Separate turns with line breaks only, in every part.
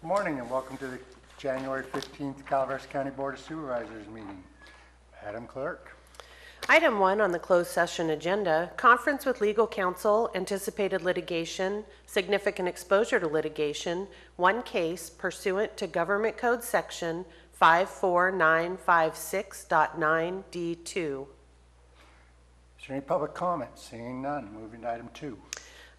Good morning and welcome to the January 15th Calaveras County Board of Supervisors meeting. Madam Clerk.
Item 1 on the closed session agenda, conference with legal counsel, anticipated litigation, significant exposure to litigation, one case pursuant to Government Code Section 54956.9D2.
Is there any public comment? Seeing none, moving to item 2.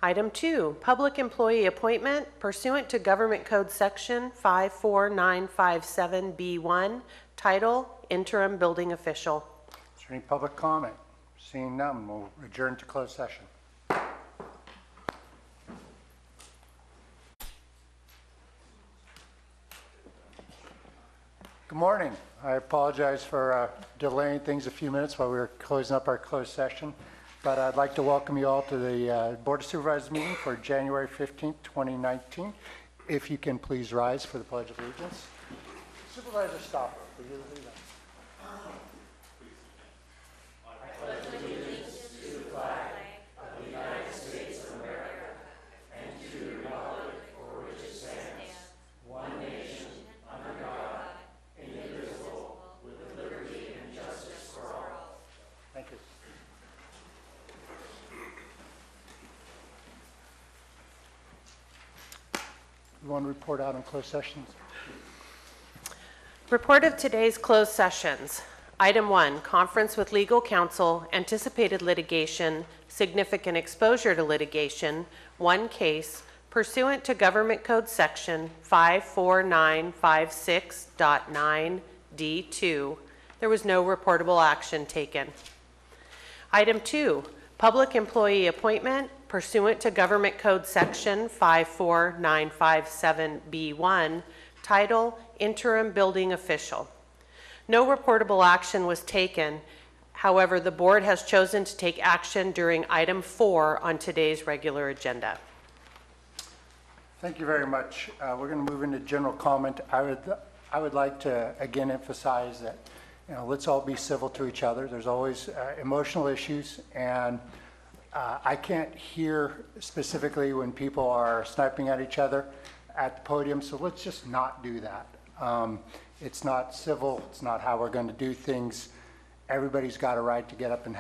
Item 2, public employee appointment pursuant to Government Code Section 54957B1, title, interim building official.
Is there any public comment? Seeing none, we'll adjourn to closed session. Good morning. I apologize for delaying things a few minutes while we were closing up our closed session, but I'd like to welcome you all to the Board of Supervisors meeting for January 15th, 2019. If you can please rise for the Pledge of Allegiance. Supervisor Stopper, will you lead us? You want to report out on closed sessions?
Report of today's closed sessions. Item 1, conference with legal counsel, anticipated litigation, significant exposure to litigation, one case pursuant to Government Code Section 54956.9D2. There was no reportable action taken. Item 2, public employee appointment pursuant to Government Code Section 54957B1, title, interim building official. No reportable action was taken. However, the board has chosen to take action during item 4 on today's regular agenda.
Thank you very much. We're going to move into general comment. I would like to again emphasize that let's all be civil to each other. There's always emotional issues, and I can't hear specifically when people are sniping at each other at the podium, so let's just not do that. It's not civil. It's not how we're going to do things. Everybody's got a right to get up and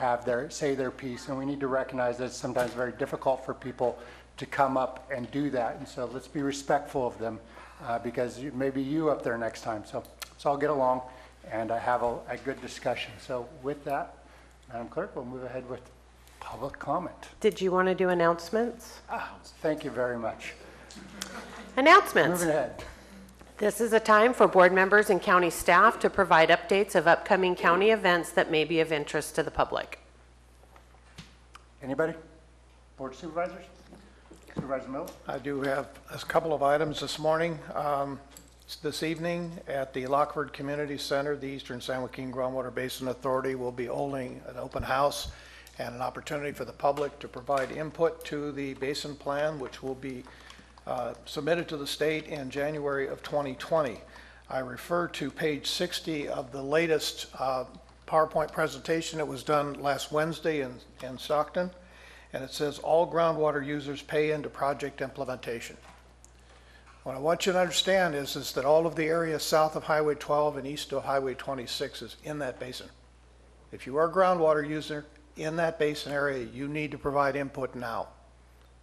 say their piece, and we need to recognize that it's sometimes very difficult for people to come up and do that, and so let's be respectful of them because maybe you up there next time. So let's all get along and have a good discussion. So with that, Madam Clerk, we'll move ahead with public comment.
Did you want to do announcements?
Thank you very much.
Announcements.
Moving ahead.
This is a time for board members and county staff to provide updates of upcoming county events that may be of interest to the public.
Anybody? Board of Supervisors? Supervisor Mills?
I do have a couple of items this morning. This evening at the Lockford Community Center, the Eastern San Joaquin Groundwater Basin Authority will be holding an open house and an opportunity for the public to provide input to the basin plan, which will be submitted to the state in January of 2020. I refer to page 60 of the latest PowerPoint presentation that was done last Wednesday in Stockton, and it says all groundwater users pay into project implementation. What I want you to understand is that all of the area south of Highway 12 and east of Highway 26 is in that basin. If you are a groundwater user in that basin area, you need to provide input now.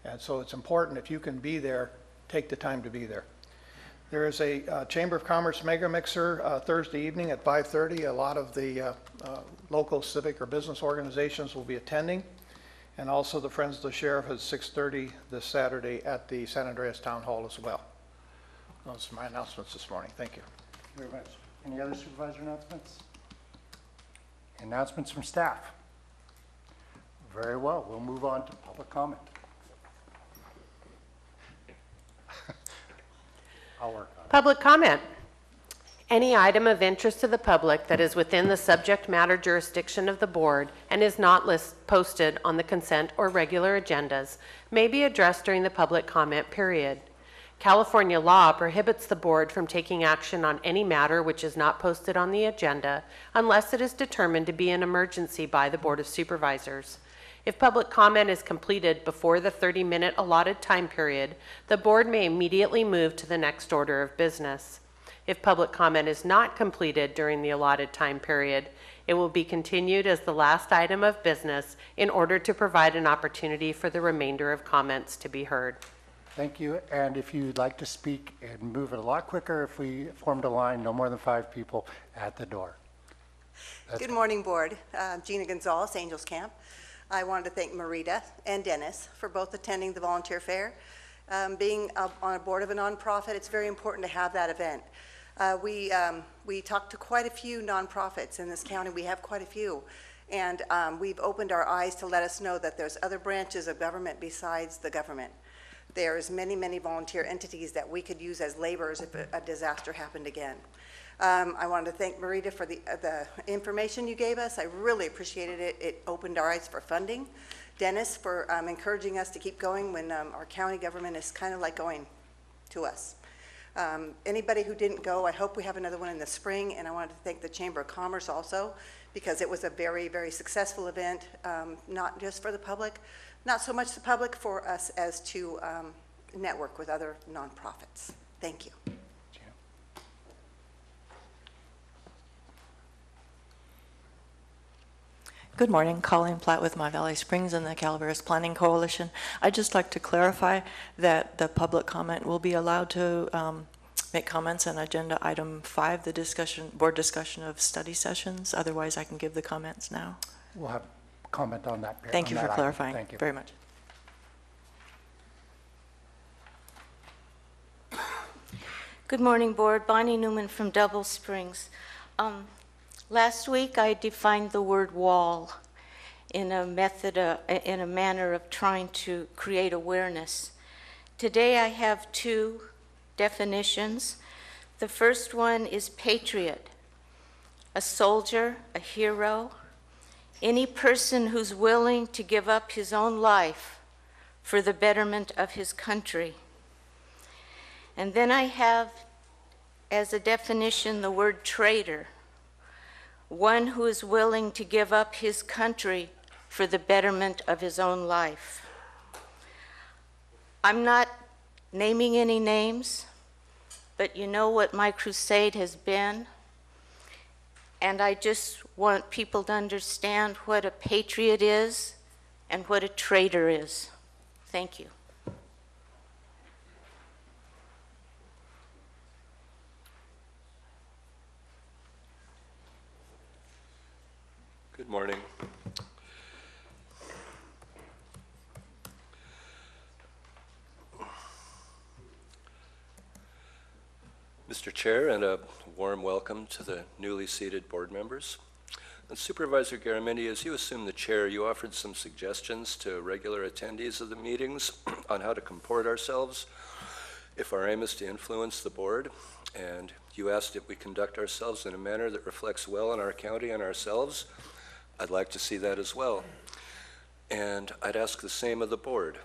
And so it's important, if you can be there, take the time to be there. There is a Chamber of Commerce mega mixer Thursday evening at 5:30. A lot of the local civic or business organizations will be attending. And also the Friends of the Sheriff at 6:30 this Saturday at the San Andreas Town Hall as well. Those are my announcements this morning. Thank you.
Thank you very much. Any other supervisor announcements? Announcements from staff? Very well. We'll move on to public comment. I'll work on it.
Public comment. Any item of interest to the public that is within the subject matter jurisdiction of the board and is not posted on the consent or regular agendas may be addressed during the public comment period. California law prohibits the board from taking action on any matter which is not posted on the agenda unless it is determined to be an emergency by the Board of Supervisors. If public comment is completed before the 30-minute allotted time period, the board may immediately move to the next order of business. If public comment is not completed during the allotted time period, it will be continued as the last item of business in order to provide an opportunity for the remainder of comments to be heard.
Thank you. And if you'd like to speak and move it a lot quicker, if we formed a line, no more than 5 people at the door.
Good morning, Board. Gina Gonzalez, Angels Camp. I wanted to thank Marita and Dennis for both attending the volunteer fair. Being on a board of a nonprofit, it's very important to have that event. We talked to quite a few nonprofits in this county. We have quite a few. And we've opened our eyes to let us know that there's other branches of government besides the government. There's many, many volunteer entities that we could use as laborers if a disaster happened again. I wanted to thank Marita for the information you gave us. I really appreciated it. It opened our eyes for funding. Dennis for encouraging us to keep going when our county government is kind of like going to us. Anybody who didn't go, I hope we have another one in the spring, and I wanted to thank the Chamber of Commerce also, because it was a very, very successful event, not just for the public, not so much the public, for us as to network with other nonprofits. Thank you.
Good morning, Colleen Platt with My Valley Springs and the Calaveras Planning Coalition. I'd just like to clarify that the public comment will be allowed to make comments on agenda item 5, the board discussion of study sessions. Otherwise, I can give the comments now.
We'll have comment on that.
Thank you for clarifying.
Thank you
very much.
Good morning, Board. Bonnie Newman from Double Springs. Last week, I defined the word wall in a manner of trying to create awareness. Today, I have 2 definitions. The first one is patriot, a soldier, a hero, any person who's willing to give up his own life for the betterment of his country. And then I have, as a definition, the word traitor, one who is willing to give up his country for the betterment of his own life. I'm not naming any names, but you know what my crusade has been. And I just want people to understand what a patriot is and what a traitor is. Thank you.
Good morning. Mr. Chair, and a warm welcome to the newly seated board members. And Supervisor Garamendi, as you assumed the chair, you offered some suggestions to regular attendees of the meetings on how to comport ourselves if our aim is to influence the board. And you asked if we conduct ourselves in a manner that reflects well on our county and ourselves. I'd like to see that as well. And I'd ask the same of the board.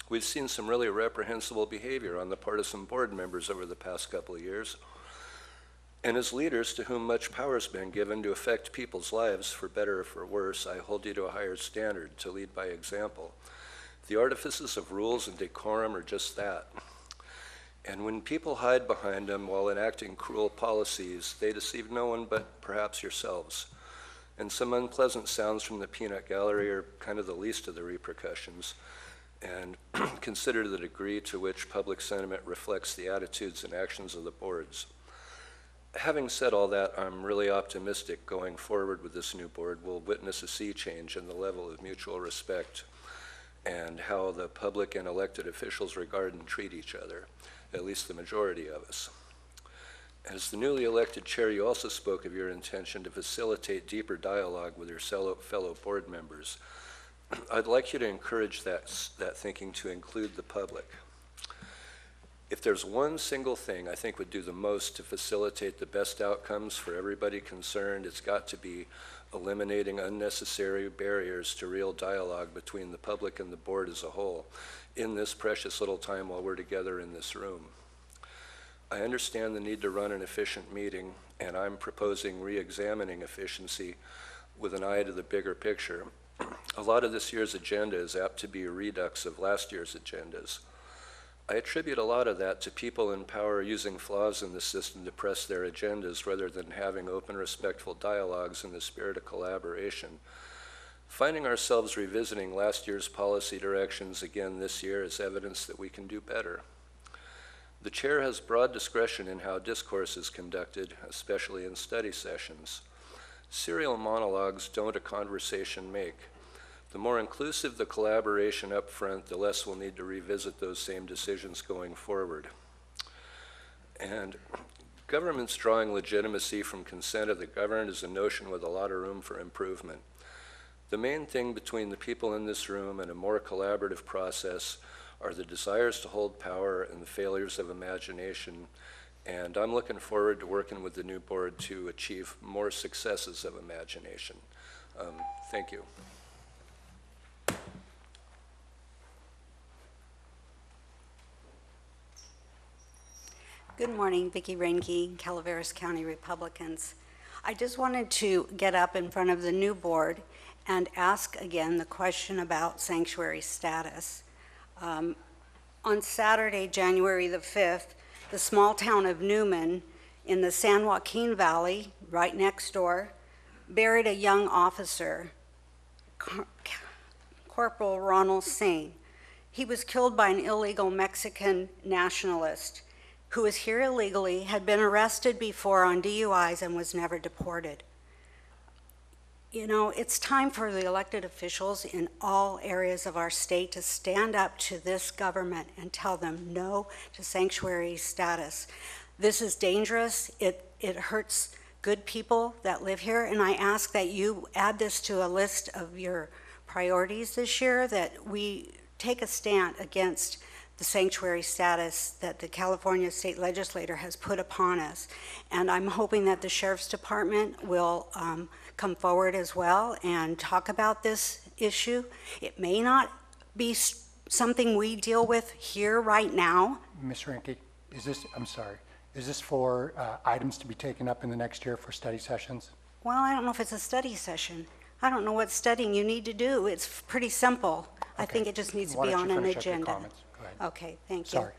We've seen some really reprehensible behavior on the part of some board members over the past couple of years. And as leaders to whom much power has been given to affect people's lives, for better or for worse, I hold you to a higher standard to lead by example. The artifices of rules and decorum are just that. And when people hide behind them while enacting cruel policies, they deceive no one but perhaps yourselves. And some unpleasant sounds from the peanut gallery are kind of the least of the repercussions. And consider the degree to which public sentiment reflects the attitudes and actions of the boards. Having said all that, I'm really optimistic going forward with this new board. We'll witness a sea change in the level of mutual respect and how the public and elected officials regard and treat each other, at least the majority of us. As the newly elected chair, you also spoke of your intention to facilitate deeper dialogue with your fellow board members. I'd like you to encourage that thinking to include the public. If there's one single thing I think would do the most to facilitate the best outcomes for everybody concerned, it's got to be eliminating unnecessary barriers to real dialogue between the public and the board as a whole in this precious little time while we're together in this room. I understand the need to run an efficient meeting, and I'm proposing re-examining efficiency with an eye to the bigger picture. A lot of this year's agenda is apt to be a redux of last year's agendas. I attribute a lot of that to people in power using flaws in the system to press their agendas rather than having open, respectful dialogues in the spirit of collaboration. Finding ourselves revisiting last year's policy directions again this year is evidence that we can do better. The chair has broad discretion in how discourse is conducted, especially in study sessions. Serial monologues don't a conversation make. The more inclusive the collaboration up front, the less we'll need to revisit those same decisions going forward. And government's drawing legitimacy from consent of the governed is a notion with a lot of room for improvement. The main thing between the people in this room and a more collaborative process are the desires to hold power and the failures of imagination. And I'm looking forward to working with the new board to achieve more successes of imagination. Thank you.
Good morning, Vicki Reinke, Calaveras County Republicans. I just wanted to get up in front of the new board and ask again the question about sanctuary status. On Saturday, January the 5th, the small town of Newman in the San Joaquin Valley, right next door, buried a young officer, Corporal Ronald Sain. He was killed by an illegal Mexican nationalist who was here illegally, had been arrested before on DUIs, and was never deported. You know, it's time for the elected officials in all areas of our state to stand up to this government and tell them no to sanctuary status. This is dangerous. It hurts good people that live here, and I ask that you add this to a list of your priorities this year, that we take a stand against the sanctuary status that the California state legislature has put upon us. And I'm hoping that the Sheriff's Department will come forward as well and talk about this issue. It may not be something we deal with here right now.
Ms. Reinke, is this, I'm sorry, is this for items to be taken up in the next year for study sessions?
Well, I don't know if it's a study session. I don't know what studying you need to do. It's pretty simple. I
Okay.
think it just needs to
Why
be
don't
on
you
an
finish up your
agenda.
comments? Go ahead.
Okay, thank you.
Sorry.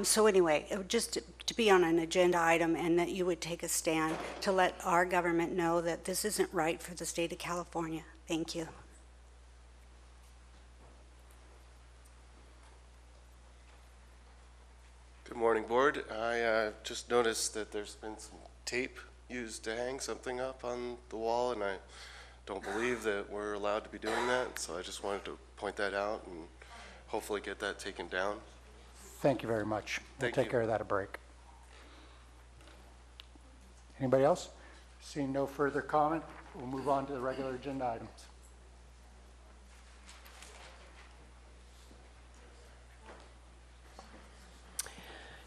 So anyway, it would just to be on an agenda item, and that you would take a stand to let our government know that this isn't right for the state of California. Thank you.
Good morning, Board. I just noticed that there's been some tape used to hang something up on the wall, and I don't believe that we're allowed to be doing that, so I just wanted to point that out and hopefully get that taken down.
Thank you very much. We'll
Thank
take
you.
care of that at break. Anybody else? Seeing no further comment, we'll move on to the regular agenda items.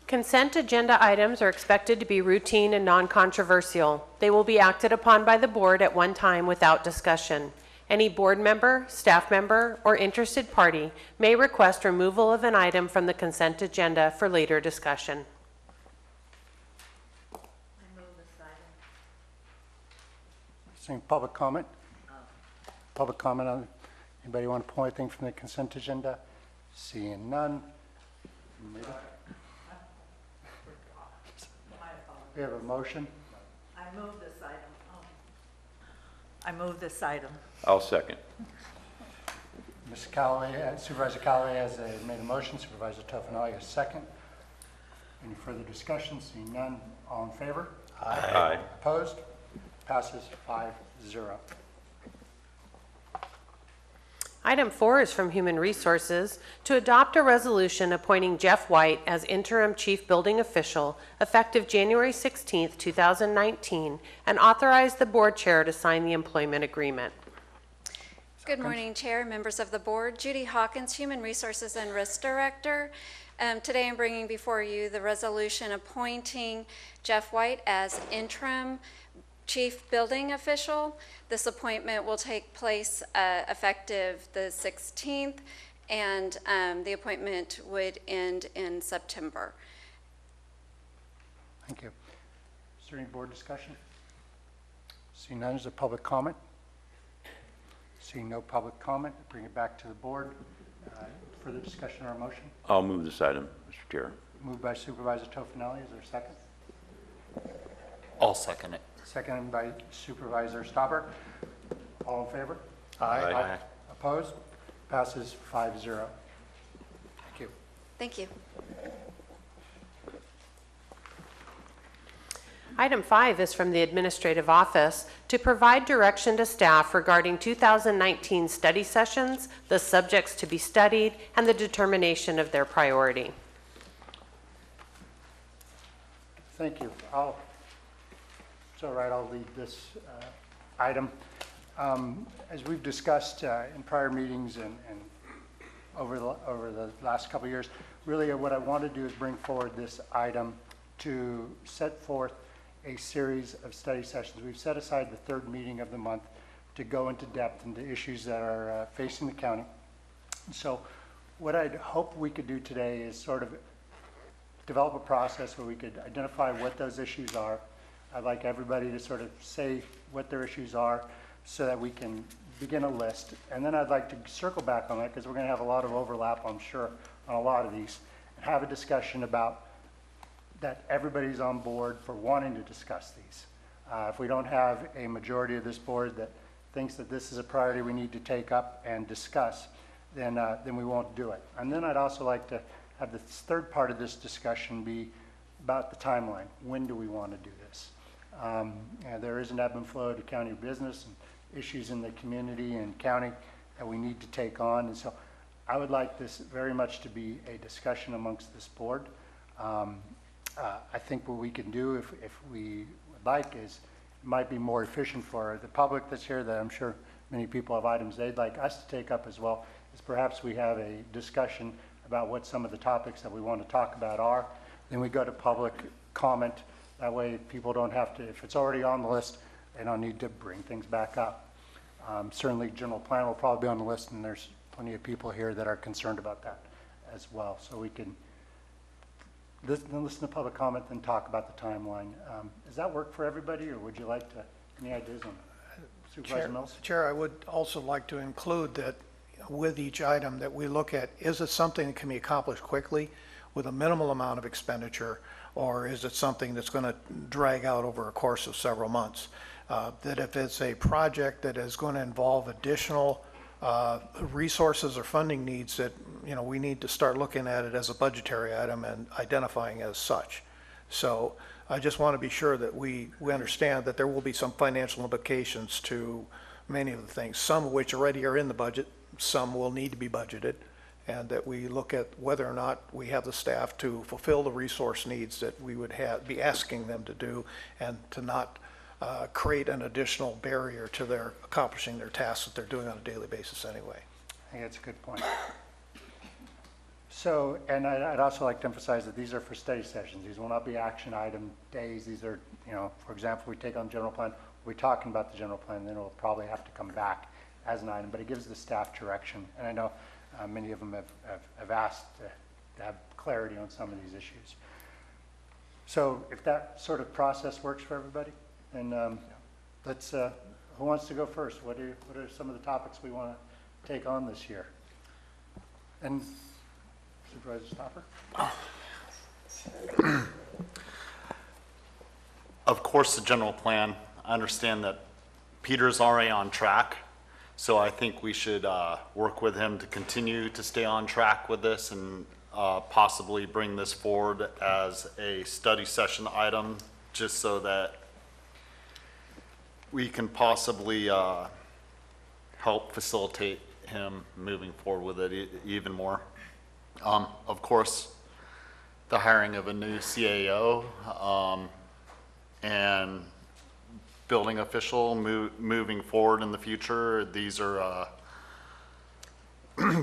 Consent agenda items are expected to be routine and non-controversial. They will be acted upon by the board at one time without discussion. Any board member, staff member, or interested party may request removal of an item from the consent agenda for later discussion.
Seeing public comment? Public comment on, anybody want to pull anything from the consent agenda? Seeing none. We have a motion.
I move this item. I move this item.
I'll second.
Mr. Callaway, Supervisor Callaway has made a motion. Supervisor Toffenali has second. Any further discussion? Seeing none, all in favor?
Aye.
Opposed? Passes 5-0.
Item 4 is from Human Resources to adopt a resolution appointing Jeff White as interim chief building official effective January 16, 2019, and authorize the board chair to sign the employment agreement.
Good morning, Chair, members of the board. Judy Hawkins, Human Resources and Risk Director. Today I'm bringing before you the resolution appointing Jeff White as interim chief building official. This appointment will take place effective the 16th, and the appointment would end in September.
Thank you. Is there any board discussion? Seeing none, is there public comment? Seeing no public comment, bring it back to the board. Further discussion or motion?
I'll move this item, Mr. Chair.
Moved by Supervisor Tofinelli. Is there a second?
I'll second it.
Seconded by Supervisor Stopper. All in favor?
Aye.
Opposed? Passes 5-0. Thank you.
Thank you.
Item 5 is from the Administrative Office to provide direction to staff regarding 2019 study sessions, the subjects to be studied, and the determination of their priority.
Thank you. It's all right, I'll lead this item. As we've discussed in prior meetings and over the last couple of years, really what I want to do is bring forward this item to set forth a series of study sessions. We've set aside the third meeting of the month to go into depth into issues that are facing the county. So what I'd hope we could do today is sort of develop a process where we could identify what those issues are. I'd like everybody to sort of say what their issues are so that we can begin a list. And then I'd like to circle back on that because we're going to have a lot of overlap, I'm sure, on a lot of these, and have a discussion about that everybody's on board for wanting to discuss these. If we don't have a majority of this board that thinks that this is a priority we need to take up and discuss, then we won't do it. And then I'd also like to have the third part of this discussion be about the timeline. When do we want to do this? There is an ebb and flow to county business and issues in the community and county that we need to take on. And so I would like this very much to be a discussion amongst this board. I think what we can do if we would like is it might be more efficient for the public that's here, that I'm sure many people have items they'd like us to take up as well, is perhaps we have a discussion about what some of the topics that we want to talk about are. Then we go to public comment. That way people don't have to, if it's already on the list, they don't need to bring things back up. Certainly general plan will probably be on the list, and there's plenty of people here that are concerned about that as well. So we can listen to public comment, then talk about the timeline. Does that work for everybody, or would you like to, any ideas on Supervisor Mills?
Chair, I would also like to include that with each item that we look at, is it something that can be accomplished quickly with a minimal amount of expenditure, or is it something that's going to drag out over a course of several months? That if it's a project that is going to involve additional resources or funding needs, that we need to start looking at it as a budgetary item and identifying as such. So I just want to be sure that we understand that there will be some financial implications to many of the things, some of which already are in the budget, some will need to be budgeted, and that we look at whether or not we have the staff to fulfill the resource needs that we would be asking them to do, and to not create an additional barrier to their accomplishing their tasks that they're doing on a daily basis anyway.
I think that's a good point. So, and I'd also like to emphasize that these are for study sessions. These will not be action item days. These are, for example, we take on general plan, we're talking about the general plan, then it'll probably have to come back as an item, but it gives the staff direction. And I know many of them have asked to have clarity on some of these issues. So if that sort of process works for everybody, then let's, who wants to go first? What are some of the topics we want to take on this year? And Supervisor Stopper?
Of course, the general plan. I understand that Peter's already on track, so I think we should work with him to continue to stay on track with this and possibly bring this forward as a study session item, just so that we can possibly help facilitate him moving forward with it even more. Of course, the hiring of a new CAO and building official moving forward in the future. These are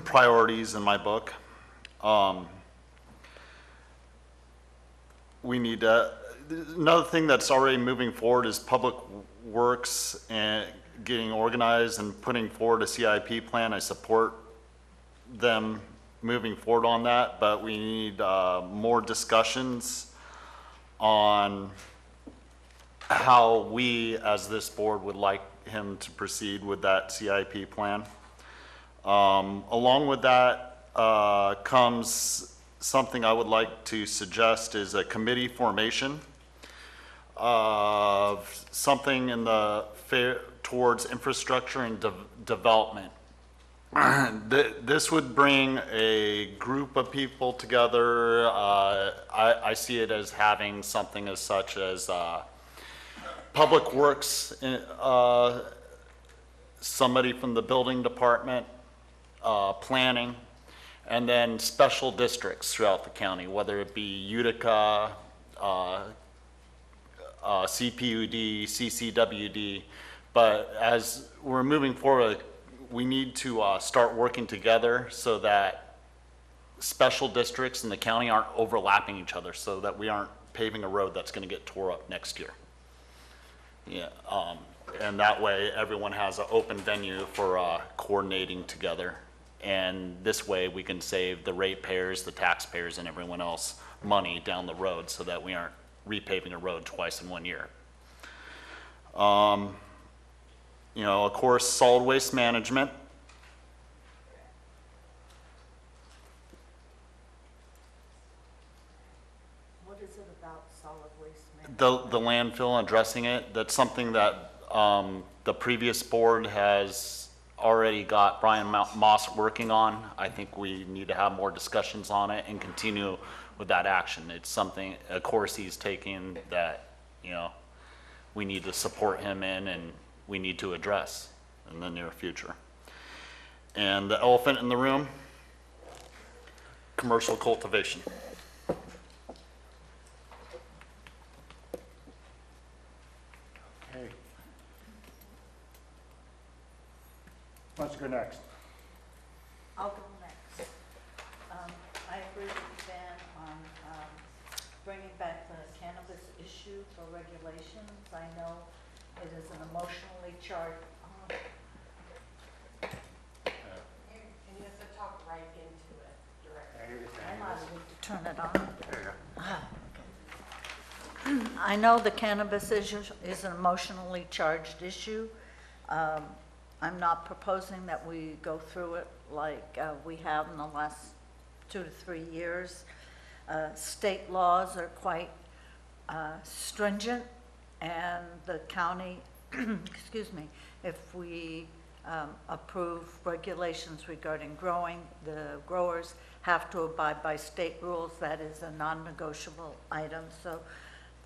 priorities in my book. We need to, another thing that's already moving forward is public works and getting organized and putting forward a CIP plan. I support them moving forward on that, but we need more discussions on how we as this board would like him to proceed with that CIP plan. Along with that comes something I would like to suggest is a committee formation of something in the towards infrastructure and development. This would bring a group of people together. I see it as having something as such as Public Works, somebody from the building department, planning, and then special districts throughout the county, whether it be Utica, CPUD, CCWD. But as we're moving forward, we need to start working together so that special districts in the county aren't overlapping each other, so that we aren't paving a road that's going to get tore up next year. Yeah, and that way everyone has an open venue for coordinating together. And this way we can save the ratepayers, the taxpayers, and everyone else money down the road so that we aren't repaving a road twice in 1 year. You know, of course, solid waste management.
What is it about solid waste management?
The landfill, addressing it, that's something that the previous board has already got Brian Moss working on. I think we need to have more discussions on it and continue with that action. It's something, of course, he's taking that, you know, we need to support him in and we need to address in the near future. And the elephant in the room, commercial cultivation.
Okay. Let's go next.
I'll go next. I agree with Ben on bringing back the cannabis issue for regulations. I know it is an emotionally charged.
And you have to talk right into it directly.
I might need to turn it on. I know the cannabis issue is an emotionally charged issue. I'm not proposing that we go through it like we have in the last 2 to 3 years. State laws are quite stringent, and the county, excuse me, if we approve regulations regarding growing, the growers have to abide by state rules. That is a non-negotiable item. So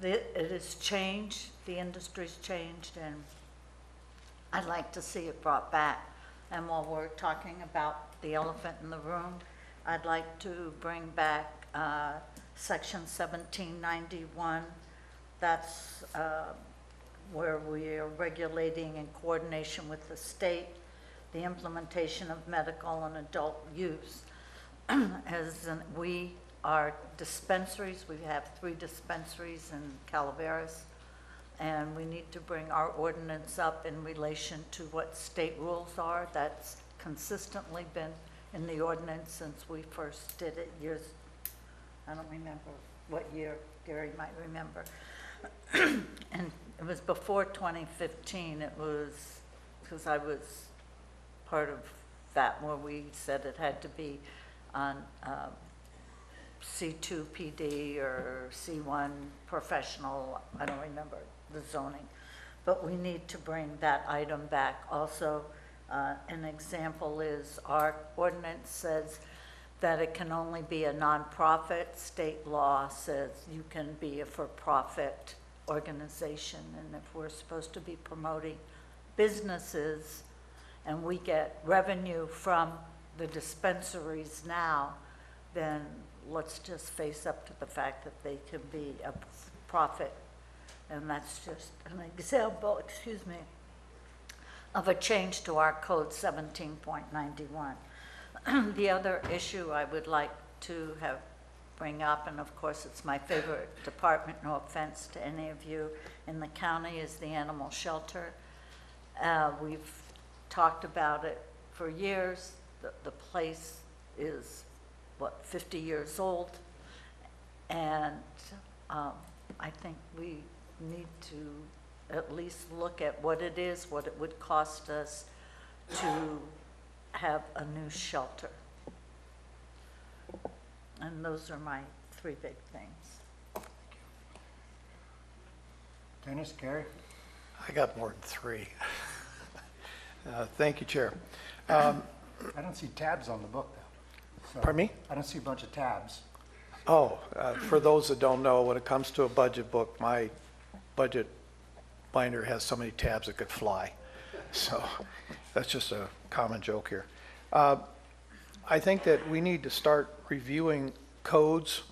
it has changed, the industry's changed, and I'd like to see it brought back. And while we're talking about the elephant in the room, I'd like to bring back Section 1791. That's where we are regulating in coordination with the state the implementation of medical and adult use. We are dispensaries. We have 3 dispensaries in Calaveras, and we need to bring our ordinance up in relation to what state rules are. That's consistently been in the ordinance since we first did it years. I don't remember what year, Gary might remember. And it was before 2015. It was, because I was part of that, where we said it had to be on C2 PD or C1 professional. I don't remember the zoning, but we need to bring that item back. Also, an example is our ordinance says that it can only be a nonprofit. State law says you can be a for-profit organization, and if we're supposed to be promoting businesses and we get revenue from the dispensaries now, then let's just face up to the fact that they can be a profit. And that's just an example, excuse me, of a change to our code 17.91. The other issue I would like to bring up, and of course it's my favorite department, no offense to any of you in the county, is the animal shelter. We've talked about it for years. The place is, 50 years old, and I think we need to at least look at what it is, what it would cost us to have a new shelter. And those are my three big things.
Dennis, Gary?
I got more than three. Thank you, Chair.
I don't see tabs on the book, though. So
Pardon me?
I don't see a bunch of tabs.
Oh, for those that don't know, when it comes to a budget book, my budget binder has so many tabs it could fly. So that's just a common joke here. I think that we need to start reviewing codes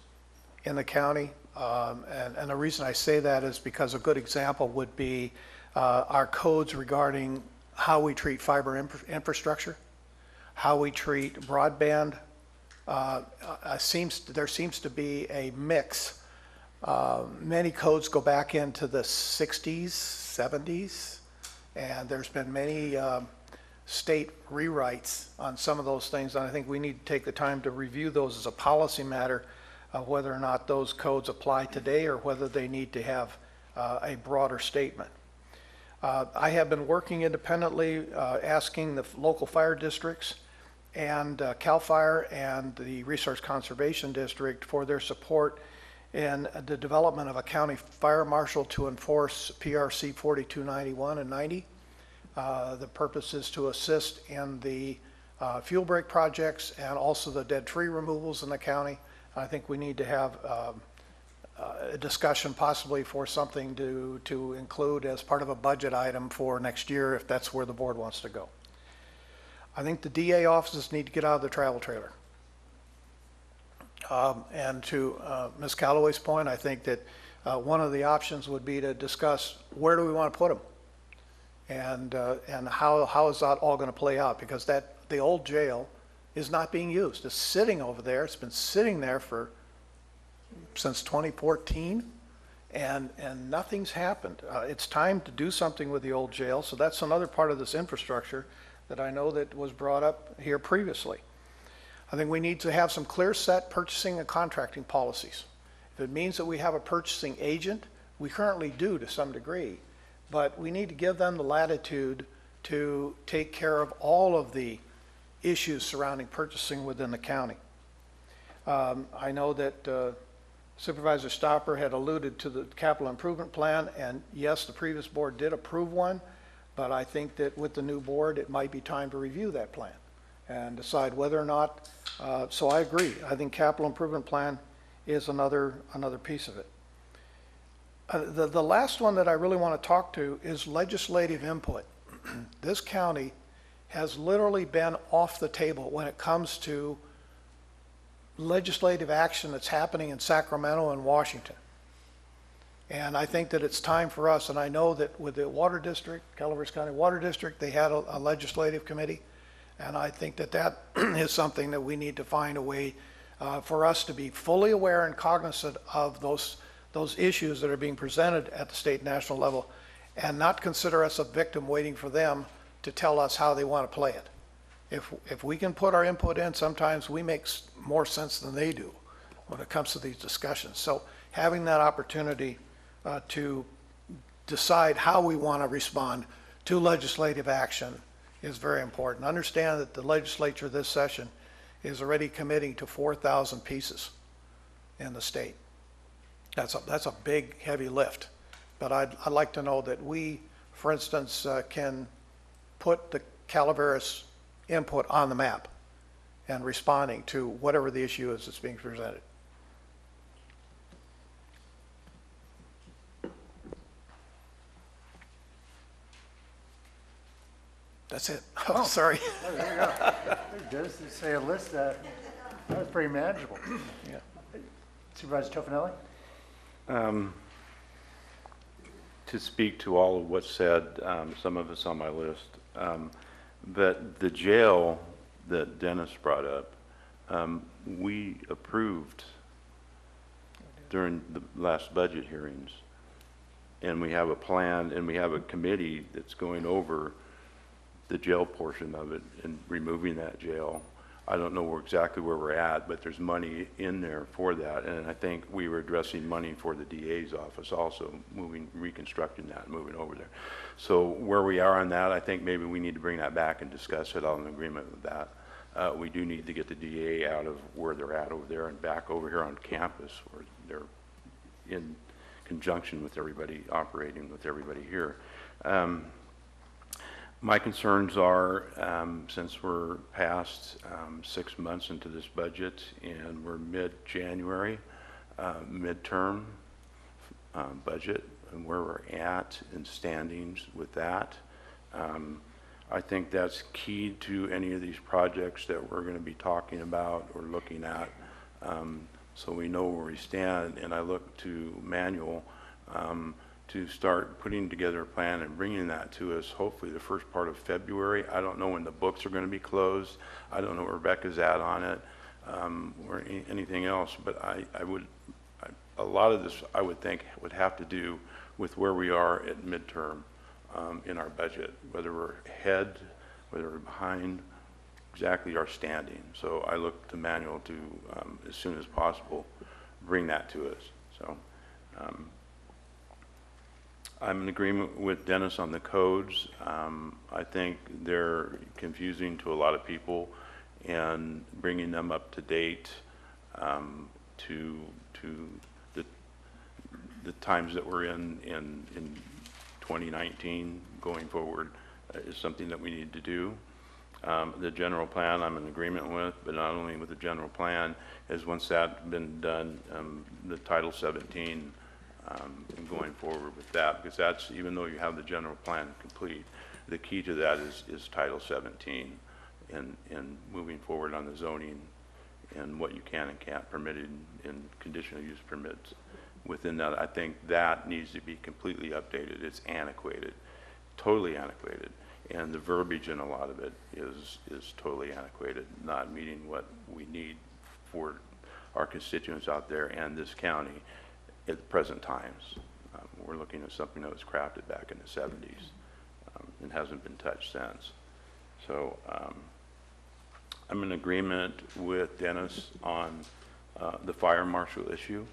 in the county. And the reason I say that is because a good example would be our codes regarding how we treat fiber infrastructure, how we treat broadband. There seems to be a mix. Many codes go back into the 60s, 70s, and there's been many state rewrites on some of those things, and I think we need to take the time to review those as a policy matter, whether or not those codes apply today or whether they need to have a broader statement. I have been working independently, asking the local fire districts and CAL FIRE and the Resource Conservation District for their support in the development of a county fire marshal to enforce PRC 4291 and 90. The purpose is to assist in the fuel break projects and also the dead tree removals in the county. I think we need to have a discussion possibly for something to include as part of a budget item for next year if that's where the board wants to go. I think the DA offices need to get out of the travel trailer. And to Ms. Calloway's point, I think that one of the options would be to discuss where do we want to put them, and how is that all going to play out, because the old jail is not being used. It's sitting over there. It's been sitting there since 2014, and nothing's happened. It's time to do something with the old jail. So that's another part of this infrastructure that I know that was brought up here previously. I think we need to have some clear set purchasing and contracting policies. If it means that we have a purchasing agent, we currently do to some degree, but we need to give them the latitude to take care of all of the issues surrounding purchasing within the county. I know that Supervisor Stopper had alluded to the capital improvement plan, and yes, the previous board did approve one, but I think that with the new board, it might be time to review that plan and decide whether or not, so I agree. I think capital improvement plan is another piece of it. The last one that I really want to talk to is legislative input. This county has literally been off the table when it comes to legislative action that's happening in Sacramento and Washington. And I think that it's time for us, and I know that with the Water District, Calaveras County Water District, they had a legislative committee, and I think that is something that we need to find a way for us to be fully aware and cognizant of those issues that are being presented at the state and national level, and not consider us a victim waiting for them to tell us how they want to play it. If we can put our input in, sometimes we make more sense than they do when it comes to these discussions. So having that opportunity to decide how we want to respond to legislative action is very important. Understand that the legislature this session is already committing to 4,000 pieces in the state. That's a big, heavy lift. But I'd like to know that we, for instance, can put the Calaveras input on the map and responding to whatever the issue is that's being presented. That's it. Oh, sorry.
Oh, there you go. Just to say a list that was pretty manageable.
Yeah.
Supervisor Tofinelli?
To speak to all of what's said, some of it's on my list, but the jail that Dennis brought up, we approved during the last budget hearings, and we have a plan and we have a committee that's going over the jail portion of it and removing that jail. I don't know exactly where we're at, but there's money in there for that. And I think we were addressing money for the DA's office also, reconstructing that, moving over there. So where we are on that, I think maybe we need to bring that back and discuss it. I'm in agreement with that. We do need to get the DA out of where they're at over there and back over here on campus where they're in conjunction with everybody, operating with everybody here. My concerns are, since we're past 6 months into this budget and we're mid-January, midterm budget, and where we're at in standings with that. I think that's key to any of these projects that we're going to be talking about or looking at, so we know where we stand. And I look to Manuel to start putting together a plan and bringing that to us hopefully the first part of February. I don't know when the books are going to be closed. I don't know where Rebecca's at on it, or anything else, but a lot of this I would think would have to do with where we are at midterm in our budget, whether we're ahead, whether we're behind, exactly our standing. So I look to Manuel to, as soon as possible, bring that to us. So I'm in agreement with Dennis on the codes. I think they're confusing to a lot of people, and bringing them up to date to the times that we're in 2019 going forward is something that we need to do. The general plan I'm in agreement with, but not only with the general plan, is once that's been done, the Title 17 and going forward with that, because that's, even though you have the general plan complete, the key to that is Title 17 and moving forward on the zoning and what you can and can't permit in conditional use permits. Within that, I think that needs to be completely updated. It's antiquated, totally antiquated, and the verbiage in a lot of it is totally antiquated, not meeting what we need for our constituents out there and this county at the present times. We're looking at something that was crafted back in the 70s and hasn't been touched since. So I'm in agreement with Dennis on the fire marshal issue.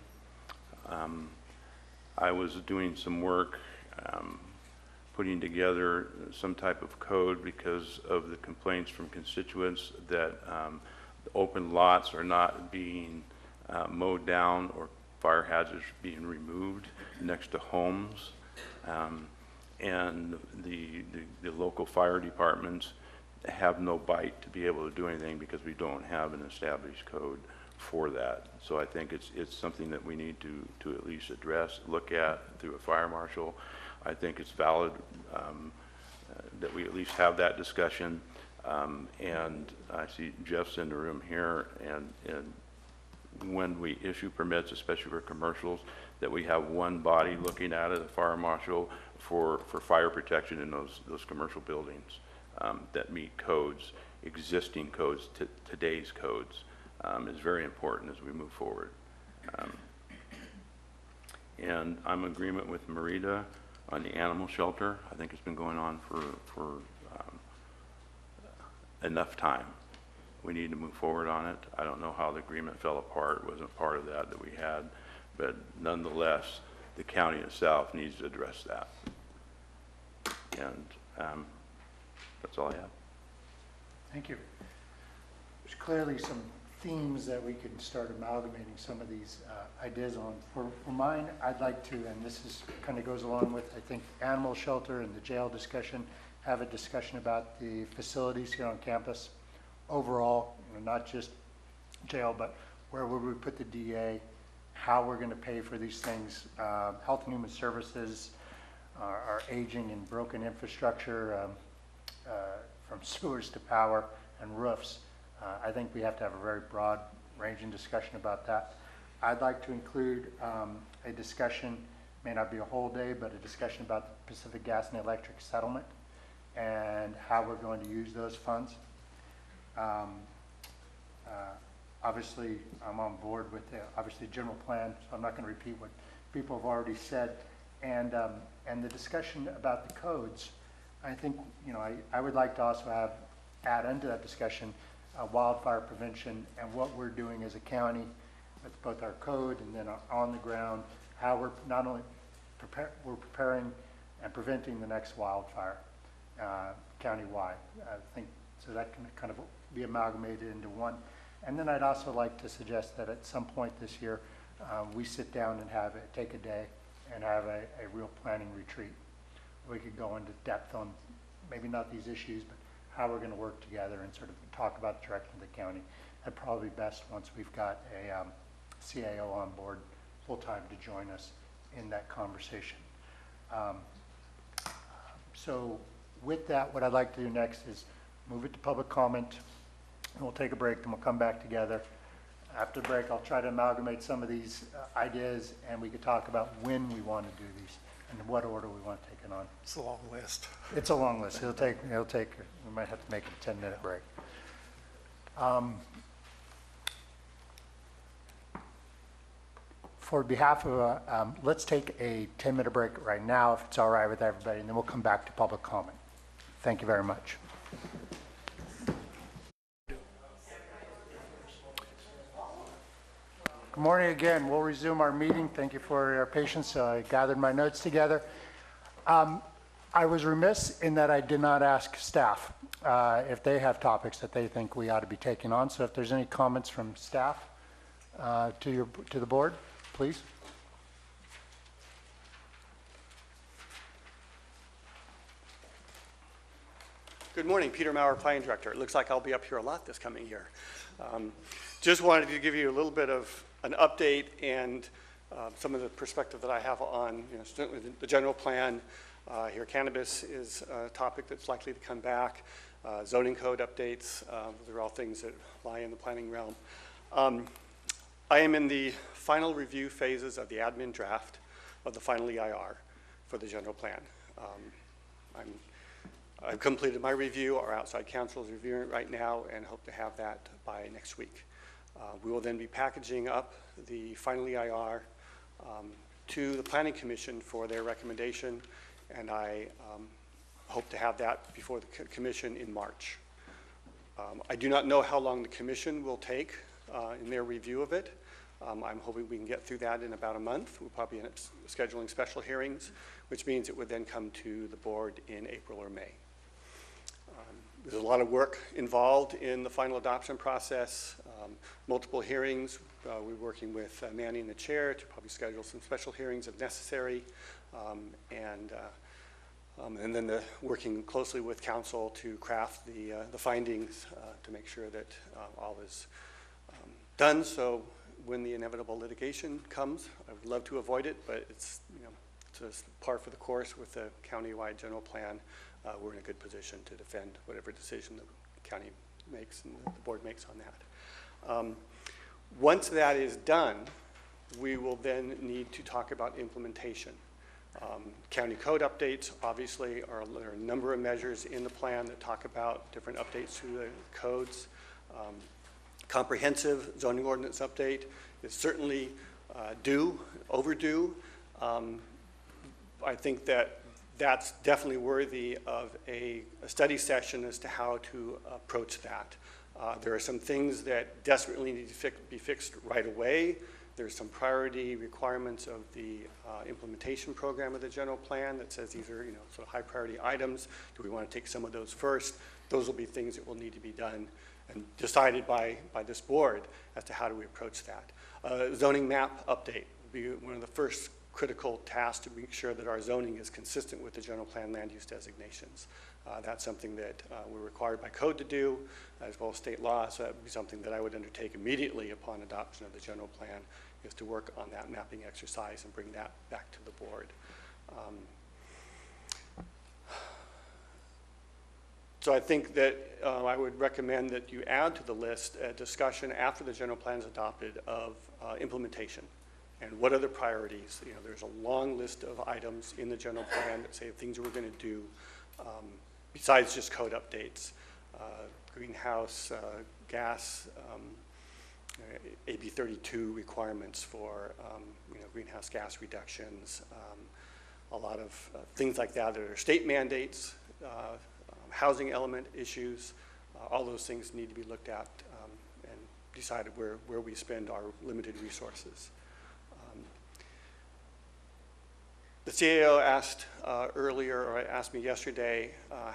I was doing some work putting together some type of code because of the complaints from constituents that open lots are not being mowed down or fire hazards being removed next to homes. And the local fire departments have no bite to be able to do anything because we don't have an established code for that. So I think it's something that we need to at least address, look at through a fire marshal. I think it's valid that we at least have that discussion. And I see Jeff's in the room here, and when we issue permits, especially for commercials, that we have one body looking at it, a fire marshal, for fire protection in those commercial buildings that meet codes, existing codes, today's codes. Is very important as we move forward. And I'm in agreement with Marita on the animal shelter. I think it's been going on for enough time. We need to move forward on it. I don't know how the agreement fell apart. It wasn't part of that we had, but nonetheless, the county itself needs to address that. And that's all I have.
Thank you. There's clearly some themes that we can start amalgamating some of these ideas on. For mine, I'd like to, and this is kind of goes along with, I think, animal shelter and the jail discussion, have a discussion about the facilities here on campus overall, not just jail, but where would we put the DA, how we're going to pay for these things, Health and Human Services, our aging and broken infrastructure, from sewers to power and roofs. I think we have to have a very broad ranging discussion about that. I'd like to include a discussion, may not be a whole day, but a discussion about the Pacific Gas and Electric settlement and how we're going to use those funds. Obviously, I'm on board with the general plan, so I'm not going to repeat what people have already said. And the discussion about the codes, I think, I would like to also add into that discussion wildfire prevention and what we're doing as a county with both our code and then on the ground, how we're not only we're preparing and preventing the next wildfire countywide. I think so that can kind of be amalgamated into one. And then I'd also like to suggest that at some point this year, we sit down and take a day and have a real planning retreat. We could go into depth on maybe not these issues, but how we're going to work together and sort of talk about the direction of the county. That'd probably be best once we've got a CAO on board full-time to join us in that conversation. So with that, what I'd like to do next is move it to public comment, and we'll take a break, then we'll come back together. After the break, I'll try to amalgamate some of these ideas, and we could talk about when we want to do these and in what order we want to take it on.
It's a long list.
It's a long list. We might have to make it a 10-minute break. For behalf of, let's take a 10-minute break right now, if it's all right with everybody, and then we'll come back to public comment. Thank you very much. Good morning again. We'll resume our meeting. Thank you for your patience. I gathered my notes together. I was remiss in that I did not ask staff if they have topics that they think we ought to be taking on. So if there's any comments from staff to the board, please.
Good morning, Peter Maurer, Planning Director. It looks like I'll be up here a lot this coming year. Just wanted to give you a little bit of an update and some of the perspective that I have on, certainly the general plan. Here, cannabis is a topic that's likely to come back. Zoning code updates, those are all things that lie in the planning realm. I am in the final review phases of the admin draft of the final EIR for the general plan. I've completed my review. Our outside counsel is reviewing it right now and hope to have that by next week. We will then be packaging up the final EIR to the Planning Commission for their recommendation, and I hope to have that before the Commission in March. I do not know how long the Commission will take in their review of it. I'm hoping we can get through that in about a month. We'll probably end up scheduling special hearings, which means it would then come to the board in April or May. There's a lot of work involved in the final adoption process, multiple hearings. We're working with Manny and the chair to probably schedule some special hearings if necessary, and then working closely with council to craft the findings to make sure that all is done. So when the inevitable litigation comes, I would love to avoid it, but it's it's par for the course with the county-wide general plan. We're in a good position to defend whatever decision the county makes and the board makes on that. Once that is done, we will then need to talk about implementation. County code updates, obviously, there are a number of measures in the plan that talk about different updates to the codes. Comprehensive zoning ordinance update is certainly overdue. I think that's definitely worthy of a study session as to how to approach that. There are some things that desperately need to be fixed right away. There's some priority requirements of the implementation program of the general plan that says these are sort of high priority items. Do we want to take some of those first? Those will be things that will need to be done and decided by this board as to how do we approach that. Zoning map update will be one of the first critical tasks to make sure that our zoning is consistent with the general plan land use designations. That's something that we're required by code to do, as well as state law, so that would be something that I would undertake immediately upon adoption of the general plan, is to work on that mapping exercise and bring that back to the board. So I think that I would recommend that you add to the list a discussion after the general plan is adopted of implementation. And what are the priorities? There's a long list of items in the general plan that say things we're going to do besides just code updates. Greenhouse gas, AB 32 requirements for greenhouse gas reductions, a lot of things like that are state mandates, housing element issues, All those things need to be looked at and decided where we spend our limited resources. The CAO asked earlier, or asked me yesterday,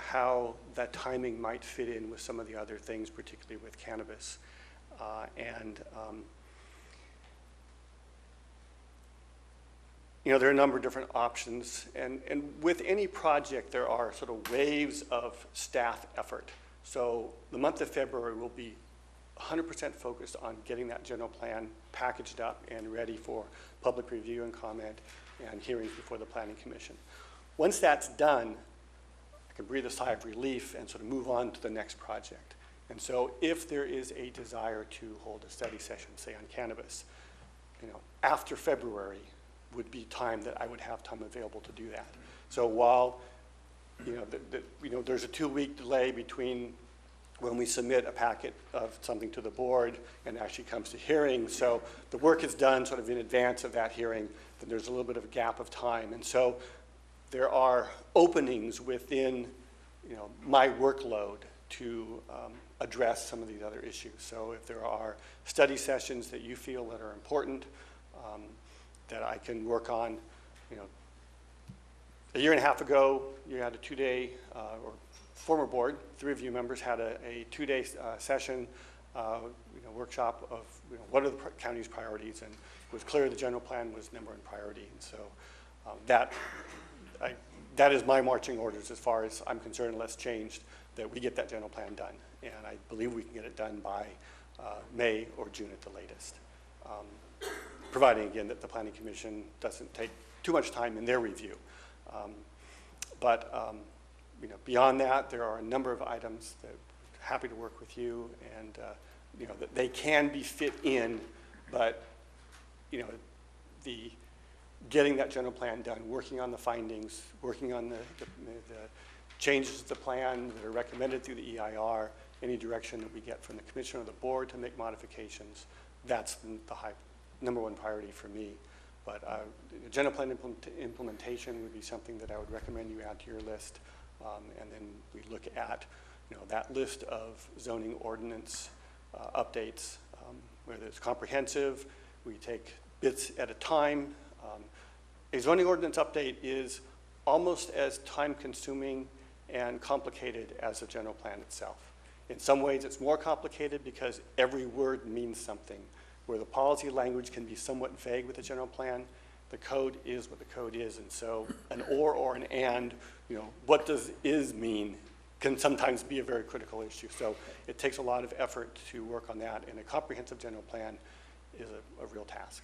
how that timing might fit in with some of the other things, particularly with cannabis. You know, there are a number of different options, and with any project, there are sort of waves of staff effort. So the month of February will be 100% focused on getting that general plan packaged up and ready for public review and comment and hearings before the Planning Commission. Once that's done, I can breathe a sigh of relief and sort of move on to the next project. And so if there is a desire to hold a study session, say on cannabis, you know, after February would be time that I would have time available to do that. So while, you know, there's a 2-week delay between when we submit a packet of something to the board and actually comes to hearing. So the work is done sort of in advance of that hearing, then there's a little bit of a gap of time. And so there are openings within, you know, my workload to address some of these other issues. So if there are study sessions that you feel that are important, that I can work on, you know, a year and a half ago, you had a 2-day, or former board, 3 of you members had a 2-day session, you know, workshop of, you know, what are the county's priorities, and it was clear the general plan was #1 priority. And so that is my marching orders as far as I'm concerned, unless changed, that we get that general plan done. And I believe we can get it done by May or June at the latest. Providing, again, that the Planning Commission doesn't take too much time in their review. You know, beyond that, there are a number of items that I'm happy to work with you, and you know, that they can be fit in, but you know, the getting that general plan done, working on the findings, working on the changes to the plan that are recommended through the EIR, any direction that we get from the commission or the board to make modifications, that's the #1 priority for me. But general plan implementation would be something that I would recommend you add to your list. And then we look at, you know, that list of zoning ordinance updates, whether it's comprehensive, we take bits at a time. A zoning ordinance update is almost as time-consuming and complicated as the general plan itself. In some ways, it's more complicated because every word means something. Where the policy language can be somewhat vague with the general plan, the code is what the code is. And so an or an and, you know, what does is mean can sometimes be a very critical issue. So it takes a lot of effort to work on that, and a comprehensive general plan is a real task.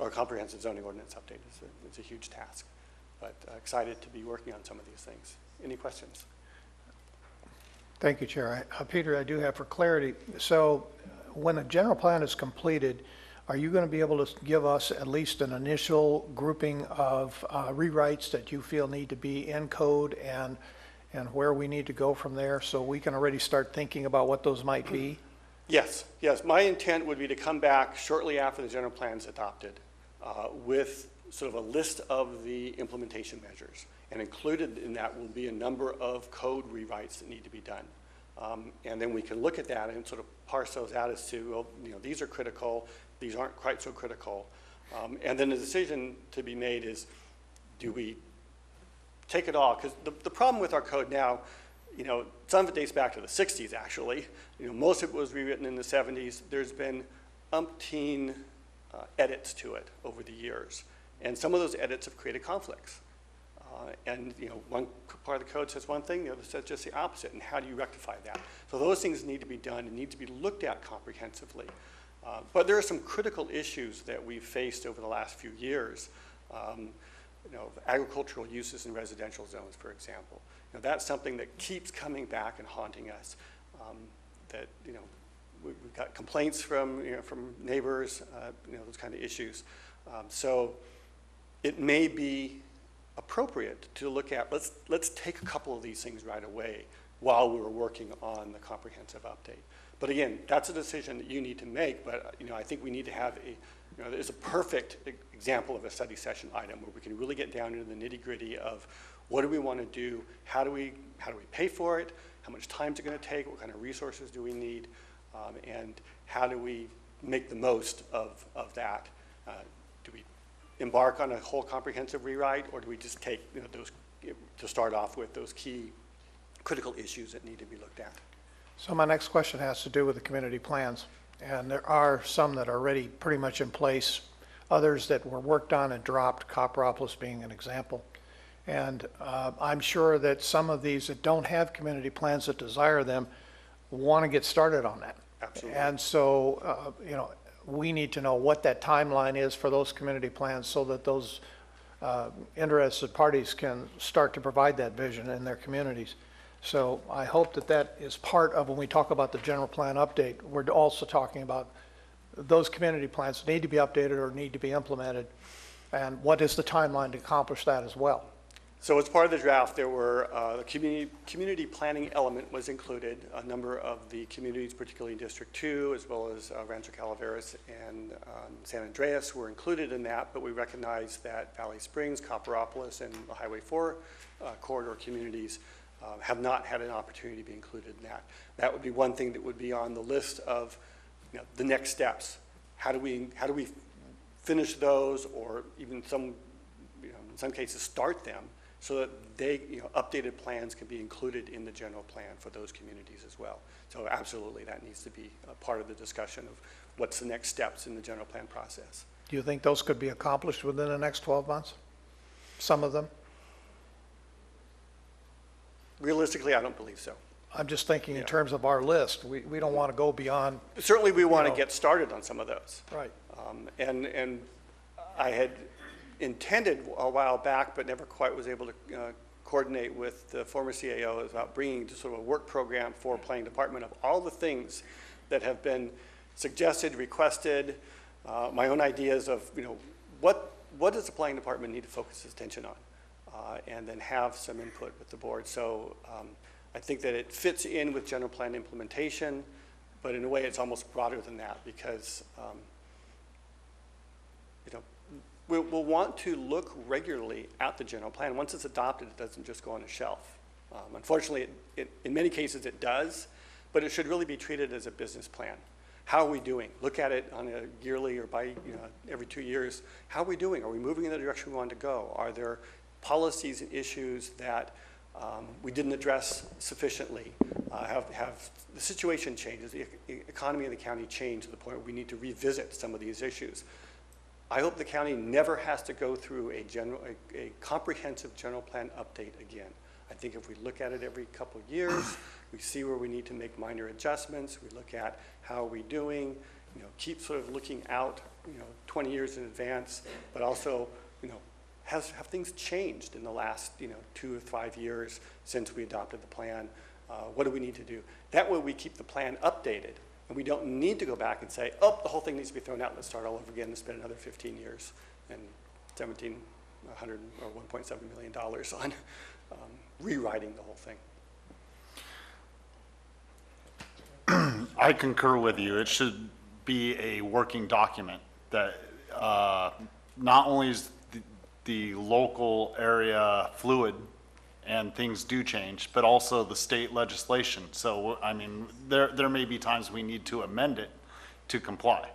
Or a comprehensive zoning ordinance update is a huge task. But excited to be working on some of these things. Any questions?
Thank you, Chair. Peter, I do have for clarity. So when a general plan is completed, are you going to be able to give us at least an initial grouping of rewrites that you feel need to be in code and where we need to go from there, so we can already start thinking about what those might be?
Yes. My intent would be to come back shortly after the general plan is adopted with sort of a list of the implementation measures. And included in that will be a number of code rewrites that need to be done. And then we can look at that and sort of parse those out as to, well, you know, these are critical, these aren't quite so critical. And then the decision to be made is, do we take it all? Because the problem with our code now, you know, some of it dates back to the 60s, actually. You know, most of it was rewritten in the 70s. There's been umpteen edits to it over the years. And some of those edits have created conflicts. And you know, one part of the code says one thing, the other says just the opposite, and how do you rectify that? So those things need to be done and need to be looked at comprehensively. But there are some critical issues that we've faced over the last few years. You know, agricultural uses in residential zones, for example. You know, that's something that keeps coming back and haunting us. That, you know, we've got complaints from neighbors, you know, those kind of issues. So it may be appropriate to look at, let's take a couple of these things right away while we're working on the comprehensive update. But again, that's a decision that you need to make, but you know, I think we need to have a, you know, there's a perfect example of a study session item where we can really get down into the nitty-gritty of what do we want to do, how do we pay for it, how much time is it going to take, what kind of resources do we need, and how do we make the most of that? Do we embark on a whole comprehensive rewrite, or do we just take those, to start off with, those key critical issues that need to be looked at?
So my next question has to do with the community plans. And there are some that are already pretty much in place, others that were worked on and dropped, Copperopolis being an example. And I'm sure that some of these that don't have community plans that desire them want to get started on that.
Absolutely.
And so, we need to know what that timeline is for those community plans so that those interested parties can start to provide that vision in their communities. So I hope that that is part of when we talk about the general plan update. We're also talking about those community plans that need to be updated or need to be implemented, and what is the timeline to accomplish that as well.
So as part of the draft, there were, the community planning element was included. A number of the communities, particularly in District 2, as well as Rancho Calaveras and San Andreas were included in that, but we recognize that Valley Springs, Copperopolis, and the Highway 4 corridor communities have not had an opportunity to be included in that. That would be one thing that would be on the list of the next steps. How do we finish those, or even in some cases start them, so that they, updated plans can be included in the general plan for those communities as well. So absolutely, that needs to be a part of the discussion of what's the next steps in the general plan process.
Do you think those could be accomplished within the next 12 months? Some of them?
Realistically, I don't believe so.
I'm just thinking in terms of our list. We don't want to go beyond.
Certainly, we want to get started on some of those.
Right.
And I had intended a while back, but never quite was able to coordinate with the former CAO about bringing to sort of a work program for planning department of all the things that have been suggested, requested, my own ideas of, what does the planning department need to focus its attention on, and then have some input with the board. So I think that it fits in with general plan implementation, but in a way it's almost broader than that, because we'll want to look regularly at the general plan. Once it's adopted, it doesn't just go on a shelf. Unfortunately, in many cases it does, but it should really be treated as a business plan. How are we doing? Look at it on a yearly or by every 2 years. How are we doing? Are we moving in the direction we want to go? Are there policies and issues that we didn't address sufficiently? Have the situation changed? Has the economy of the county changed to the point where we need to revisit some of these issues? I hope the county never has to go through a comprehensive general plan update again. I think if we look at it every couple of years, we see where we need to make minor adjustments, we look at how are we doing, keep sort of looking out, 20 years in advance, but also, have things changed in the last, 2 or 5 years since we adopted the plan? What do we need to do? That way we keep the plan updated. And we don't need to go back and say, oh, the whole thing needs to be thrown out, let's start all over again and spend another 15 years and $1.7 million on rewriting the whole thing.
I concur with you. It should be a working document that not only is the local area fluid and things do change, but also the state legislation. So, there may be times we need to amend it to comply.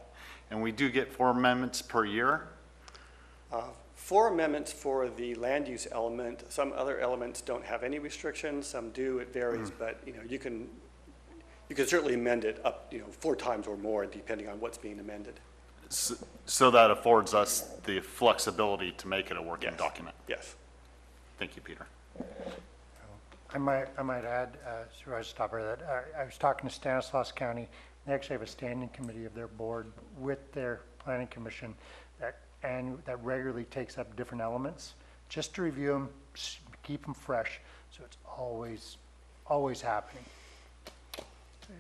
And we do get 4 amendments per year.
4 amendments for the land use element. Some other elements don't have any restrictions, some do, it varies, but you can certainly amend it up 4 times or more depending on what's being amended.
So that affords us the flexibility to make it a working document.
Yes.
Thank you, Peter.
I might add, Supervisor Stopper, that I was talking to Stanislaus County. They actually have a standing committee of their board with their planning commission that regularly takes up different elements just to review them, keep them fresh, so it's always happening.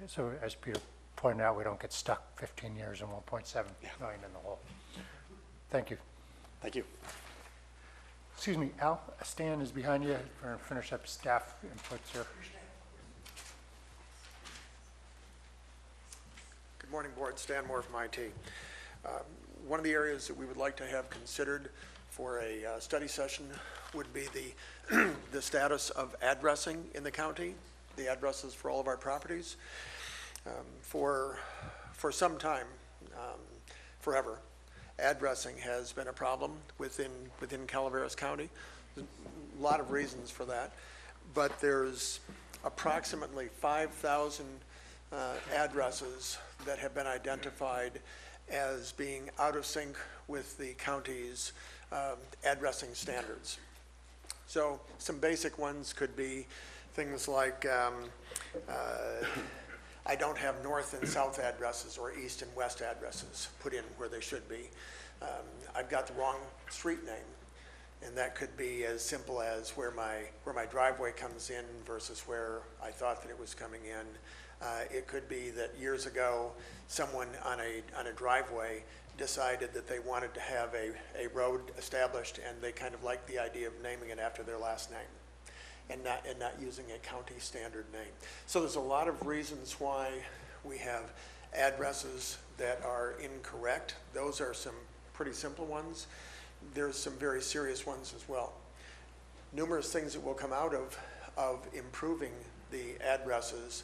So as Peter pointed out, we don't get stuck 15 years and 1.7 million in the hole. Thank you.
Thank you.
Excuse me, Al, Stan is behind you. We're going to finish up staff inputs here.
Good morning, Board. Stan Moore from IT. One of the areas that we would like to have considered for a study session would be the status of addressing in the county. the addresses for all of our properties. For some time, forever, addressing has been a problem within Calaveras County. There's a lot of reasons for that, but there's approximately 5,000 addresses that have been identified as being out of sync with the county's addressing standards. So some basic ones could be things like I don't have north and south addresses or east and west addresses put in where they should be. I've got the wrong street name, and that could be as simple as where my driveway comes in versus where I thought that it was coming in. It could be that years ago, someone on a driveway decided that they wanted to have a road established, and they kind of liked the idea of naming it after their last name and not using a county standard name. So there's a lot of reasons why we have addresses that are incorrect. Those are some pretty simple ones. There's some very serious ones as well. Numerous things that will come out of improving the addresses.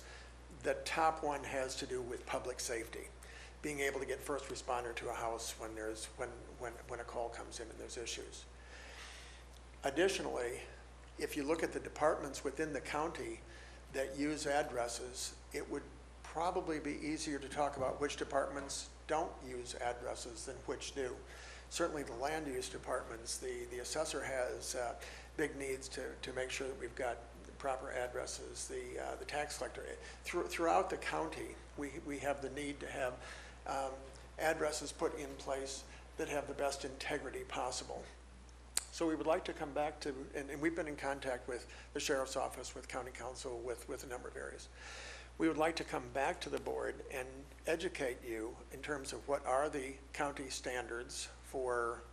The top one has to do with public safety, being able to get first responder to a house when a call comes in and there's issues. Additionally, if you look at the departments within the county that use addresses, it would probably be easier to talk about which departments don't use addresses than which do. Certainly the land use departments, the assessor has big needs to make sure that we've got the proper addresses. The tax collector, throughout the county, we have the need to have addresses put in place that have the best integrity possible. So we would like to come back to, and we've been in contact with the Sheriff's Office, with County Council, with a number of areas. We would like to come back to the board and educate you in terms of what are the county standards for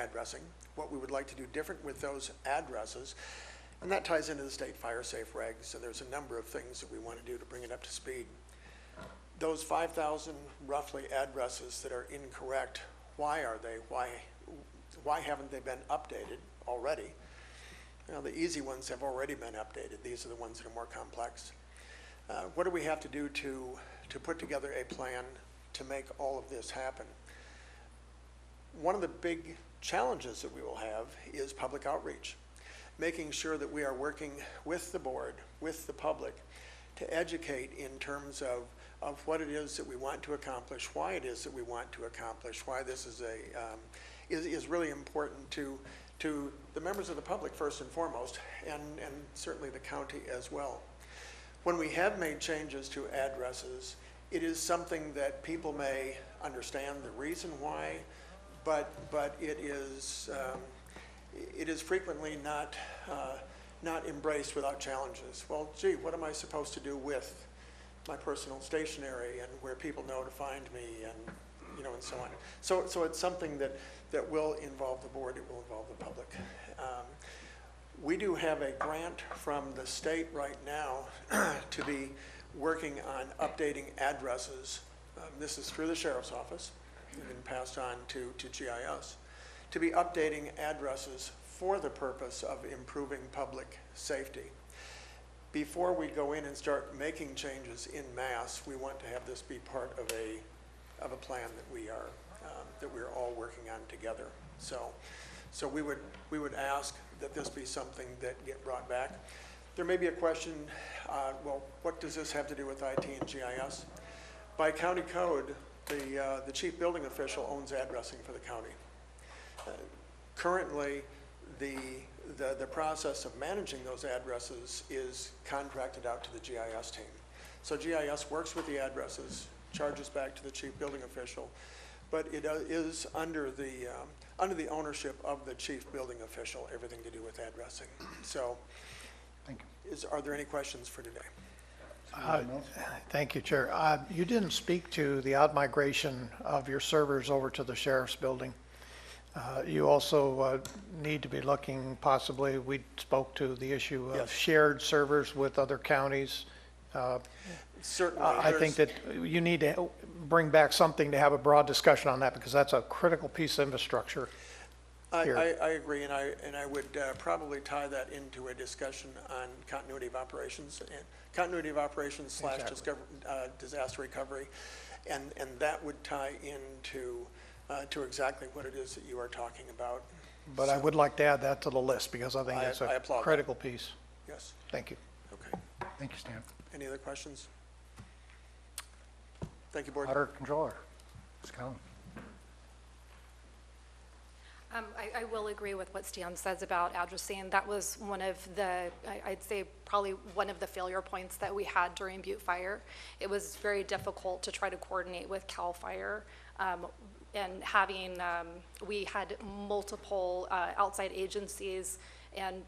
addressing, what we would like to do different with those addresses, and that ties into the state fire safe regs, so there's a number of things that we want to do to bring it up to speed. Those 5,000 roughly addresses that are incorrect, why are they? Why haven't they been updated already? Well, the easy ones have already been updated. These are the ones that are more complex. What do we have to do to put together a plan to make all of this happen? One of the big challenges that we will have is public outreach, making sure that we are working with the board, with the public, to educate in terms of what it is that we want to accomplish, why it is that we want to accomplish, why this is is really important to the members of the public first and foremost, and certainly the county as well. When we have made changes to addresses, it is something that people may understand the reason why, but it is frequently not embraced without challenges. Well, gee, what am I supposed to do with my personal stationery and where people know to find me, and and so on. So it's something that will involve the board. It will involve the public. We do have a grant from the state right now to be working on updating addresses. This is through the Sheriff's Office, and been passed on to GIS, to be updating addresses for the purpose of improving public safety. Before we go in and start making changes in mass, we want to have this be part of a plan that we're all working on together. So we would ask that this be something that get brought back. There may be a question, well, what does this have to do with IT and GIS? By county code, the chief building official owns addressing for the county. Currently, the process of managing those addresses is contracted out to the GIS team. So GIS works with the addresses, charges back to the chief building official, but it is under the ownership of the chief building official, everything to do with addressing. So,
thank you.
Are there any questions for today?
Thank you, Chair. You didn't speak to the out-migration of your servers over to the sheriff's building. You also need to be looking, possibly, we spoke to the issue of shared servers with other counties.
Certainly.
I think that you need to bring back something to have a broad discussion on that, because that's a critical piece of infrastructure. here.
I agree, and I would probably tie that into a discussion on continuity of operations and continuity of operations slash disaster recovery, and that would tie into to exactly what it is that you are talking about.
But I would like to add that to the list because I think it's
I
a
applaud that.
critical piece.
Yes.
Thank you.
Okay.
Thank you, Stan.
Any other questions? Thank you, Board.
Auditor Controller, Ms. Cullen.
I will agree with what Stan says about addressing. That was one of the, I'd say probably one of the failure points that we had during Butte Fire. It was very difficult to try to coordinate with CAL FIRE. And having, we had multiple outside agencies and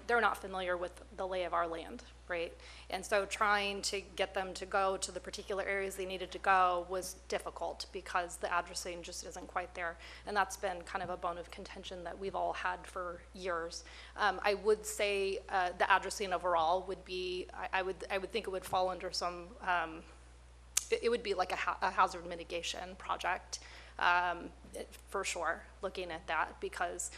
they're not familiar with the lay of our land, right? And so trying to get them to go to the particular areas they needed to go was difficult because the addressing just isn't quite there. And that's been kind of a bone of contention that we've all had for years. I would say the addressing overall would be, I would think it would fall under some, it would be like a hazard mitigation project. For sure, looking at that, because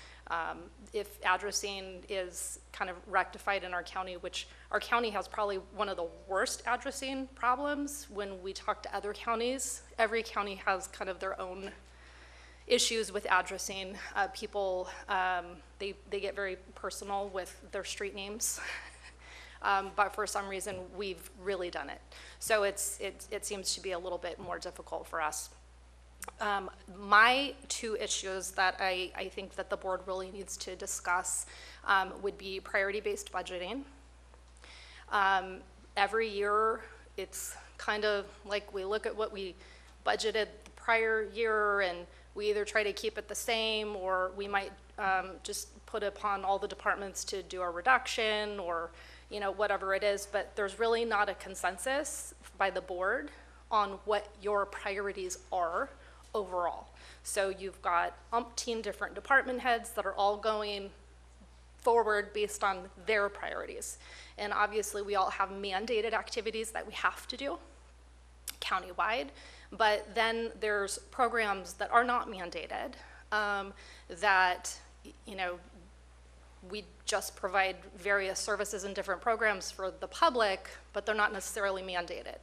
if addressing is kind of rectified in our county, which our county has probably one of the worst addressing problems when we talk to other counties. Every county has kind of their own issues with addressing. People, they get very personal with their street names. But for some reason, we've really done it. So it seems to be a little bit more difficult for us. My two issues that I think that the board really needs to discuss would be priority-based budgeting. Every year, it's kind of like we look at what we budgeted the prior year and we either try to keep it the same or we might just put upon all the departments to do a reduction or whatever it is, but there's really not a consensus by the board on what your priorities are overall. So you've got umpteen different department heads that are all going forward based on their priorities. And obviously we all have mandated activities that we have to do countywide, but then there's programs that are not mandated that, we just provide various services and different programs for the public, but they're not necessarily mandated.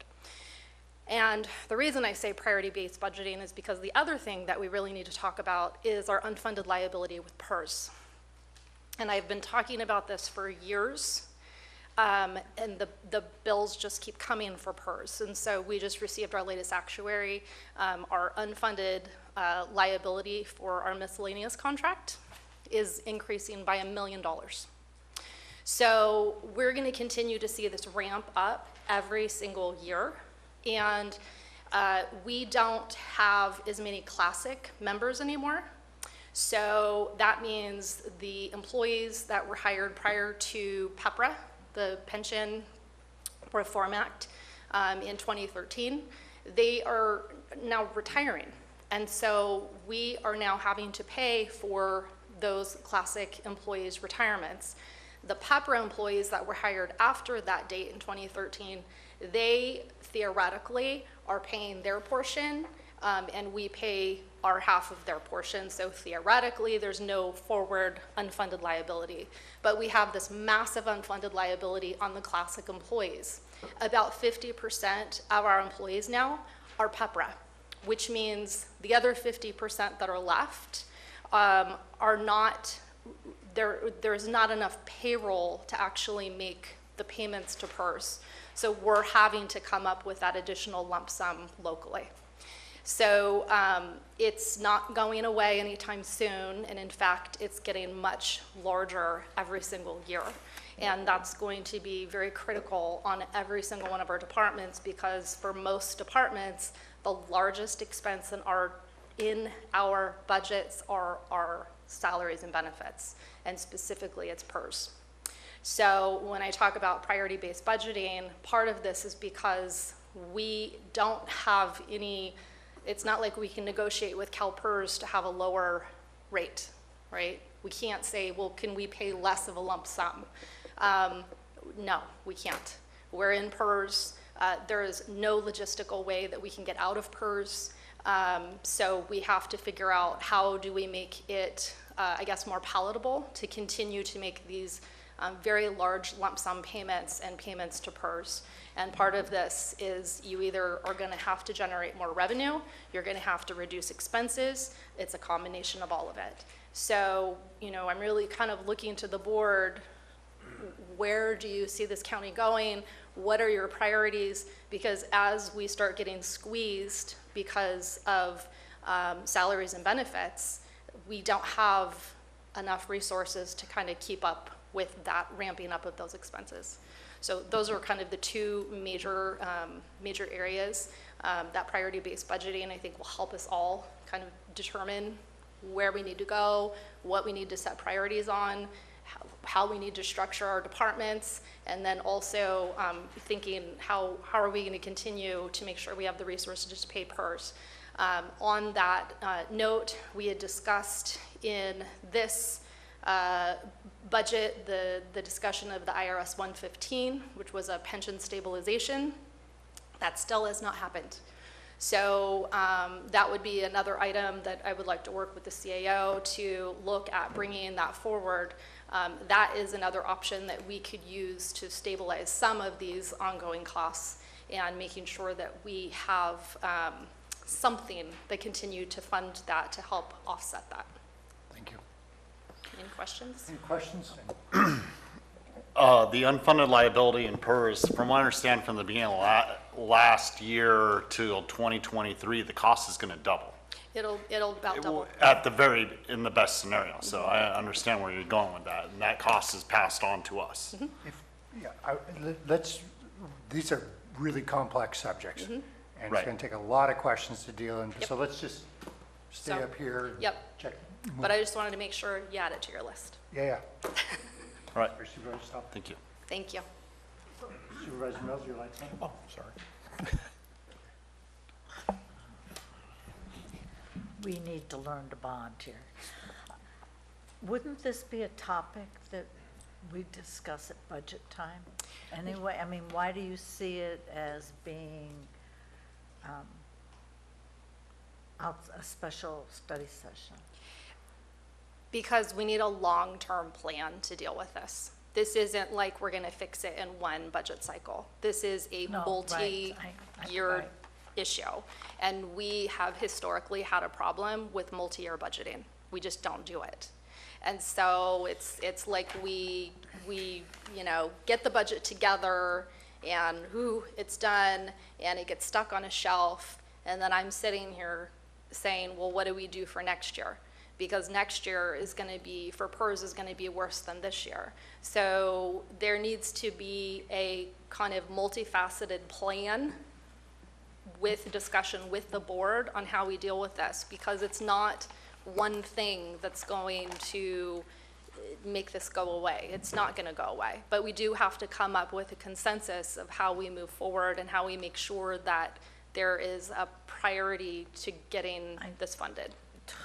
And the reason I say priority-based budgeting is because the other thing that we really need to talk about is our unfunded liability with PERS. And I've been talking about this for years, and the bills just keep coming for PERS. And so we just received our latest actuary, our unfunded liability for our miscellaneous contract is increasing by $1 million. So we're going to continue to see this ramp up every single year. And we don't have as many classic members anymore. So that means the employees that were hired prior to PEPRA, the Pension Reform Act, in 2013, they are now retiring. And so we are now having to pay for those classic employees' retirements. The PEPRA employees that were hired after that date in 2013, they theoretically are paying their portion, and we pay our half of their portion. So theoretically, there's no forward unfunded liability. But we have this massive unfunded liability on the classic employees. About 50% of our employees now are PEPRA, which means the other 50% that are left are not, there's not enough payroll to actually make the payments to PERS. So we're having to come up with that additional lump sum locally. So it's not going away anytime soon, and in fact, it's getting much larger every single year. And that's going to be very critical on every single one of our departments, because for most departments, the largest expense in our budgets are our salaries and benefits, and specifically it's PERS. So when I talk about priority-based budgeting, part of this is because we don't have any, it's not like we can negotiate with CalPERS to have a lower rate, right? We can't say, well, can we pay less of a lump sum? No, we can't. We're in PERS. There is no logistical way that we can get out of PERS. So we have to figure out how do we make it, I guess, more palatable to continue to make these very large lump sum payments and payments to PERS. And part of this is you either are going to have to generate more revenue, you're going to have to reduce expenses. It's a combination of all of it. So, you know, I'm really kind of looking to the board. Where do you see this county going? What are your priorities? Because as we start getting squeezed because of salaries and benefits, we don't have enough resources to kind of keep up with that ramping up of those expenses. So those are kind of the two major areas. That priority-based budgeting, I think, will help us all kind of determine where we need to go, what we need to set priorities on, how we need to structure our departments, and then also thinking how are we going to continue to make sure we have the resources to pay PERS. On that note, we had discussed in this budget the discussion of the IRS 115, which was a pension stabilization. That still has not happened. So that would be another item that I would like to work with the CAO to look at bringing that forward. That is another option that we could use to stabilize some of these ongoing costs and making sure that we have something that continue to fund that to help offset that.
Thank you.
Any questions?
Any questions?
The unfunded liability in PERS, from what I understand from the beginning of last year till 2023, the cost is going to double.
It'll about double.
At the very, in the best scenario. So I understand where you're going with that. And that cost is passed on to us.
These are really complex subjects. And
Right.
it's going to take a lot of questions to deal in. So let's just stay
So,
up here. And
yep.
check.
But I just wanted to make sure you add it to your list.
Yeah.
Right.
Supervisor Stop.
Thank you.
Thank you.
Supervisor Mills, your light's on.
Oh, sorry.
We need to learn to bond here. Wouldn't this be a topic that we discuss at budget time? Anyway, I mean, why do you see it as being a special study session?
Because we need a long-term plan to deal with this. This isn't like we're going to fix it in one budget cycle. This is a multi-year issue. And we have historically had a problem with multi-year budgeting. We just don't do it. And so it's like we you know, get the budget together and it's done and it gets stuck on a shelf. And then I'm sitting here saying, well, what do we do for next year? Because next year is going to be, for PERS, is going to be worse than this year. So there needs to be a kind of multifaceted plan with discussion with the board on how we deal with this, because it's not one thing that's going to make this go away. It's not going to go away. But we do have to come up with a consensus of how we move forward and how we make sure that there is a priority to getting this funded.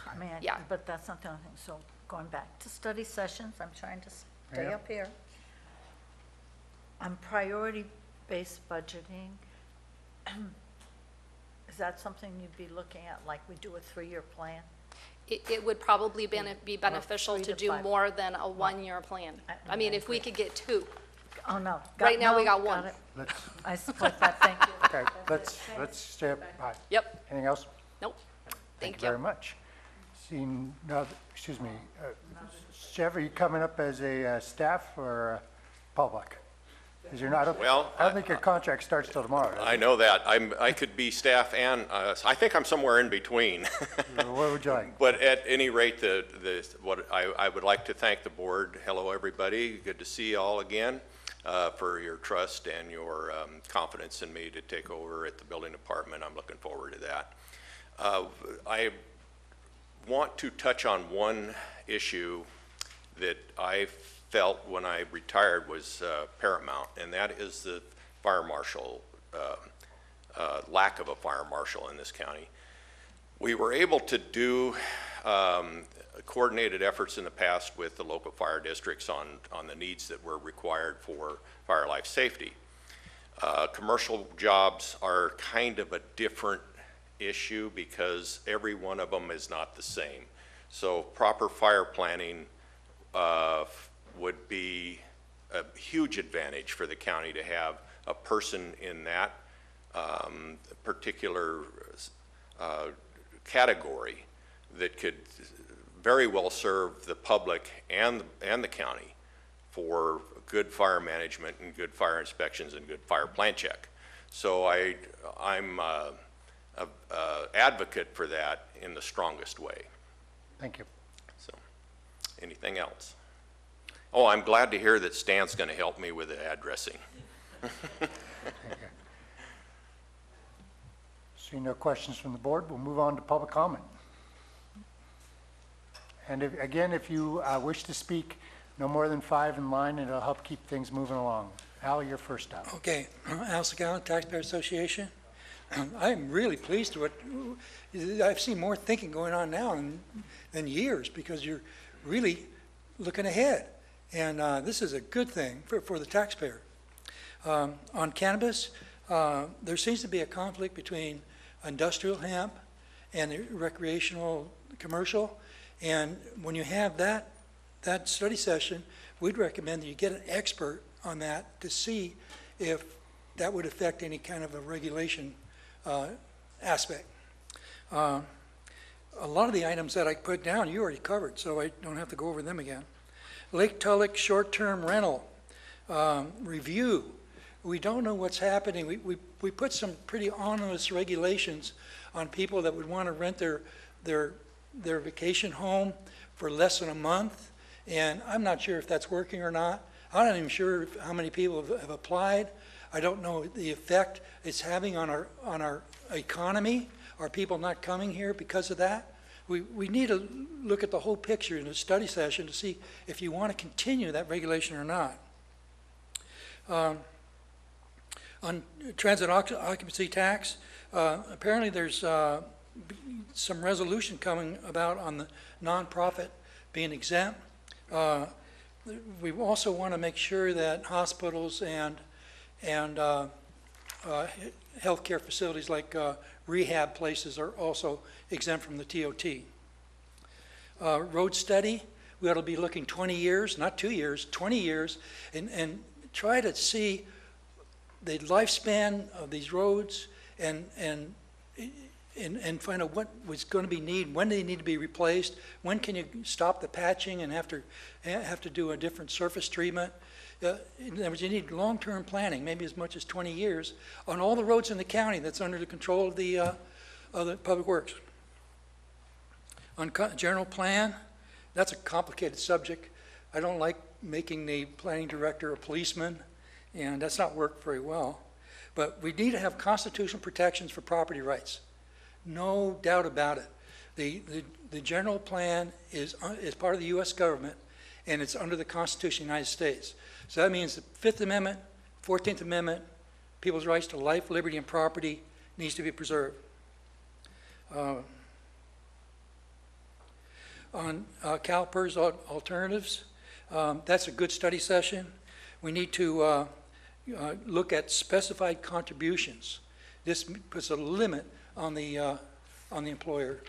I mean,
Yeah.
but that's not the only thing. So going back to study sessions, I'm trying to stay
Yeah.
up here. On priority-based budgeting, is that something you'd be looking at, like we do a 3-year plan?
It would probably be beneficial
3
to
to
do
5.
more than a one-year plan. I mean, if we could get 2.
Oh, no.
Right now, we
no,
got 1.
it.
Let's,
I support that, thank you.
okay, let's stay up high.
Yep.
Anything else?
Nope.
Thank
Thank
you very
you.
much. Seeing, no, excuse me, Chef, are you coming up as a staff or public? Because you're not,
Well,
I don't think your contract starts till tomorrow. does
I know that. I could be staff and, I think I'm somewhere in between.
it? What would you like?
But at any rate, I would like to thank the board. Hello, everybody. Good to see you all again, for your trust and your confidence in me to take over at the building department. I'm looking forward to that. I want to touch on one issue that I felt when I retired was paramount, and that is the fire marshal, lack of a fire marshal in this county. We were able to do coordinated efforts in the past with the local fire districts on the needs that were required for fire life safety. Commercial jobs are kind of a different issue because every one of them is not the same. So proper fire planning would be a huge advantage for the county to have a person in that particular category that could very well serve the public and the county for good fire management and good fire inspections and good fire plan check. So I'm a advocate for that in the strongest way.
Thank you.
So, anything else? Oh, I'm glad to hear that Stan's going to help me with the addressing.
Seeing no questions from the board, we'll move on to public comment. And again, if you wish to speak, no more than 5 in line, and it'll help keep things moving along. Al, you're first up.
Okay, Al Segal, Taxpayer Association. I'm really pleased with it. I've seen more thinking going on now than years because you're really looking ahead. And this is a good thing for the taxpayer. On cannabis, there seems to be a conflict between industrial hemp and the recreational commercial. And when you have that study session, we'd recommend that you get an expert on that to see if that would affect any kind of a regulation aspect. A lot of the items that I put down, you already covered, so I don't have to go over them again. Lake Tulloch short-term rental review. We don't know what's happening. We put some pretty onerous regulations on people that would want to rent their vacation home for less than a month, and I'm not sure if that's working or not. I'm not even sure how many people have applied. I don't know the effect it's having on our economy. Are people not coming here because of that? We need to look at the whole picture in a study session to see if you want to continue that regulation or not. On transit occupancy tax, apparently there's some resolution coming about on the nonprofit being exempt. We also want to make sure that hospitals and healthcare facilities like rehab places are also exempt from the TOT. Road study, we ought to be looking 20 years, not 2 years, 20 years, and try to see the lifespan of these roads and find out what was going to be needed, when they need to be replaced, when can you stop the patching and have to do a different surface treatment. In other words, you need long-term planning, maybe as much as 20 years, on all the roads in the county that's under the control of the Public Works. On general plan, that's a complicated subject. I don't like making the planning director a policeman, and that's not worked very well. But we need to have constitutional protections for property rights. No doubt about it. The general plan is part of the U.S. government, and it's under the Constitution of the United States. So that means the Fifth Amendment, 14th Amendment, people's rights to life, liberty, and property needs to be preserved. On CalPERS alternatives, that's a good study session. We need to look at specified contributions. This puts a limit on the employer.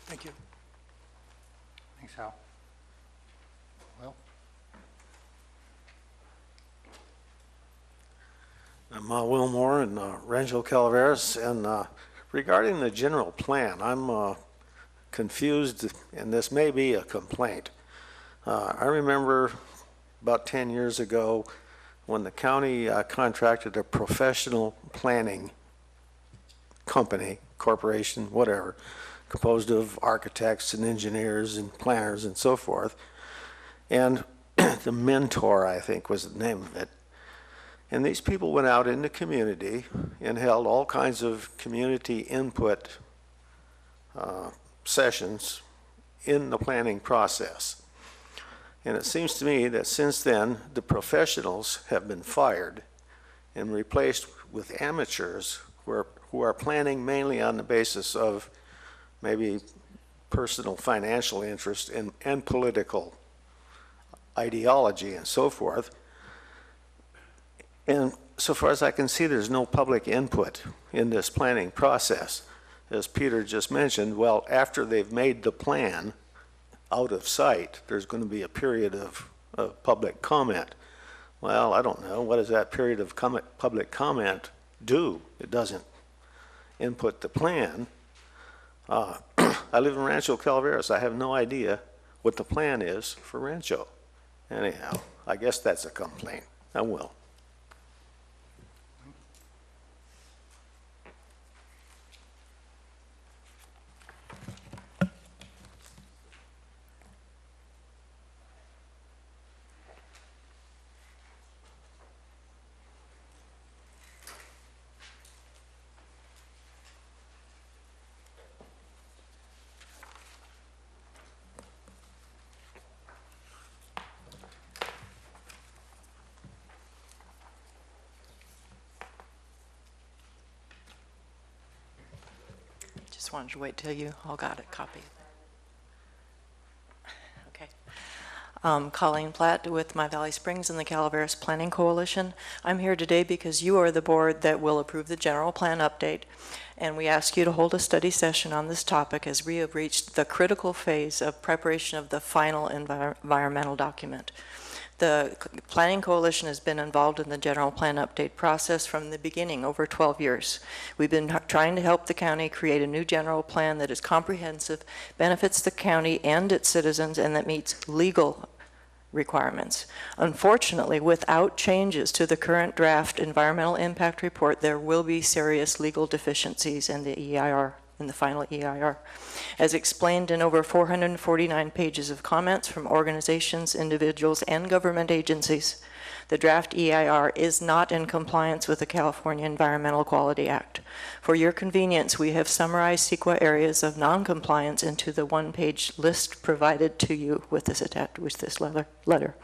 Thank you.
Thanks, Hal. Will?
I'm Will Moore in Rancho Calaveras, and regarding the general plan, I'm confused, and this may be a complaint. I remember about 10 years ago when the county contracted a professional planning company, corporation, whatever, composed of architects and engineers and planners and so forth. And the Mentor, I think, was the name of it. And these people went out in the community and held all kinds of community input sessions in the planning process. And it seems to me that since then, the professionals have been fired and replaced with amateurs who are planning mainly on the basis of maybe personal financial interest and political ideology and so forth. And so far as I can see, there's no public input in this planning process. as Peter just mentioned, well, after they've made the plan out of sight, there's going to be a period of public comment. Well, I don't know. What does that period of public comment do? It doesn't input the plan. I live in Rancho Calaveras. I have no idea what the plan is for Rancho. Anyhow, I guess that's a complaint. I will.
Just wanted to wait till you all got a copy. Okay. Colleen Platt with My Valley Springs and the Calaveras Planning Coalition. I'm here today because you are the board that will approve the general plan update, and we ask you to hold a study session on this topic as we have reached the critical phase of preparation of the final environmental document. The Planning Coalition has been involved in the general plan update process from the beginning, over 12 years. We've been trying to help the county create a new general plan that is comprehensive, benefits the county and its citizens, and that meets legal requirements. Unfortunately, without changes to the current draft environmental impact report, there will be serious legal deficiencies in the EIR, in the final EIR. As explained in over 449 pages of comments from organizations, individuals, and government agencies, the draft EIR is not in compliance with the California Environmental Quality Act. For your convenience, we have summarized CEQA areas of non-compliance into the one-page list provided to you with this letter.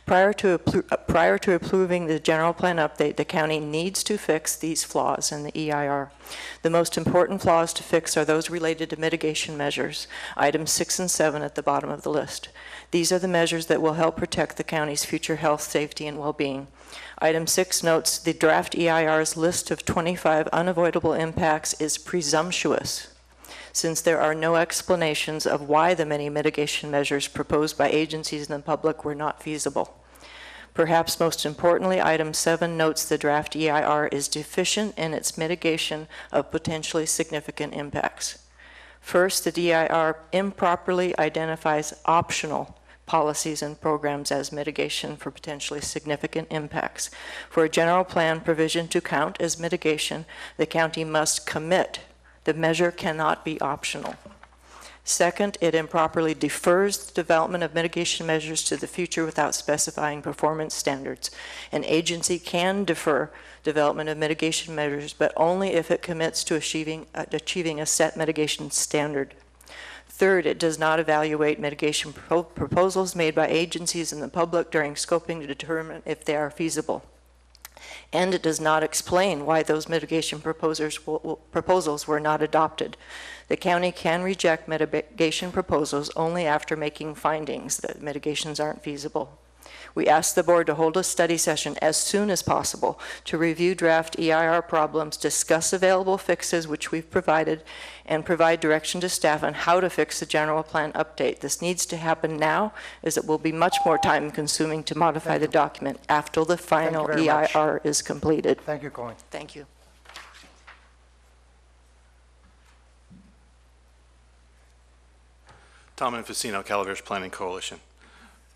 Prior to approving the general plan update, the county needs to fix these flaws in the EIR. The most important flaws to fix are those related to mitigation measures, items 6 and 7 at the bottom of the list. These are the measures that will help protect the county's future health, safety, and well-being. Item 6 notes the draft EIR's list of 25 unavoidable impacts is presumptuous, since there are no explanations of why the many mitigation measures proposed by agencies and the public were not feasible. Perhaps most importantly, item 7 notes the draft EIR is deficient in its mitigation of potentially significant impacts. First, the DIR improperly identifies optional policies and programs as mitigation for potentially significant impacts. For a general plan provision to count as mitigation, the county must commit. The measure cannot be optional. Second, it improperly defers the development of mitigation measures to the future without specifying performance standards. An agency can defer development of mitigation measures, but only if it commits to achieving a set mitigation standard. Third, it does not evaluate mitigation proposals made by agencies and the public during scoping to determine if they are feasible. And it does not explain why those mitigation proposals were not adopted. The county can reject mitigation proposals only after making findings that mitigations aren't feasible. We ask the board to hold a study session as soon as possible to review draft EIR problems, discuss available fixes, which we've provided, and provide direction to staff on how to fix the general plan update. This needs to happen now, as it will be much more time consuming to modify the document after the final EIR is completed.
Thank you, Colleen.
Thank you.
Tom Infacino, Calaveras Planning Coalition.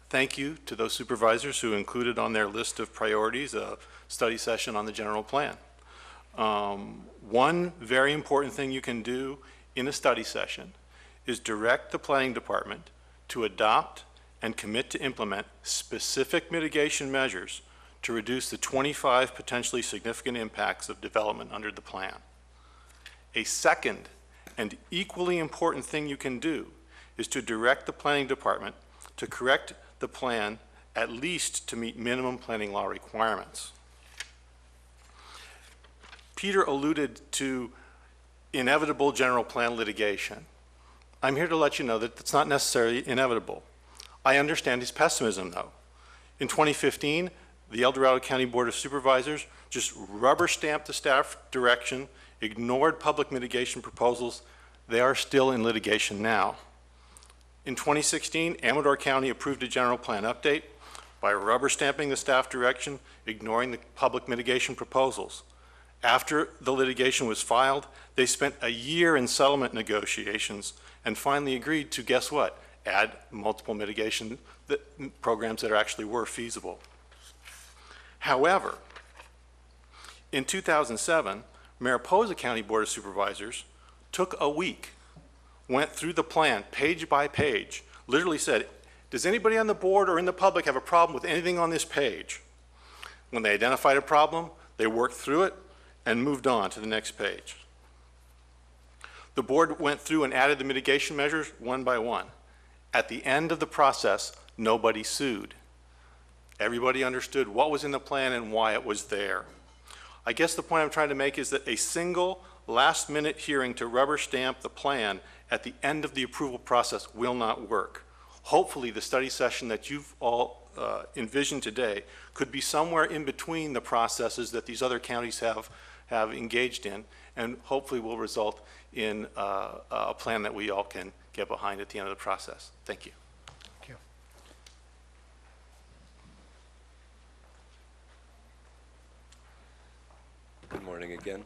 Thank you to those supervisors who included on their list of priorities a study session on the general plan. One very important thing you can do in a study session is direct the planning department to adopt and commit to implement specific mitigation measures to reduce the 25 potentially significant impacts of development under the plan. A second and equally important thing you can do is to direct the planning department to correct the plan at least to meet minimum planning law requirements. Peter alluded to inevitable general plan litigation. I'm here to let you know that it's not necessarily inevitable. I understand his pessimism, though. In 2015, the El Dorado County Board of Supervisors just rubber stamped the staff direction ignored public mitigation proposals. They are still in litigation now. In 2016, Amador County approved a general plan update by rubber stamping the staff direction, ignoring the public mitigation proposals. After the litigation was filed, they spent a year in settlement negotiations and finally agreed to, guess what, add multiple mitigation programs that actually were feasible. However, in 2007, Mariposa County Board of Supervisors took a week, went through the plan page by page, literally said, does anybody on the board or in the public have a problem with anything on this page? When they identified a problem, they worked through it and moved on to the next page. The board went through and added the mitigation measures one by one. At the end of the process, nobody sued. Everybody understood what was in the plan and why it was there. I guess the point I'm trying to make is that a single last-minute hearing to rubber stamp the plan at the end of the approval process will not work. Hopefully, the study session that you've all envisioned today could be somewhere in between the processes that these other counties have engaged in, and hopefully will result in a plan that we all can get behind at the end of the process. Thank you.
Thank you.
Good morning again.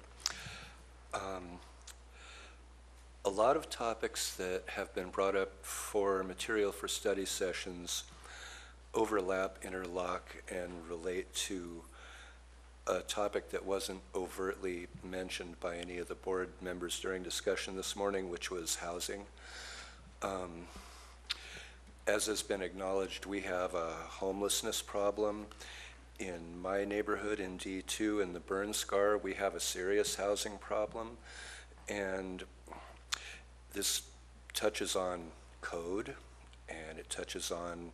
A lot of topics that have been brought up for material for study sessions overlap, interlock, and relate to a topic that wasn't overtly mentioned by any of the board members during discussion this morning, which was housing. As has been acknowledged, we have a homelessness problem. In my neighborhood in D2 in the burn scar, we have a serious housing problem, and this touches on code, and it touches on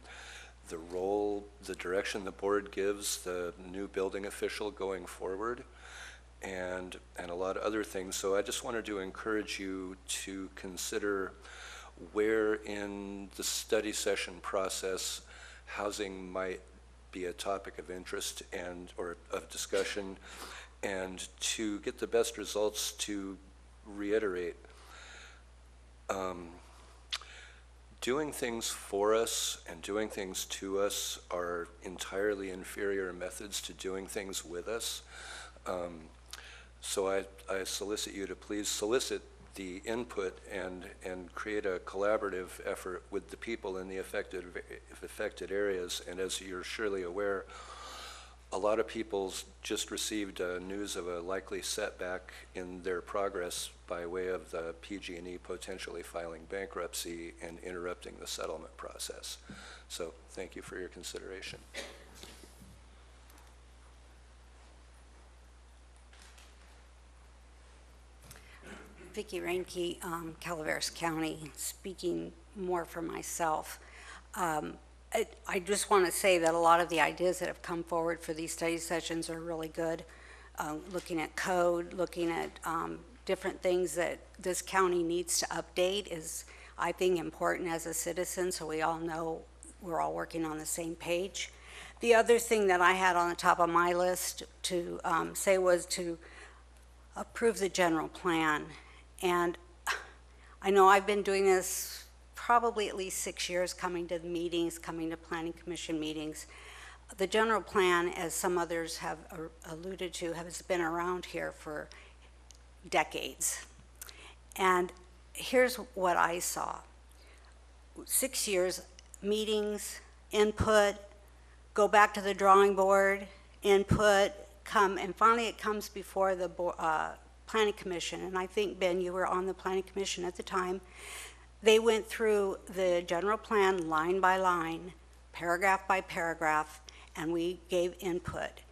the role, the direction the board gives the new building official going forward, and a lot of other things. So I just wanted to encourage you to consider where in the study session process housing might be a topic of interest and or of discussion, and to get the best results, to reiterate, doing things for us and doing things to us are entirely inferior methods to doing things with us. So I solicit you to please solicit the input and create a collaborative effort with the people in the affected areas. And as you're surely aware, a lot of people just received news of a likely setback in their progress by way of the PG&E potentially filing bankruptcy and interrupting the settlement process. So thank you for your consideration.
Vicki Reinke, Calaveras County, speaking more for myself. I just want to say that a lot of the ideas that have come forward for these study sessions are really good. Looking at code, looking at different things that this county needs to update is, I think, important as a citizen, so we all know we're all working on the same page. The other thing that I had on the top of my list to say was to approve the general plan. And I know I've been doing this probably at least 6 years, coming to the meetings, coming to planning commission meetings. The general plan, as some others have alluded to, has been around here for decades. And here's what I saw. 6 years, meetings, input, go back to the drawing board, input, come, and finally it comes before the planning commission. And I think, Ben, you were on the planning commission at the time. They went through the general plan line by line, paragraph by paragraph, and we gave input.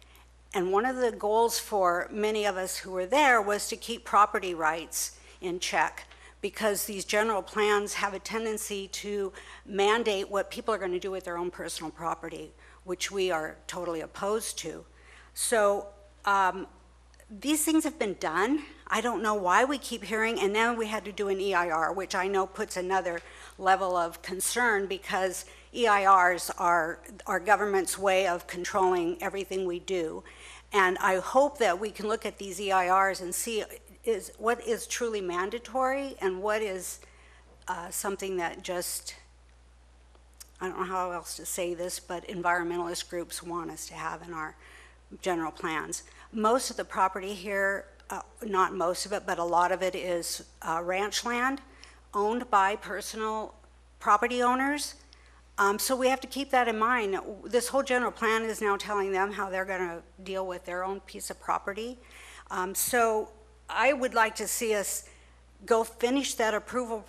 And one of the goals for many of us who were there was to keep property rights in check, because these general plans have a tendency to mandate what people are going to do with their own personal property, which we are totally opposed to. So these things have been done. I don't know why we keep hearing, and now we had to do an EIR, which I know puts another level of concern, because EIRs are our government's way of controlling everything we do. And I hope that we can look at these EIRs and see, what is truly mandatory and what is something that just, I don't know how else to say this, but environmentalist groups want us to have in our general plans. Most of the property here, not most of it, but a lot of it is ranch land owned by personal property owners. So we have to keep that in mind. This whole general plan is now telling them how they're going to deal with their own piece of property. So I would like to see us go finish that approval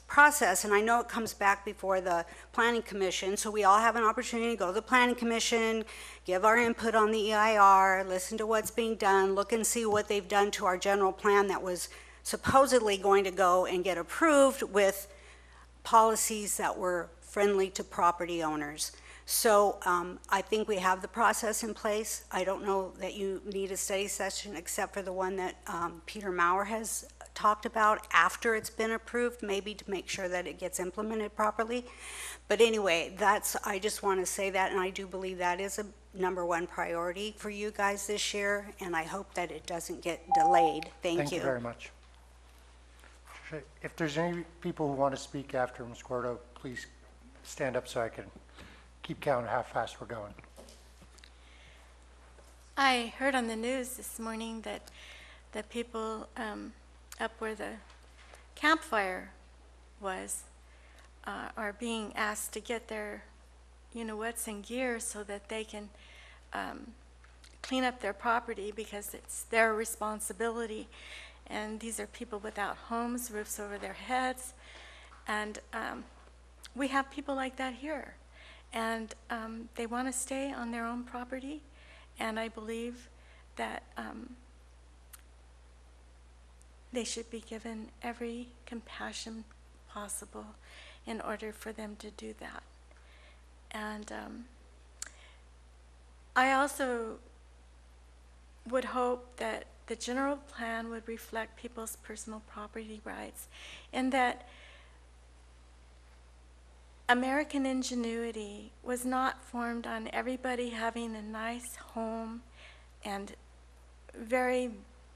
process, and I know it comes back before the Planning Commission, so we all have an opportunity to go to the Planning Commission, give our input on the EIR, listen to what's being done, look and see what they've done to our general plan that was supposedly going to go and get approved with policies that were friendly to property owners. So I think we have the process in place. I don't know that you need a study session except for the one that Peter Maurer has talked about after it's been approved, maybe to make sure that it gets implemented properly. But anyway, I just want to say that, and I do believe that is a #1 priority for you guys this year, and I hope that it doesn't get delayed. Thank you.
Thank you very much. If there's any people who want to speak after Ms. Gordo, please stand up so I can keep count of how fast we're going.
I heard on the news this morning that the people up where the campfire was are being asked to get their you-know-whats in gear so that they can clean up their property because it's their responsibility. And these are people without homes, roofs over their heads. And we have people like that here. And they want to stay on their own property. And I believe that they should be given every compassion possible in order for them to do that. And I also would hope that the general plan would reflect people's personal property rights, and that American ingenuity was not formed on everybody having a nice home and very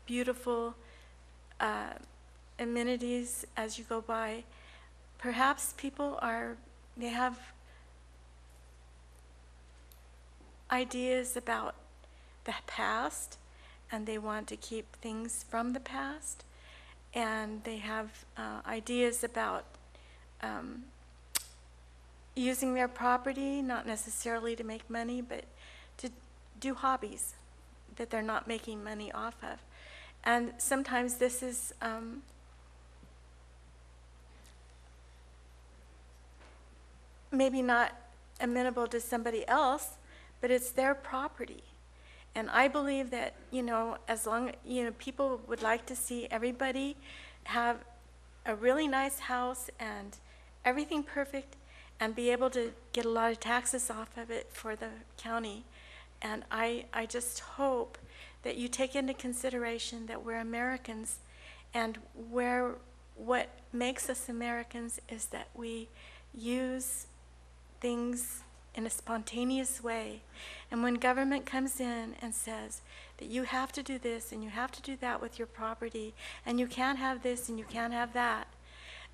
beautiful amenities as you go by. Perhaps people they have ideas about the past, and they want to keep things from the past, and they have ideas about using their property, not necessarily to make money, but to do hobbies that they're not making money off of. And sometimes this is maybe not amenable to somebody else, but it's their property. And I believe that, as long, people would like to see everybody have a really nice house and everything perfect and be able to get a lot of taxes off of it for the county. And I just hope that you take into consideration that we're Americans, and what makes us Americans is that we use things in a spontaneous way. And when government comes in and says that you have to do this and you have to do that with your property, and you can't have this and you can't have that,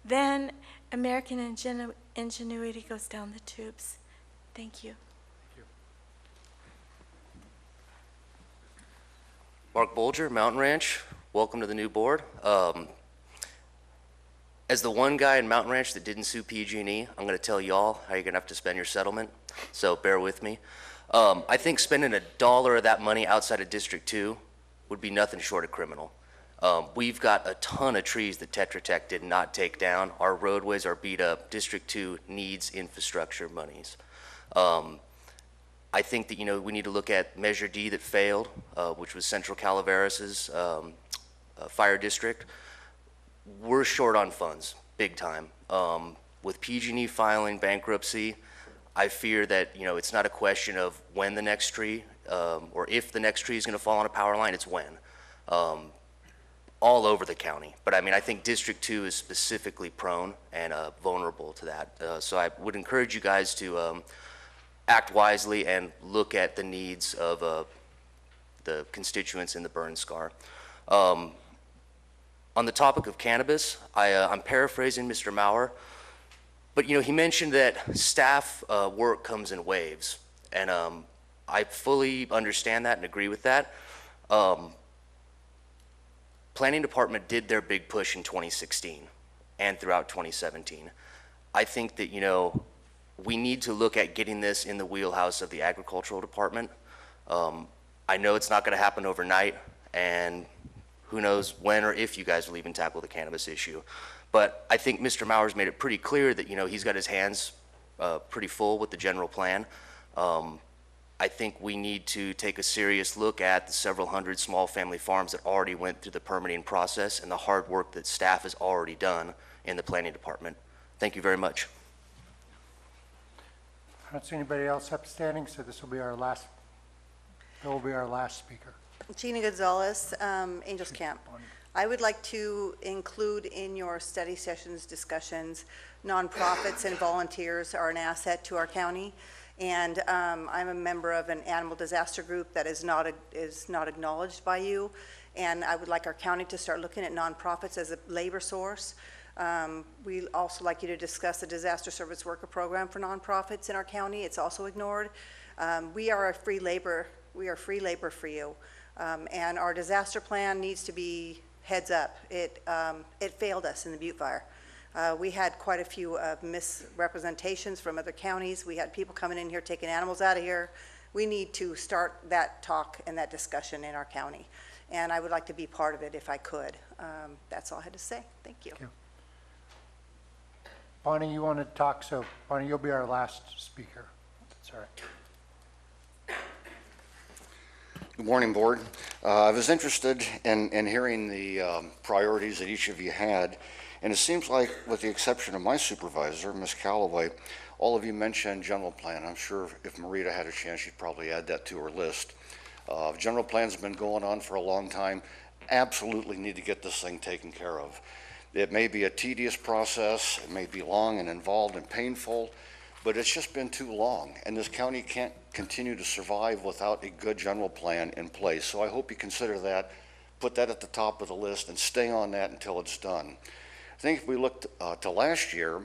then American ingenuity goes down the tubes. Thank you.
Mark Bolger, Mountain Ranch. Welcome to the new board. As the one guy in Mountain Ranch that didn't sue PG&E, I'm going to tell y'all how you're going to have to spend your settlement, so bear with me. I think spending $1 of that money outside of District 2 would be nothing short of criminal. We've got a ton of trees that Tetra Tech did not take down. Our roadways are beat up. District 2 needs infrastructure monies. I think that, we need to look at Measure D that failed, which was Central Calaveras' fire district. We're short on funds, big time. With PG&E filing bankruptcy, I fear that, it's not a question of when the next tree, or if the next tree is going to fall on a power line, it's when. All over the county. But I think District 2 is specifically prone and vulnerable to that. So I would encourage you guys to act wisely and look at the needs of the constituents in the burn scar. On the topic of cannabis, I'm paraphrasing Mr. Maurer, but he mentioned that staff work comes in waves, and I fully understand that and agree with that. Planning Department did their big push in 2016 and throughout 2017. I think that, we need to look at getting this in the wheelhouse of the Agricultural Department. I know it's not going to happen overnight, and who knows when or if you guys will even tackle the cannabis issue. But I think Mr. Maurer's made it pretty clear that, he's got his hands pretty full with the general plan. I think we need to take a serious look at the several hundred small family farms that already went through the permitting process and the hard work that staff has already done in the Planning Department. Thank you very much.
I don't see anybody else upstanding, so this will be our last speaker.
Gina Gonzalez, Angels Camp. I would like to include in your study sessions discussions, nonprofits and volunteers are an asset to our county. And I'm a member of an animal disaster group that is not acknowledged by you. And I would like our county to start looking at nonprofits as a labor source. We also like you to discuss the disaster service worker program for nonprofits in our county. It's also ignored. We are free labor for you. And our disaster plan needs to be heads up. It failed us in the Butte Fire. We had quite a few misrepresentations from other counties. We had people coming in here taking animals out of here. We need to start that talk and that discussion in our county. And I would like to be part of it if I could. That's all I had to say. Thank you.
Thank you. Bonnie, you wanted to talk, so Bonnie, you'll be our last speaker. That's all right.
Good morning, Board. I was interested in hearing the priorities that each of you had, and it seems like, with the exception of my supervisor, Ms. Callaway, all of you mentioned general plan. I'm sure if Marita had a chance, she'd probably add that to her list. General plan's been going on for a long time. Absolutely need to get this thing taken care of. It may be a tedious process, it may be long and involved and painful, but it's just been too long, and this county can't continue to survive without a good general plan in place. So I hope you consider that, put that at the top of the list, and stay on that until it's done. I think if we looked to last year,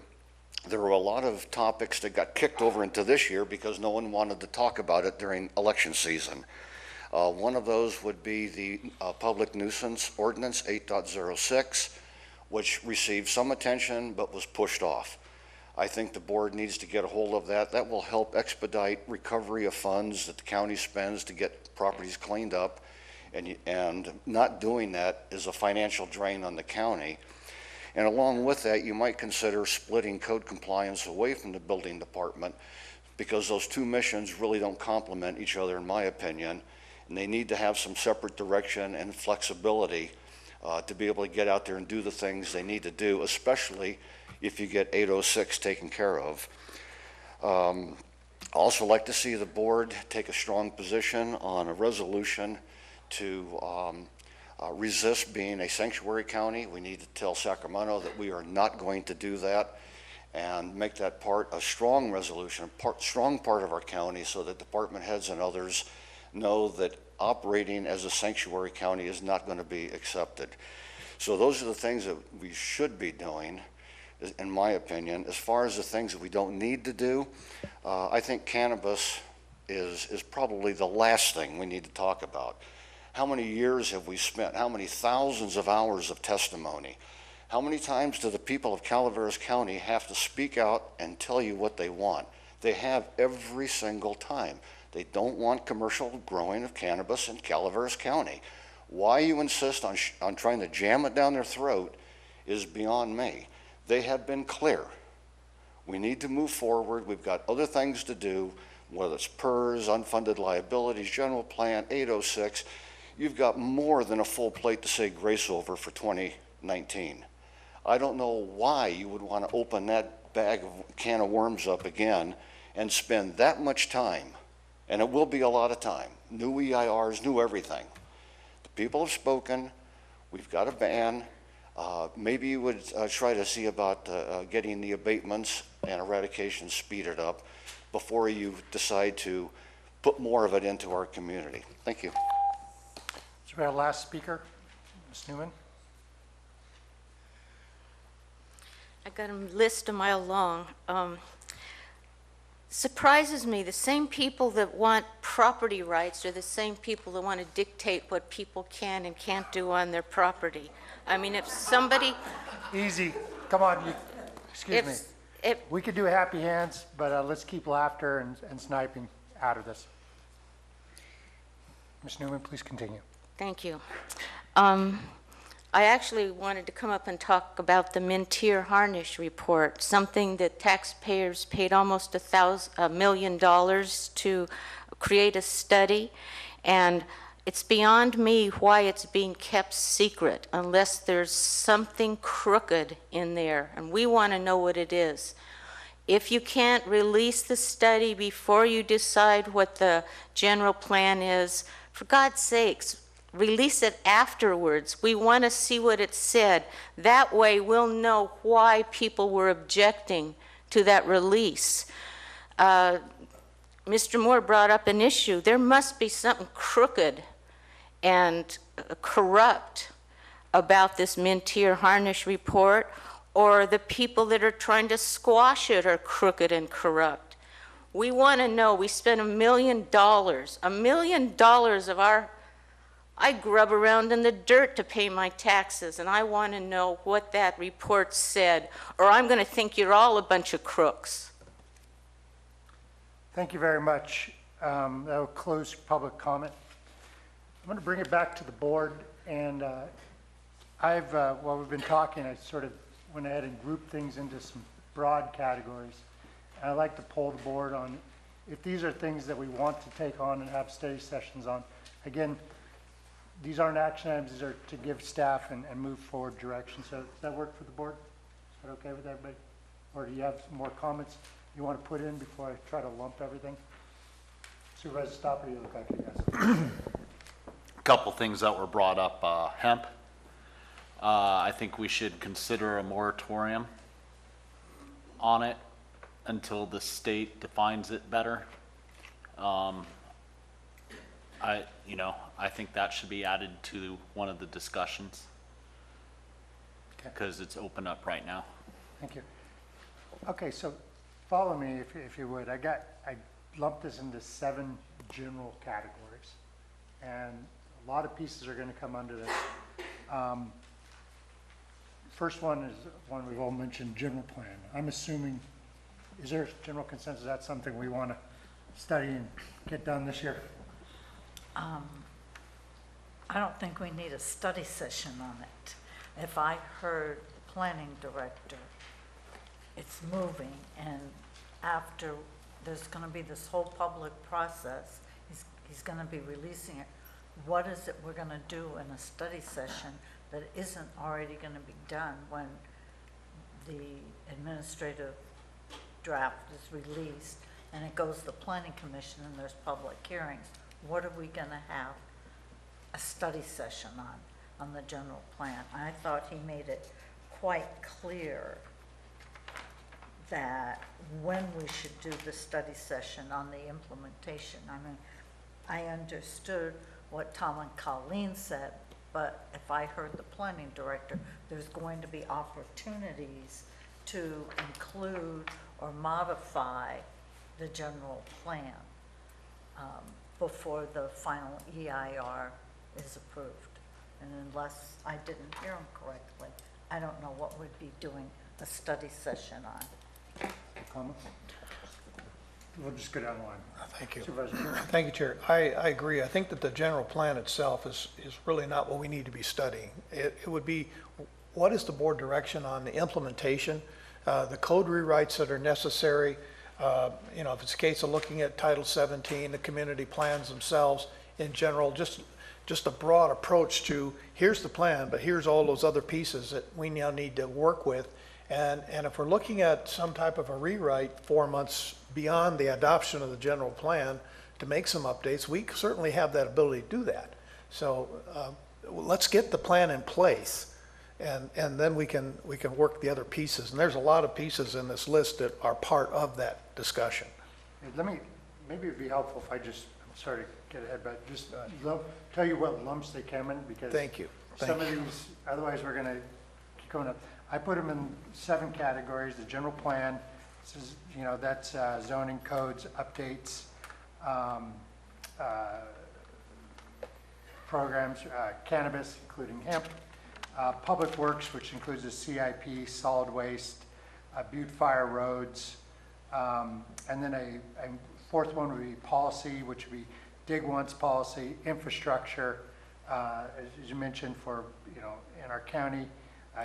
there were a lot of topics that got kicked over into this year because no one wanted to talk about it during election season. One of those would be the Public Nuisance Ordinance 8.06, which received some attention but was pushed off. I think the board needs to get a hold of that. That will help expedite recovery of funds that the county spends to get properties cleaned up, and not doing that is a financial drain on the county. And along with that, you might consider splitting code compliance away from the building department, because those two missions really don't complement each other, in my opinion, and they need to have some separate direction and flexibility to be able to get out there and do the things they need to do, especially if you get 806 taken care of. Also like to see the board take a strong position on a resolution to resist being a sanctuary county. We need to tell Sacramento that we are not going to do that, and make that part a strong resolution, strong part of our county, so that department heads and others know that operating as a sanctuary county is not going to be accepted. So those are the things that we should be doing, in my opinion. As far as the things that we don't need to do, I think cannabis is probably the last thing we need to talk about. How many years have we spent? How many thousands of hours of testimony? How many times do the people of Calaveras County have to speak out and tell you what they want? They have every single time. They don't want commercial growing of cannabis in Calaveras County. Why you insist on trying to jam it down their throat is beyond me. They have been clear. We need to move forward. We've got other things to do, whether it's PERS, unfunded liabilities, general plan, 806. You've got more than a full plate to say grace over for 2019. I don't know why you would want to open that can of worms up again and spend that much time. And it will be a lot of time. New EIRs, new everything. The people have spoken. We've got a ban. Maybe you would try to see about getting the abatements and eradication speeded up before you decide to put more of it into our community. Thank you.
So we have our last speaker, Ms. Newman?
I got a list a mile long. Surprises me, the same people that want property rights are the same people that want to dictate what people can and can't do on their property. I mean, if somebody...
Easy. Come on, excuse me.
If,
We could do happy hands, but let's keep laughter and sniping out of this. Ms. Newman, please continue.
Thank you. I actually wanted to come up and talk about the Mintier Harnish report, something that taxpayers paid almost $1 million to create a study, and it's beyond me why it's being kept secret unless there's something crooked in there, and we want to know what it is. If you can't release the study before you decide what the general plan is, for God's sakes, release it afterwards. We want to see what it said. That way we'll know why people were objecting to that release. Mr. Moore brought up an issue. There must be something crooked and corrupt about this Mintier Harnish report, or the people that are trying to squash it are crooked and corrupt. We want to know. We spent $1 million of our... I grub around in the dirt to pay my taxes, and I want to know what that report said, or I'm going to think you're all a bunch of crooks.
Thank you very much. That will close public comment. I'm going to bring it back to the board, and while we've been talking, I sort of went ahead and grouped things into some broad categories. And I'd like to poll the board on if these are things that we want to take on and have study sessions on. Again, these aren't action items, these are to give staff and move forward direction. So does that work for the board? Is that okay with everybody? Or do you have some more comments you want to put in before I try to lump everything? Supervisor Stopper, you look like you guys.
A couple things that were brought up, hemp. I think we should consider a moratorium on it until the state defines it better. I think that should be added to one of the discussions because it's open up right now.
Thank you. Okay, so follow me if you would. I lumped this into 7 general categories, and a lot of pieces are going to come under this. First one is one we've all mentioned, general plan. I'm assuming, is there general consensus that's something we want to study and get done this year?
I don't think we need a study session on it. If I heard the planning director, it's moving, and after there's going to be this whole public process, he's going to be releasing it. What is it we're going to do in a study session that isn't already going to be done when the administrative draft is released and it goes to the planning commission and there's public hearings? What are we going to have a study session on the general plan? I thought he made it quite clear that when we should do the study session on the implementation. I mean, I understood what Tom and Colleen said, but if I heard the planning director, there's going to be opportunities to include or modify the general plan before the final EIR is approved. And unless I didn't hear him correctly, I don't know what we'd be doing a study session on.
Comment? We'll just go down the line.
Thank you.
Supervisor.
Thank you, Chair. I agree. I think that the general plan itself is really not what we need to be studying. It would be, what is the board direction on the implementation, the code rewrites that are necessary, if it's a case of looking at Title 17, the community plans themselves in general, just a broad approach to here's the plan, but here's all those other pieces that we now need to work with. And if we're looking at some type of a rewrite 4 months beyond the adoption of the general plan to make some updates, we certainly have that ability to do that. So let's get the plan in place, and then we can work the other pieces. And there's a lot of pieces in this list that are part of that discussion.
Maybe it'd be helpful if I just, I'm sorry to get ahead, but just tell you what lumps they came in, because
thank you.
some of these, otherwise we're going to keep going up. I put them in 7 categories. The general plan, this is, that's zoning codes, updates, programs, cannabis, including hemp, public works, which includes the CIP, solid waste, Butte Fire roads, and then a 4th one would be policy, which would be dig once policy, infrastructure, as you mentioned, for, in our county,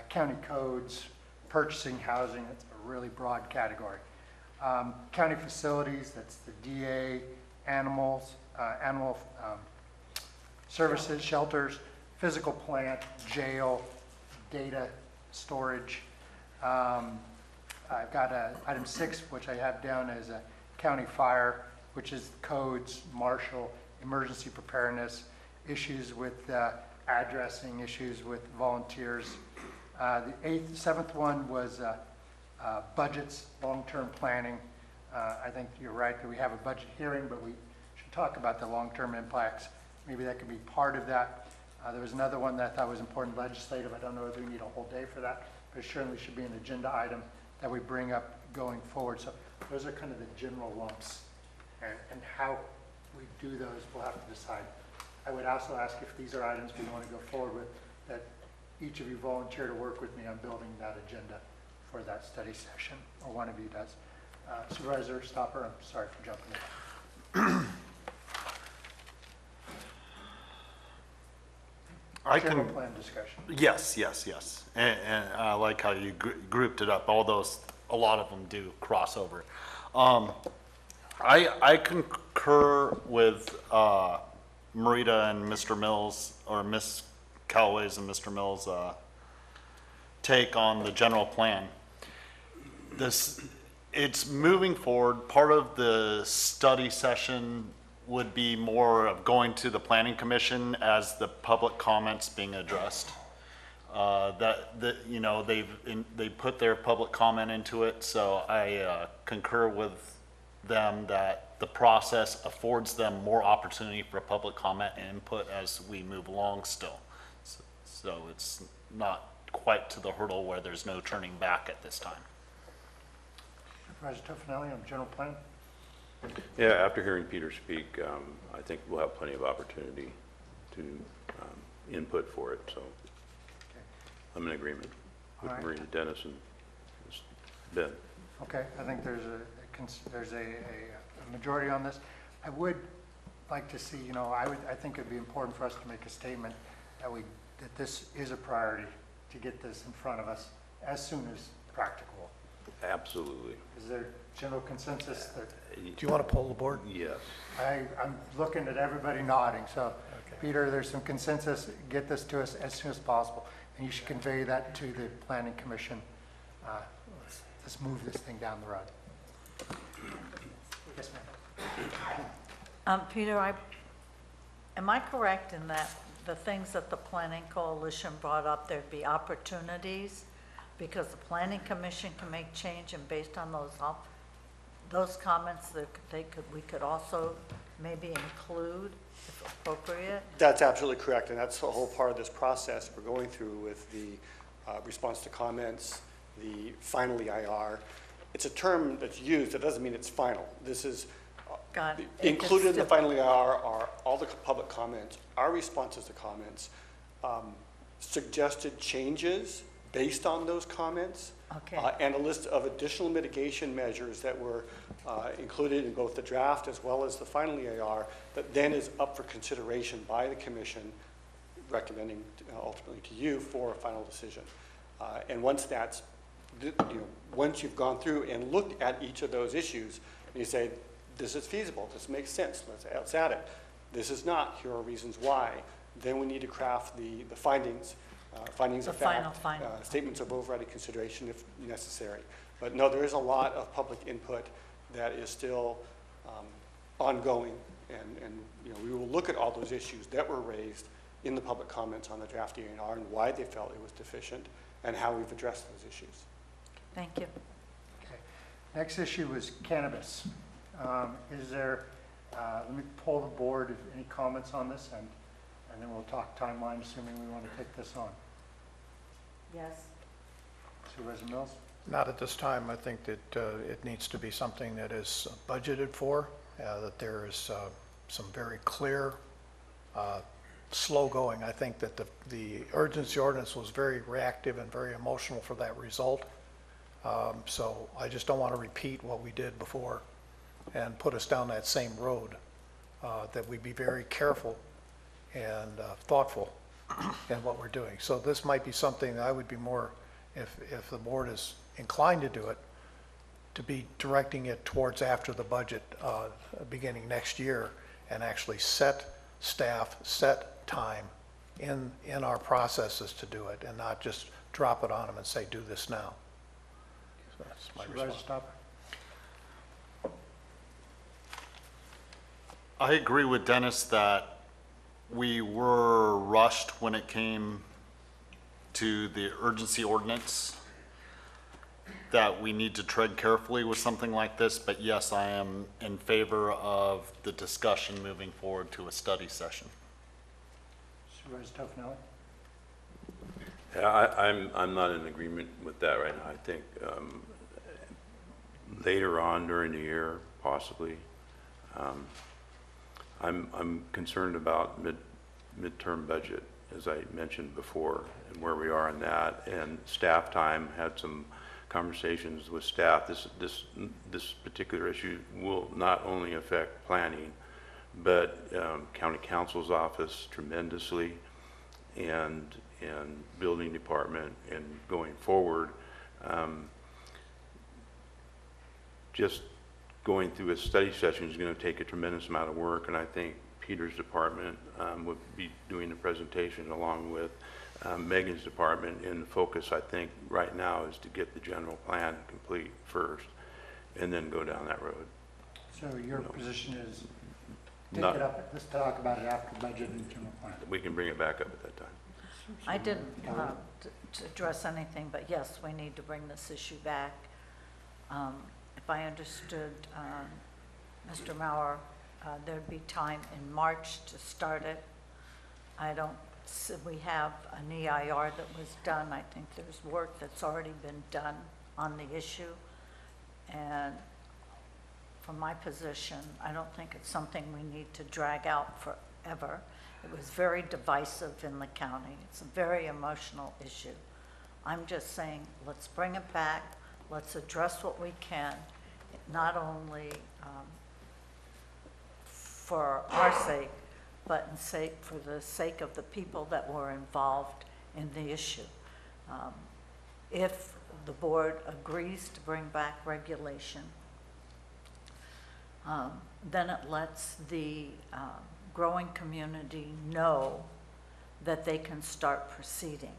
county codes, purchasing, housing, that's a really broad category. County facilities, that's the DA, animal services, shelters, physical plant, jail, data storage. I've got item 6, which I have down as a county fire, which is codes, marshal, emergency preparedness, issues with addressing, issues with volunteers. The 7th one was budgets, long-term planning. I think you're right that we have a budget hearing, but we should talk about the long-term impacts. Maybe that could be part of that. There was another one that I thought was important, legislative. I don't know whether we need a whole day for that, but it certainly should be an agenda item that we bring up going forward. So those are kind of the general lumps, and how we do those, we'll have to decide. I would also ask if these are items we want to go forward with, that each of you volunteer to work with me on building that agenda for that study session, or one of you does. Supervisor Stopper, I'm sorry for jumping in. General plan discussion.
Yes. And I like how you grouped it up. A lot of them do cross over. I concur with Marita and Mr. Mills, or Miss Callaway's and Mr. Mills' take on the general plan. It's moving forward. Part of the study session would be more of going to the planning commission as the public comments being addressed. They put their public comment into it, so I concur with them that the process affords them more opportunity for public comment and input as we move along still. So it's not quite to the hurdle where there's no turning back at this time.
Supervisor Tofinelli on general plan.
Yeah, after hearing Peter speak, I think we'll have plenty of opportunity to input for it, so I'm in agreement with Marina, Dennis, and Ben.
Okay, I think there's a majority on this. I would like to see, I think it'd be important for us to make a statement that this is a priority to get this in front of us as soon as practicable.
Absolutely.
Is there general consensus that?
Do you want to poll the board?
Yes.
I'm looking at everybody nodding, so okay. Peter, there's some consensus, get this to us as soon as possible, and you should convey that to the planning commission. Let's move this thing down the road. Yes, ma'am.
Peter, am I correct in that the things that the Planning Coalition brought up, there'd be opportunities because the Planning Commission can make change, and based on those comments that we could also maybe include if appropriate?
That's absolutely correct, and that's the whole part of this process we're going through with the response to comments, the final EIR. It's a term that's used, that doesn't mean it's final. This is included in the final EIR are all the public comments, our responses to comments, suggested changes based on those comments, and a list of additional mitigation measures that were included in both the draft as well as the final EIR that then is up for consideration by the commission, recommending ultimately to you for a final decision. And once that's, once you've gone through and looked at each of those issues, and you say, this is feasible, this makes sense, let's add it. This is not, here are reasons why. Then we need to craft the findings, findings of fact, statements of overriding consideration if necessary. But no, there is a lot of public input that is still ongoing, and we will look at all those issues that were raised in the public comments on the draft EIR and why they felt it was deficient and how we've addressed those issues.
Thank you.
Okay. Next issue is cannabis. Is there, let me poll the board, any comments on this, and And then we'll talk timeline, assuming we want to take this on.
Yes.
Supervisor Mills?
Not at this time. I think that it needs to be something that is budgeted for, that there is some very clear, slow going. I think that the urgency ordinance was very reactive and very emotional for that result. So I just don't want to repeat what we did before and put us down that same road, that we be very careful and thoughtful in what we're doing. So this might be something that I would be more, if the board is inclined to do it, to be directing it towards after the budget, beginning next year, and actually set staff, set time in our processes to do it, and not just drop it on them and say, do this now. So that's my response.
I agree with Dennis that we were rushed when it came to the urgency ordinance, that we need to tread carefully with something like this, but yes, I am in favor of the discussion moving forward to a study session.
Supervisor Toffenelli?
Yeah, I'm not in agreement with that right now. I think later on during the year, possibly. I'm concerned about midterm budget, as I mentioned before, and where we are in that. And staff time, had some conversations with staff. This particular issue will not only affect planning, but county counsel's office tremendously, and building department, and going forward. Just going through a study session is going to take a tremendous amount of work, and I think Peter's department would be doing the presentation along with Megan's department, and the focus, I think, right now is to get the general plan complete first, and then go down that road.
So your position is take it up, let's talk about it after budget and general plan.
We can bring it back up at that time.
I didn't to address anything, but yes, we need to bring this issue back. If I understood Mr. Maurer, there'd be time in March to start it. We have an EIR that was done. I think there's work that's already been done on the issue. And from my position, I don't think it's something we need to drag out forever. It was very divisive in the county. It's a very emotional issue. I'm just saying, let's bring it back. Let's address what we can, not only for our sake, but for the sake of the people that were involved in the issue. If the board agrees to bring back regulation, then it lets the growing community know that they can start proceeding.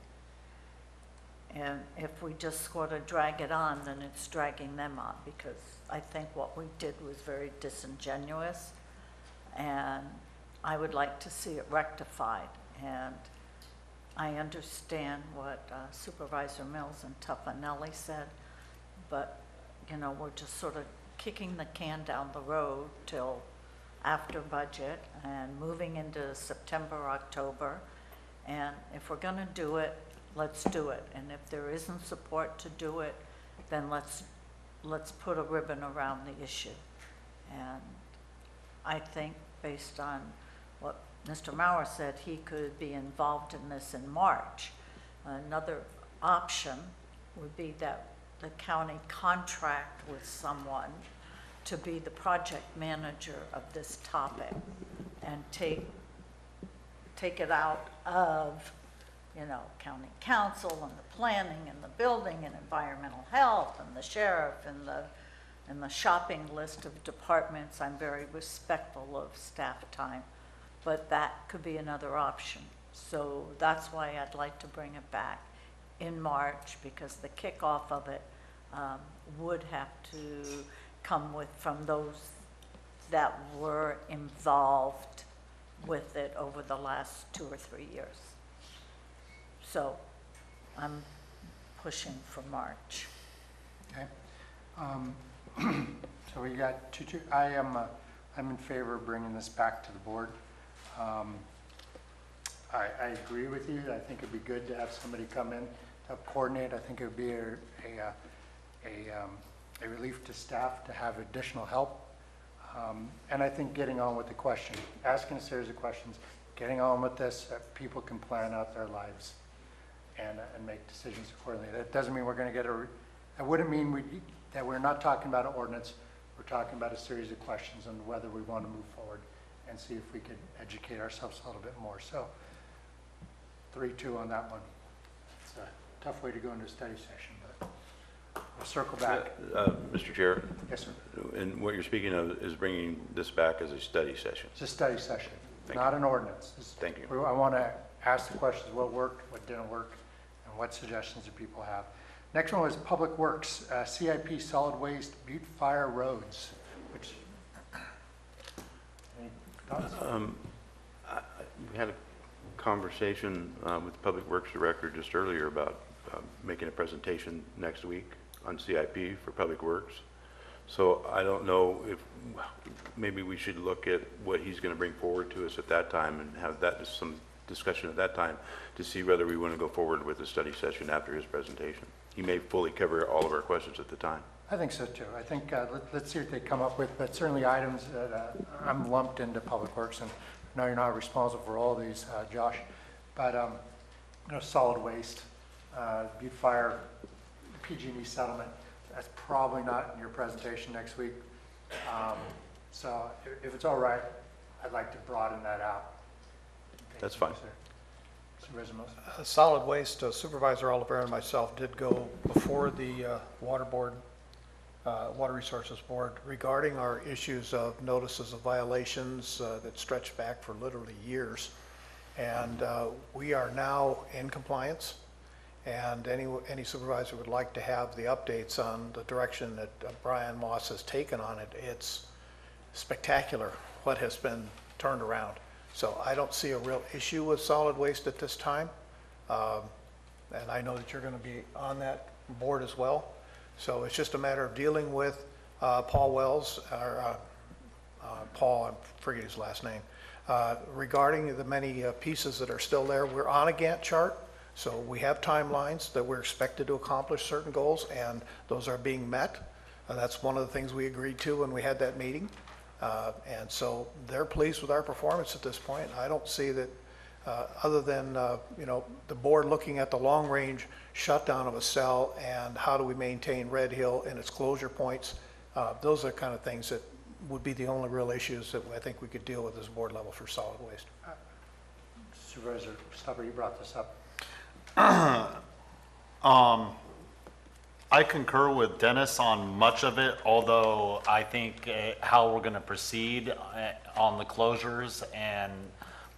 And if we just sort of drag it on, then it's dragging them on, because I think what we did was very disingenuous, and I would like to see it rectified. And I understand what Supervisor Mills and Toffenelli said, but, you know, we're just sort of kicking the can down the road till after budget and moving into September, October. And if we're going to do it, let's do it. And if there isn't support to do it, then let's put a ribbon around the issue. And I think, based on what Mr. Maurer said, he could be involved in this in March. Another option would be that the county contract with someone to be the project manager of this topic and take it out of, you know, county council and the planning and the building and environmental health and the sheriff and the shopping list of departments. I'm very respectful of staff time, but that could be another option. So that's why I'd like to bring it back in March, because the kickoff of it would have to come from those that were involved with it over the last 2 or 3 years. So I'm pushing for March.
Okay. So we got I'm in favor of bringing this back to the board. I agree with you. I think it'd be good to have somebody come in to help coordinate. I think it would be a relief to staff to have additional help. And I think getting on with the question, asking a series of questions, getting on with this, that people can plan out their lives and make decisions accordingly. That doesn't mean we're going to get that wouldn't mean that we're not talking about an ordinance. We're talking about a series of questions on whether we want to move forward and see if we could educate ourselves a little bit more. So 3-2 on that one. It's a tough way to go into a study session, but we'll circle back.
Mr. Chair?
Yes, sir.
And what you're speaking of is bringing this back as a study session.
It's a study session,
Thank
not
you.
an ordinance.
Thank you.
I want to ask the questions, what worked, what didn't work, and what suggestions do people have. Next one was Public Works, CIP Solid Waste, Butte Fire Roads, which, any thoughts?
We had a conversation with the Public Works Director just earlier about making a presentation next week on CIP for Public Works. So I don't know if maybe we should look at what he's going to bring forward to us at that time and have that some discussion at that time to see whether we want to go forward with the study session after his presentation. He may fully cover all of our questions at the time.
I think so too. I think let's see what they come up with, but certainly items that I'm lumped into Public Works, and I know you're not responsible for all these, Josh, but you know, solid waste, Butte Fire, PG&E settlement, that's probably not in your presentation next week. So if it's all right, I'd like to broaden that out.
That's fine.
Supervisor Moss?
Solid Waste, Supervisor Oliver and myself did go before the Water Board, Water Resources Board regarding our issues of notices of violations that stretch back for literally years. And we are now in compliance. And any supervisor would like to have the updates on the direction that Brian Moss has taken on it. It's spectacular what has been turned around. So I don't see a real issue with solid waste at this time. And I know that you're going to be on that board as well. So it's just a matter of dealing with Paul Wells, or Paul, I forget his last name, regarding the many pieces that are still there. We're on a Gantt chart. So we have timelines that we're expected to accomplish certain goals, and those are being met. That's one of the things we agreed to when we had that meeting. And so they're pleased with our performance at this point. I don't see that, other than, you know, the board looking at the long-range shutdown of a cell and how do we maintain Red Hill and its closure points. Those are the kind of things that would be the only real issues that I think we could deal with as a board level for solid waste.
Supervisor Stopper, you brought this up.
I concur with Dennis on much of it, although I think how we're going to proceed on the closures and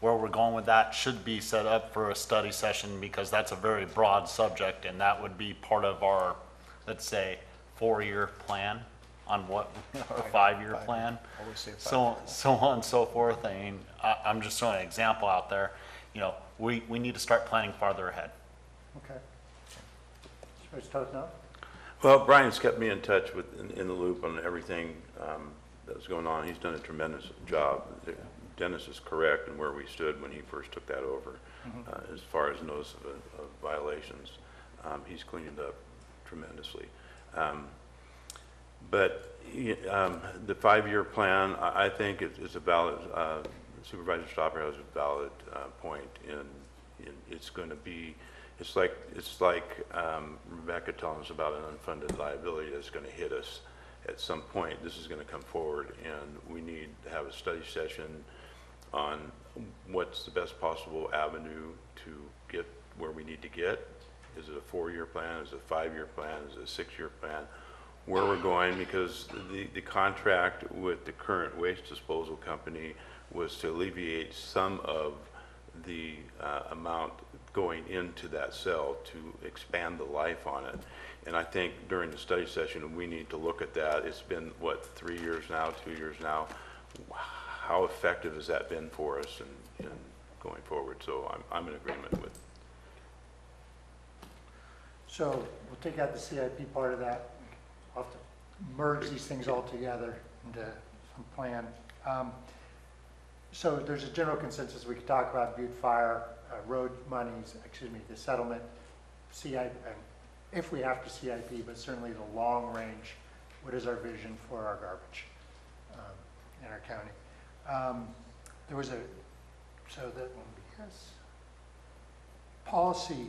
where we're going with that should be set up for a study session, because that's a very broad subject, and that would be part of our, let's say, 4-year plan on what, or 5-year plan. So on and so forth. I mean, I'm just throwing an example out there. You know, we need to start planning farther ahead.
Okay. Supervisor Toth now?
Well, Brian's kept me in touch in the loop on everything that's going on. He's done a tremendous job. Dennis is correct in where we stood when he first took that over. As far as notice of violations, he's cleaned up tremendously. But the 5-year plan, I think is a valid, Supervisor Stopper has a valid point in it's going to be, it's like Rebecca telling us about an unfunded liability that's going to hit us at some point. This is going to come forward, and we need to have a study session on what's the best possible avenue to get where we need to get. Is it a 4-year plan? Is it a 5-year plan? Is it a 6-year plan? Where we're going, because the contract with the current waste disposal company was to alleviate some of the amount going into that cell to expand the life on it. And I think during the study session, we need to look at that. It's been, what, 3 years now, 2 years now? How effective has that been for us in going forward? So I'm in agreement with.
So we'll take out the CIP part of that. We'll have to merge these things all together into some plan. So there's a general consensus, we could talk about Butte Fire, road monies, the settlement, CIP, if we have to CIP, but certainly the long range, what is our vision for our garbage in our county? There was so that one, yes. Policy,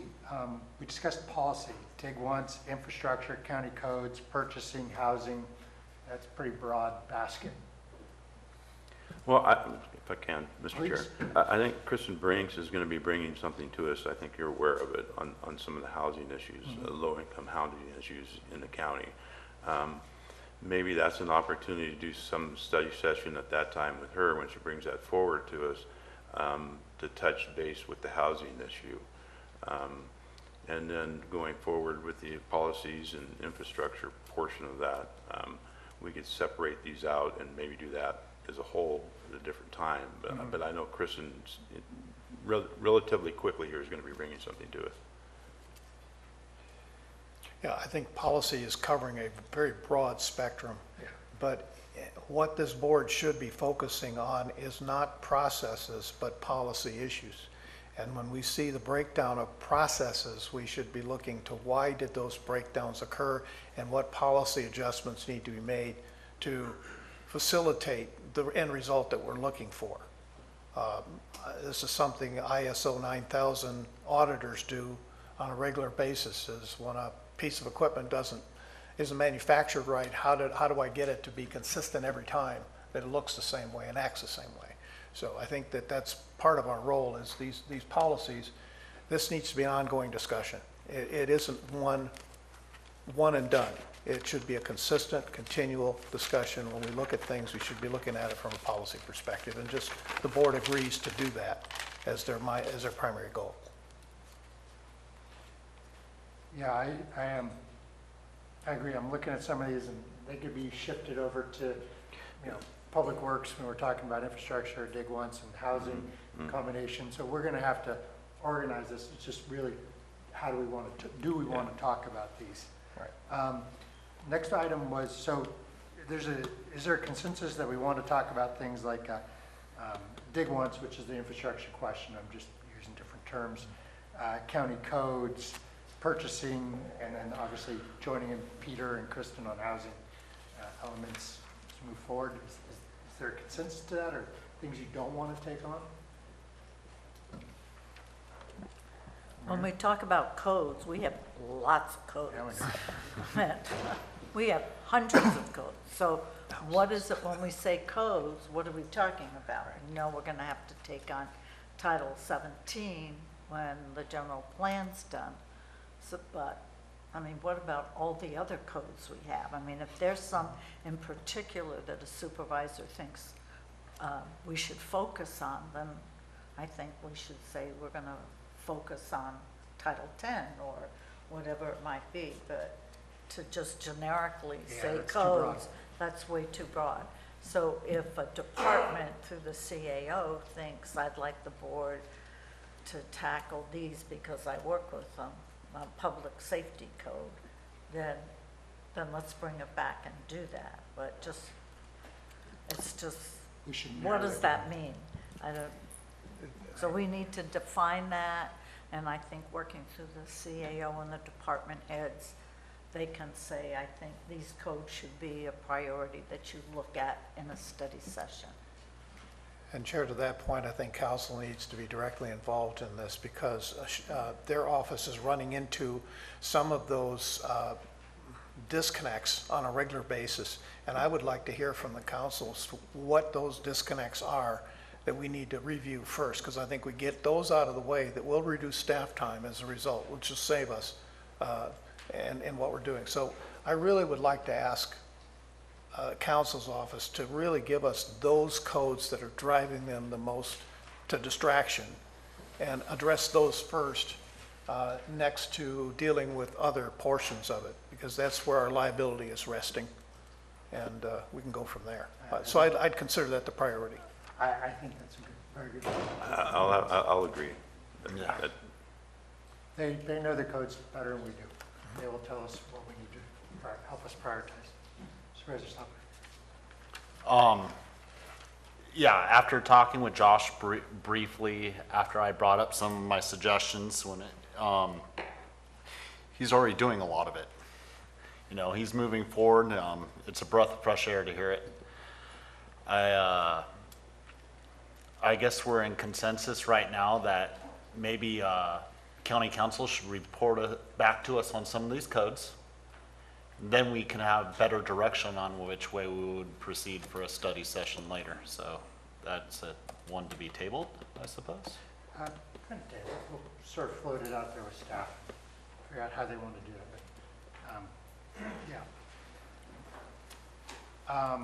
we discussed policy, TIG once, infrastructure, county codes, purchasing, housing, that's a pretty broad basket.
Well, if I can, Mr. Chair, I think Kristen Brinks is going to be bringing something to us. I think you're aware of it on some of the housing issues, low-income housing issues in the county. Maybe that's an opportunity to do some study session at that time with her when she brings that forward to us, to touch base with the housing issue. And then going forward with the policies and infrastructure portion of that, we could separate these out and maybe do that as a whole at a different time. But I know Kristen, relatively quickly here, is going to be bringing something to us.
Yeah, I think policy is covering a very broad spectrum. Yeah. But what this board should be focusing on is not processes, but policy issues. And when we see the breakdown of processes, we should be looking to why did those breakdowns occur and what policy adjustments need to be made to facilitate the end result that we're looking for. This is something ISO 9000 auditors do on a regular basis, is when a piece of equipment isn't manufactured right, how do I get it to be consistent every time, that it looks the same way and acts the same way. So I think that that's part of our role, is these policies. This needs to be an ongoing discussion. It isn't one and done. It should be a consistent, continual discussion. When we look at things, we should be looking at it from a policy perspective, and just the board agrees to do that as their primary goal.
Yeah, I agree. I'm looking at some of these, and they could be shifted over to, Public Works when we're talking about infrastructure, dig once, and housing combination. So we're going to have to organize this. It's just really, how do we want to want to talk about these? Right. Next item was, so is there a consensus that we want to talk about things like dig once, which is the infrastructure question. I'm just using different terms. County codes, purchasing, and then obviously joining in Peter and Kristen on housing elements to move forward. Is there a consensus to that, or things you don't want to take on?
When we talk about codes, we have lots of codes. We have hundreds of codes. So what is it when we say codes, what are we talking about? You know, we're going to have to take on Title 17 when the general plan's done. So, but, I mean, what about all the other codes we have? I mean, if there's some in particular that a supervisor thinks we should focus on, then I think we should say we're going to focus on Title 10 or whatever it might be. But to just generically say codes, that's way too broad. So if a department through the CAO thinks I'd like the board to tackle these because I work with them, public safety code, then let's bring it back and do that. But it's just, what does that mean? I don't. So we need to define that, and I think working through the CAO and the department heads, they can say, I think these codes should be a priority that you look at in a study session.
And Chair, to that point, I think council needs to be directly involved in this because their office is running into some of those disconnects on a regular basis. And I would like to hear from the council what those disconnects are that we need to review first, because I think we get those out of the way, that will reduce staff time as a result, which will save us in what we're doing. So I really would like to ask council's office to really give us those codes that are driving them the most to distraction and address those first next to dealing with other portions of it, because that's where our liability is resting, and we can go from there. So I'd consider that the priority.
I think that's a very good point.
I'll agree.
Yeah. They know the codes better than we do. They will tell us what we need to help us prioritize. Supervisor Stopper.
Yeah, after talking with Josh briefly, after I brought up some of my suggestions, he's already doing a lot of it. You know, he's moving forward. It's a breath of fresh air to hear it. I guess we're in consensus right now that maybe county council should report back to us on some of these codes. Then we can have better direction on which way we would proceed for a study session later. So that's one to be tabled, I suppose.
Kind of did. We'll sort of float it out there with staff, figure out how they want to do it. But, yeah.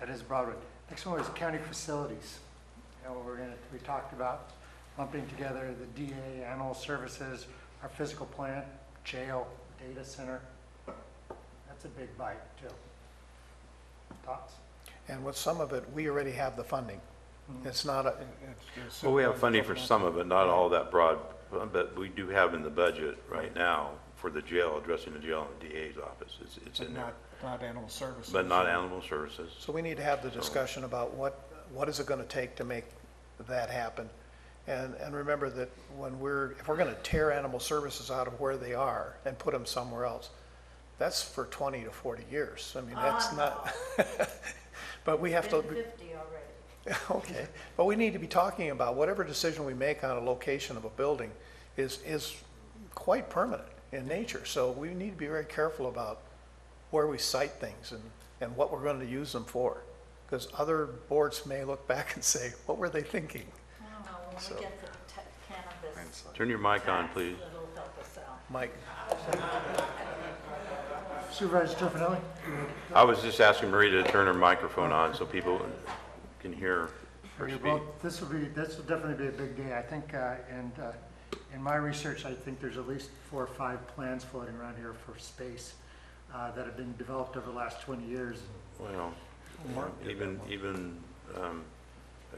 That is Broadwood. Next one was county facilities. You know, we talked about lumping together the DA, animal services, our physical plant, jail, data center. That's a big bite too. Thoughts?
And with some of it, we already have the funding. It's not a.
Well, we have funding for some of it, not all that broad, but we do have in the budget right now for the jail, addressing the jail in the DA's office. It's in there.
Not animal services.
But not animal services.
So we need to have the discussion about what is it going to take to make that happen. And remember that if we're going to tear animal services out of where they are and put them somewhere else, that's for 20 to 40 years. I mean, that's not, but we have to.
50 already.
Okay, but we need to be talking about whatever decision we make on a location of a building is quite permanent in nature. So we need to be very careful about where we site things and what we're going to use them for. Because other boards may look back and say, what were they thinking?
I don't know, when we get the cannabis.
Turn your mic on, please.
It'll help us out.
Mike.
Supervisor Stefani?
I was just asking Marie to turn her microphone on so people can hear her speak.
Well, this will definitely be a big day. I think, in my research, I think there's at least 4 or 5 plans floating around here for space that have been developed over the last 20 years.
Well, even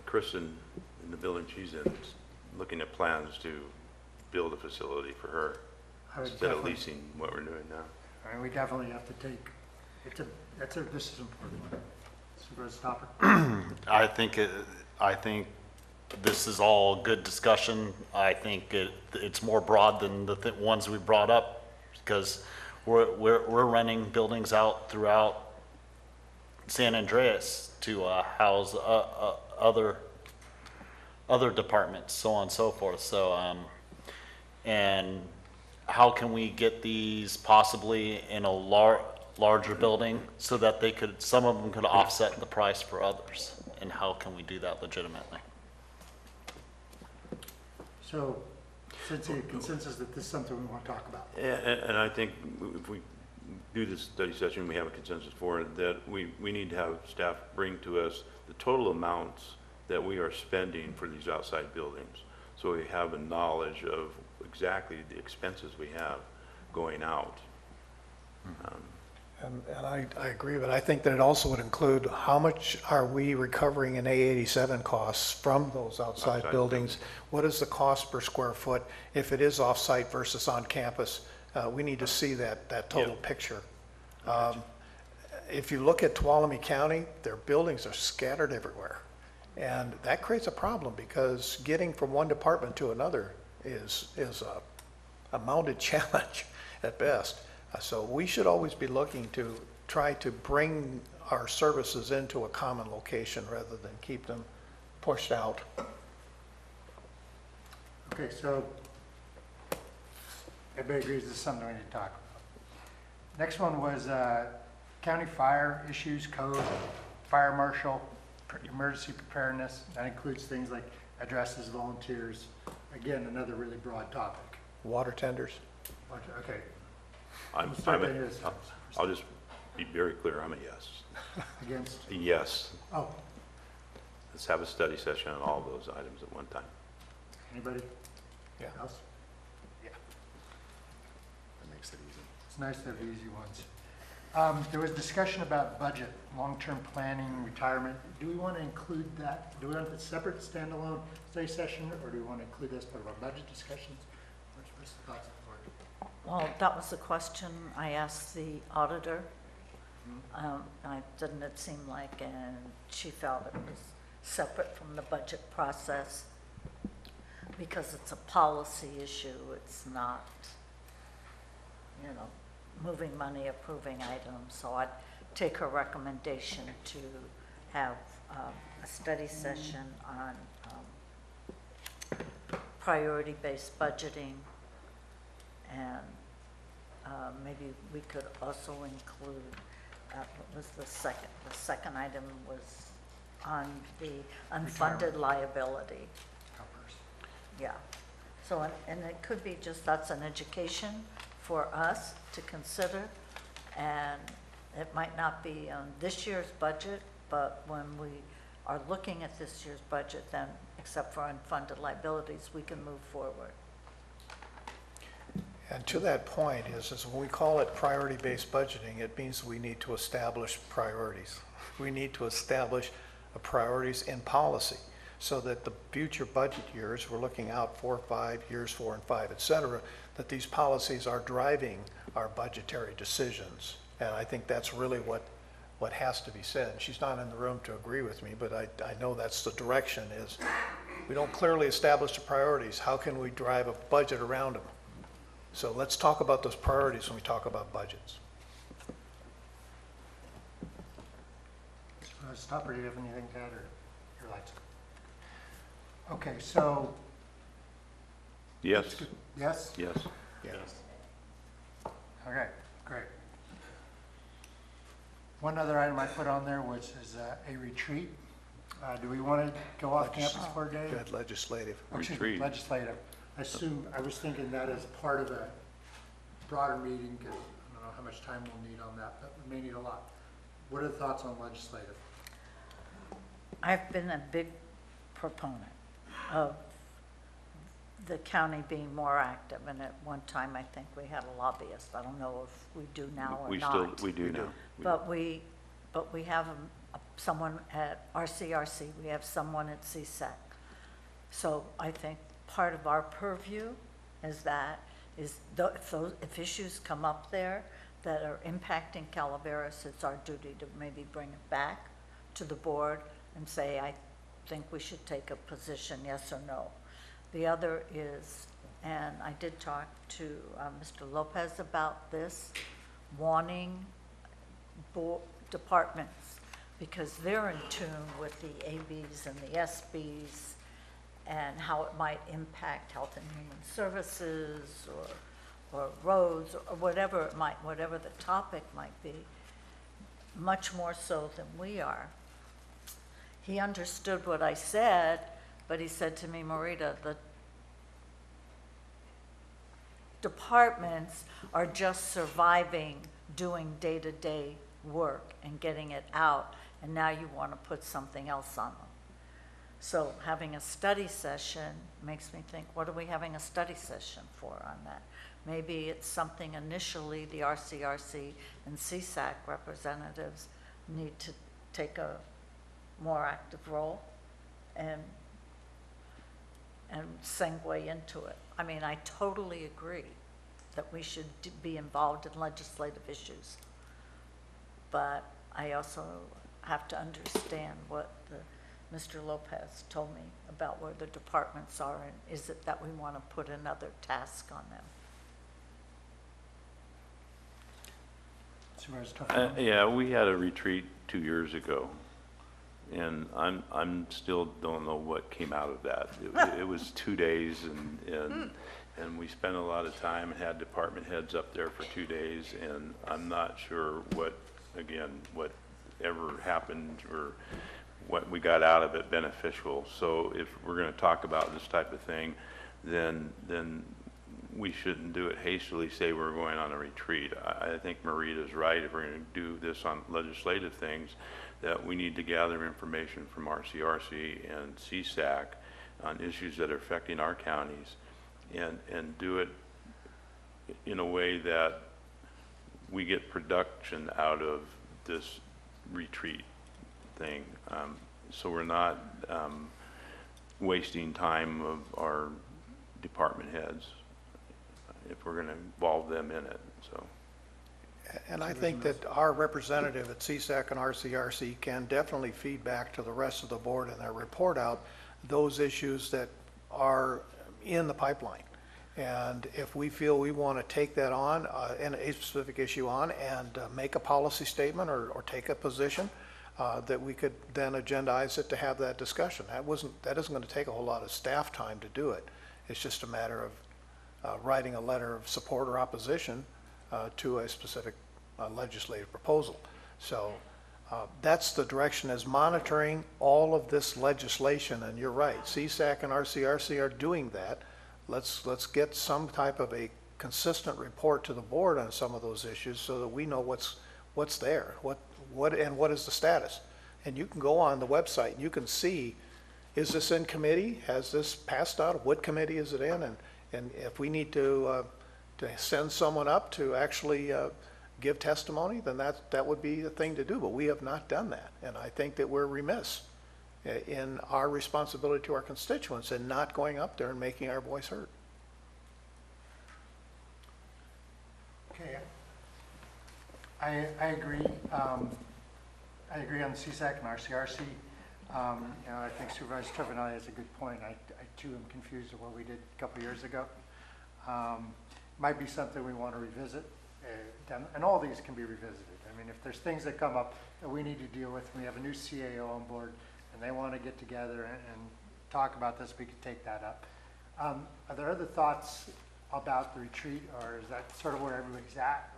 Kristen, in the building she's in, is looking at plans to build a facility for her instead of leasing what we're doing now.
I mean, we definitely have to take, this is important. Supervisor Stopper?
I think this is all good discussion. I think it's more broad than the ones we brought up, because we're renting buildings out throughout San Andreas to house other departments, so on and so forth. So and how can we get these possibly in a larger building so that some of them could offset the price for others, and how can we do that legitimately?
So, since the consensus that this is something we want to talk about.
And I think if we do this study session, we have a consensus for it, that we need to have staff bring to us the total amounts that we are spending for these outside buildings, so we have a knowledge of exactly the expenses we have going out.
And I agree, but I think that it also would include how much are we recovering in A87 costs from those outside buildings? What is the cost per square foot if it is off-site versus on campus? We need to see that total picture. If you look at Tuolumne County, their buildings are scattered everywhere. And that creates a problem, because getting from one department to another is a mounted challenge at best. So we should always be looking to try to bring our services into a common location rather than keep them pushed out.
Okay, so everybody agrees this is something we need to talk about. Next one was county fire issues, code, fire marshal, emergency preparedness. That includes things like addresses, volunteers. Again, another really broad topic.
Water tenders.
Okay.
I'll just be very clear, I'm a yes.
Against?
A yes.
Oh.
Let's have a study session on all those items at one time.
Anybody?
Yeah.
Else? Yeah.
That makes it easy.
It's nice to have the easy ones. There was discussion about budget, long-term planning, retirement. Do we want to include that? Do we want a separate standalone study session, or do we want to include this part of our budget discussions? What's the thoughts of the board?
Well, that was the question I asked the auditor. Didn't it seem like, and she felt it was separate from the budget process because it's a policy issue, it's not, you know, moving money, approving items. So I'd take her recommendation to have a study session on priority-based budgeting, and maybe we could also include, what was the second? The second item was on the unfunded liability. Yeah. So, and it could be just, that's an education for us to consider, and it might not be on this year's budget, but when we are looking at this year's budget, then, except for unfunded liabilities, we can move forward.
And to that point is when we call it priority-based budgeting, it means we need to establish priorities. We need to establish priorities in policy so that the future budget years, we're looking out 4, 5 years, 4 and 5, et cetera, that these policies are driving our budgetary decisions. And I think that's really what has to be said. She's not in the room to agree with me, but I know that's the direction is we don't clearly establish the priorities. How can we drive a budget around them? So let's talk about those priorities when we talk about budgets.
Stop, or do you have anything to add, or your lights? Okay, so.
Yes.
Yes?
Yes.
Yes.
Okay, great. One other item I put on there was a retreat. Do we want to go off campus for a day?
Good, legislative.
Retreat. Legislative. I was thinking that as part of a broader meeting, because I don't know how much time we'll need on that, but we may need a lot. What are the thoughts on legislative?
I've been a big proponent of the county being more active, and at one time I think we had a lobbyist. I don't know if we do now or not.
We do now.
But we have someone at RCRC, we have someone at CSAC. So I think part of our purview is that if issues come up there that are impacting Calaveras, it's our duty to maybe bring it back to the board and say, I think we should take a position, yes or no. The other is, and I did talk to Mr. Lopez about this, wanting departments, because they're in tune with the ABs and the SBs and how it might impact health and human services or roads or whatever the topic might be, much more so than we are. He understood what I said, but he said to me, Marita, the departments are just surviving doing day-to-day work and getting it out, and now you want to put something else on them. So having a study session makes me think, what are we having a study session for on that? Maybe it's something initially the RCRC and CSAC representatives need to take a more active role and segue into it. I mean, I totally agree that we should be involved in legislative issues. But I also have to understand what Mr. Lopez told me about where the departments are, and is it that we want to put another task on them?
Yeah, we had a retreat 2 years ago, and I'm still don't know what came out of that. It was 2 days, and we spent a lot of time and had department heads up there for 2 days, and I'm not sure whatever happened or what we got out of it beneficial. So if we're going to talk about this type of thing, then we shouldn't do it hastily, say we're going on a retreat. I think Marita's right. If we're going to do this on legislative things, that we need to gather information from RCRC and CSAC on issues that are affecting our counties, and do it in a way that we get production out of this retreat thing, so we're not wasting time of our department heads if we're going to involve them in it. So,
And I think that our representative at CSAC and RCRC can definitely feed back to the rest of the board in their report out those issues that are in the pipeline. And if we feel we want to take that on, and a specific issue on, and make a policy statement or take a position, that we could then agendize it to have that discussion. That isn't going to take a whole lot of staff time to do it. It's just a matter of writing a letter of support or opposition to a specific legislative proposal. So that's the direction, is monitoring all of this legislation. And you're right, CSAC and RCRC are doing that. Let's get some type of a consistent report to the board on some of those issues so that we know what's there, what is the status. And you can go on the website and you can see, is this in committee? Has this passed out? What committee is it in? And if we need to send someone up to actually give testimony, then that would be the thing to do. But we have not done that. And I think that we're remiss in our responsibility to our constituents and not going up there and making our voice heard.
Okay. I agree. I agree on the CSAC and RCRC. I think Supervisor Tovenelli has a good point. I too am confused at what we did a couple years ago. Might be something we want to revisit, and all these can be revisited. I mean, if there's things that come up that we need to deal with, we have a new CAO on board, and they want to get together and talk about this, we could take that up. Are there other thoughts about the retreat, or is that sort of where everybody's at?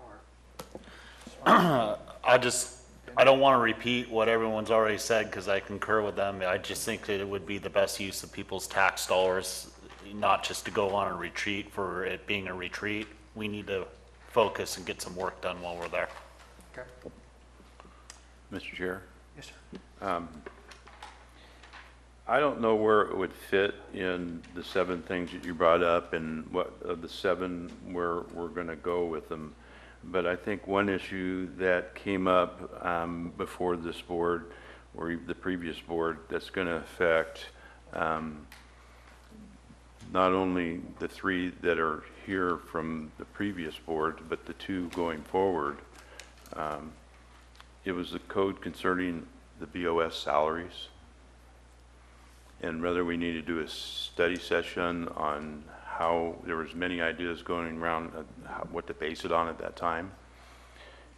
Or
I don't want to repeat what everyone's already said because I concur with them. I just think that it would be the best use of people's tax dollars, not just to go on a retreat for it being a retreat. We need to focus and get some work done while we're there.
Okay.
Mr. Chair?
Yes, sir.
I don't know where it would fit in the 7 things that you brought up and what of the 7 where we're going to go with them. But I think one issue that came up before this board or the previous board that's going to affect not only the 3 that are here from the previous board, but the 2 going forward. It was the code concerning the BOS salaries, and whether we need to do a study session on how there was many ideas going around what to base it on at that time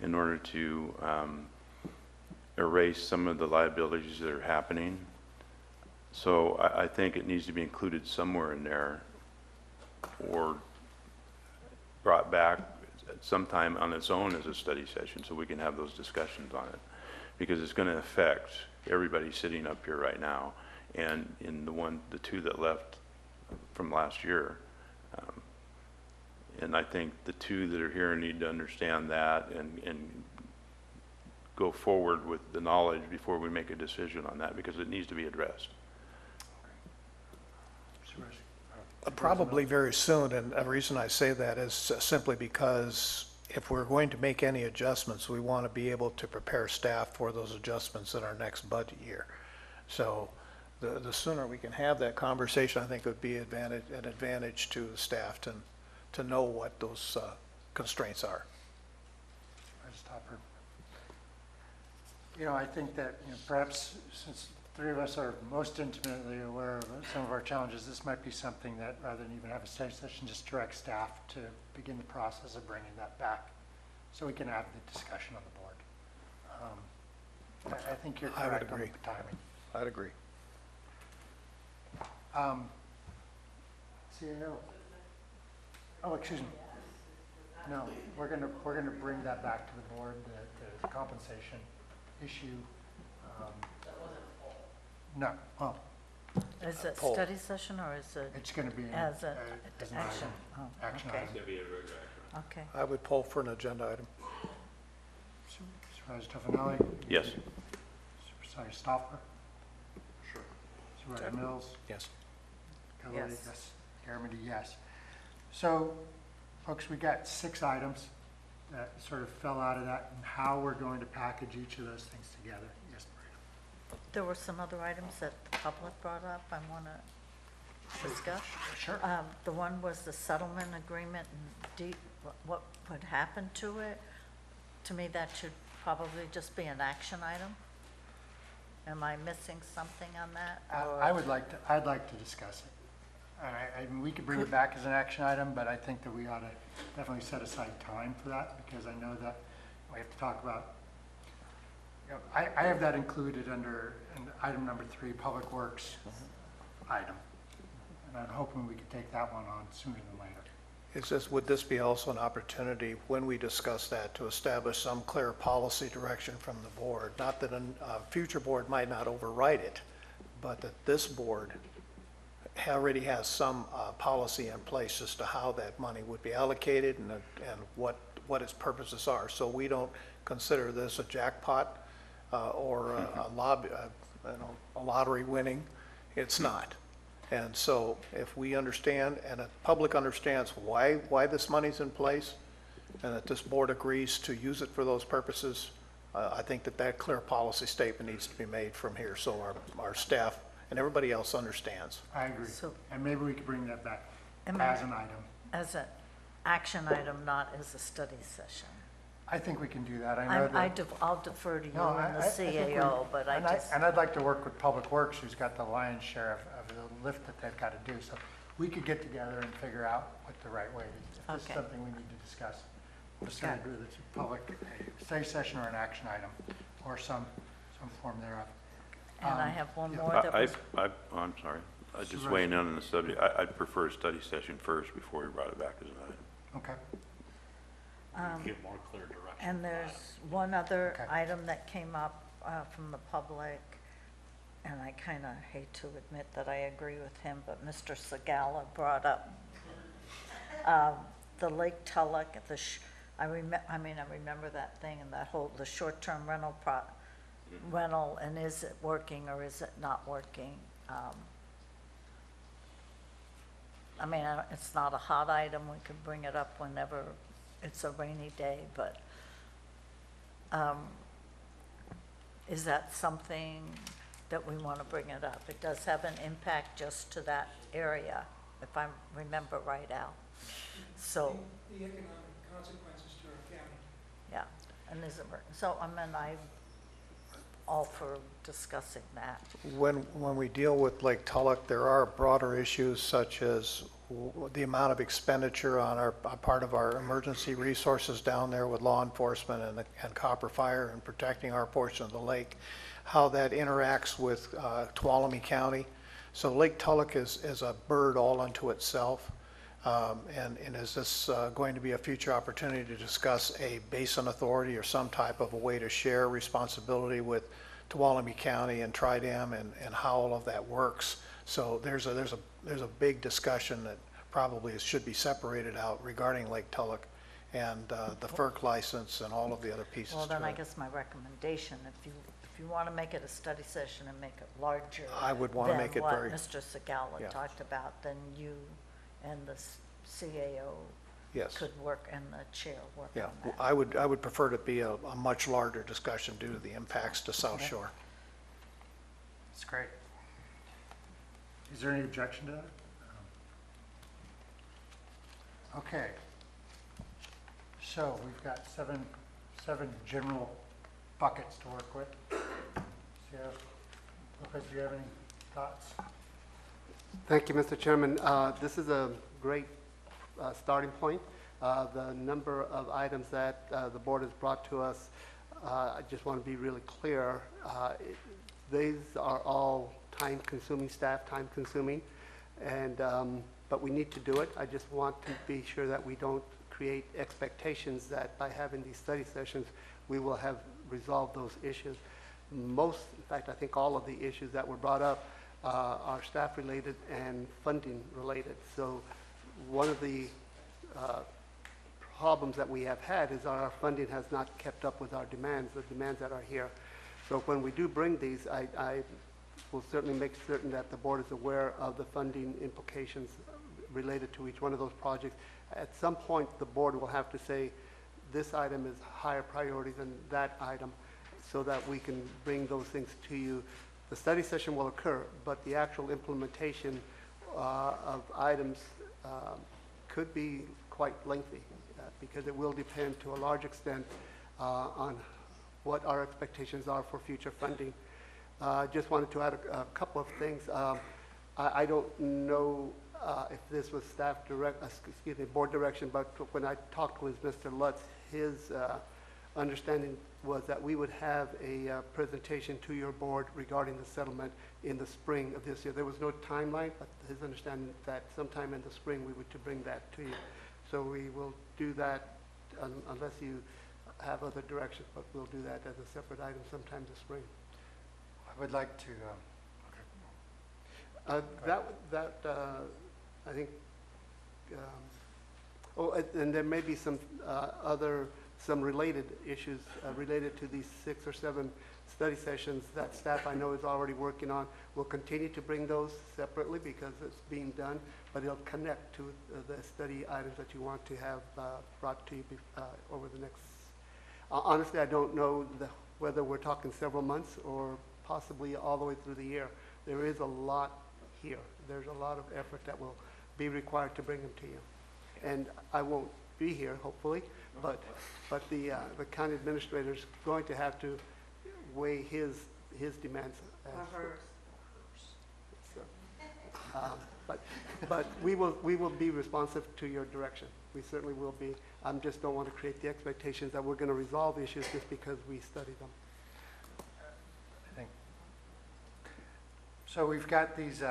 in order to erase some of the liabilities that are happening. So I think it needs to be included somewhere in there or brought back sometime on its own as a study session so we can have those discussions on it, because it's going to affect everybody sitting up here right now and in the 2 that left from last year. And I think the 2 that are here need to understand that and go forward with the knowledge before we make a decision on that, because it needs to be addressed.
Probably very soon, and the reason I say that is simply because if we're going to make any adjustments, we want to be able to prepare staff for those adjustments in our next budget year. So the sooner we can have that conversation, I think it would be an advantage to the staff to know what those constraints are.
I think that perhaps since 3 of us are most intimately aware of some of our challenges, this might be something that, rather than even have a study session, just direct staff to begin the process of bringing that back so we can have the discussion on the board. I think you're correct on the timing.
I'd agree.
CAO. Oh, excuse me. No, we're gonna bring that back to the board, the compensation issue. No, well.
Is it study session or is it?
It's gonna be
as an
action.
action. Oh,
Action
okay.
item.
It's going to be a regular action.
Okay.
I would pull for an agenda item.
Supervisor Tovenelli?
Yes.
Supervisor Stoffer?
Sure.
Supervisor Mills?
Yes.
Kelly?
Yes.
Garamendi, yes. So, folks, we got 6 items that sort of fell out of that, and how we're going to package each of those things together. Yes, Maria?
There were some other items that the public brought up I want to discuss.
Sure.
The one was the settlement agreement and what would happen to it. to me, that should probably just be an action item. Am I missing something on that? or-
I'd like to discuss it. I mean, we could bring it back as an action item, but I think that we ought to definitely set aside time for that, because I know that we have to talk about, you know, I have that included under item number 3, Public Works item. And I'm hoping we could take that one on sooner than later.
It's just, would this be also an opportunity, when we discuss that, to establish some clear policy direction from the board? Not that a future board might not override it, but that this board already has some policy in place as to how that money would be allocated and what its purposes are. So we don't consider this a jackpot or a lottery winning. It's not. And so if we understand and the public understands why this money's in place and that this board agrees to use it for those purposes, I think that clear policy statement needs to be made from here so our staff and everybody else understands.
I agree. And maybe we could bring that back
Am
as
I-
an item.
As an action item, not as a study session.
I think we can do that. I know that.
I'll defer to you
No,
and the
I think
CAO, but
and I'd like to work with Public Works, who's got the lion's share of the lift that they've got to do. So we could get together and figure out what the right way is. If this is
Okay.
something we need to discuss, we'll just agree that it's a public study session or an action item or some form thereof.
And I have one more that
I,
was,
I'm sorry, just weighing in on the subject, I'd prefer a study session first before we brought it back as an item.
Okay.
Get more clear direction.
and there's one other item that came up from the public, and I kind of hate to admit that I agree with him, but Mr. Segala brought up the Lake Tulloch, I remember that thing and that whole, the short-term rental, and is it working or is it not working? I mean, it's not a hot item, we could bring it up whenever it's a rainy day, but is that something that we want to bring it up? It does have an impact just to that area, if I remember right, Al. So,
The economic consequences to our county.
yeah, and is it working? So, I mean, I'm all for discussing that.
When we deal with Lake Tulloch, there are broader issues such as the amount of expenditure on our part of our emergency resources down there with law enforcement and Copper Fire and protecting our portion of the lake, how that interacts with Tuolumne County. So Lake Tulloch is a bird all unto itself. And is this going to be a future opportunity to discuss a basin authority or some type of a way to share responsibility with Tuolumne County and Tridem and how all of that works? So there's a big discussion that probably should be separated out regarding Lake Tulloch and the FERC license and all of the other pieces
Well, then
to
I
it.
guess my recommendation, if you want to make it a study session and make it larger
I would want to make it very.
than what Mr. Segala
Yeah.
talked about, then you and the CAO
Yes.
could work, and the chair work
Yeah,
on that.
I would prefer to be a much larger discussion due to the impacts to South Shore.
That's great. Is there any objection to that? Okay. So we've got seven general buckets to work with. Lopez, do you have any thoughts?
Thank you, Mr. Chairman. This is a great starting point. The number of items that the board has brought to us, I just want to be really clear. These are all time-consuming, staff time-consuming, but we need to do it. I just want to be sure that we don't create expectations that by having these study sessions, we will have resolved those issues. Most, in fact, I think all of the issues that were brought up are staff-related and funding-related. So one of the problems that we have had is our funding has not kept up with our demands, the demands that are here. So when we do bring these, I will certainly make certain that the board is aware of the funding implications related to each one of those projects. At some point, the board will have to say, this item is higher priority than that item, so that we can bring those things to you. The study session will occur, but the actual implementation of items could be quite lengthy because it will depend to a large extent on what our expectations are for future funding. Just wanted to add a couple of things. I don't know if this was board direction, but when I talked with Mr. Lutz, his understanding was that we would have a presentation to your board regarding the settlement in the spring of this year. There was no timeline, but his understanding that sometime in the spring we were to bring that to you. So we will do that unless you have other directions, but we'll do that as a separate item sometime this spring.
I would like to, I think, and there may be some some related issues related to these 6 or 7 study sessions that staff I know is already working on. We'll continue to bring those separately because it's being done, but it'll connect to the study items that you want to have brought to you over the next. Honestly, I don't know whether we're talking several months or possibly all the way through the year. There is a lot here. There's a lot of effort that will be required to bring them to you. And I won't be here, hopefully, but the county administrator is going to have to weigh his demands. But we will be responsive to your direction. We certainly will be. I just don't want to create the expectations that we're going to resolve issues just because we study them. I think. So we've got these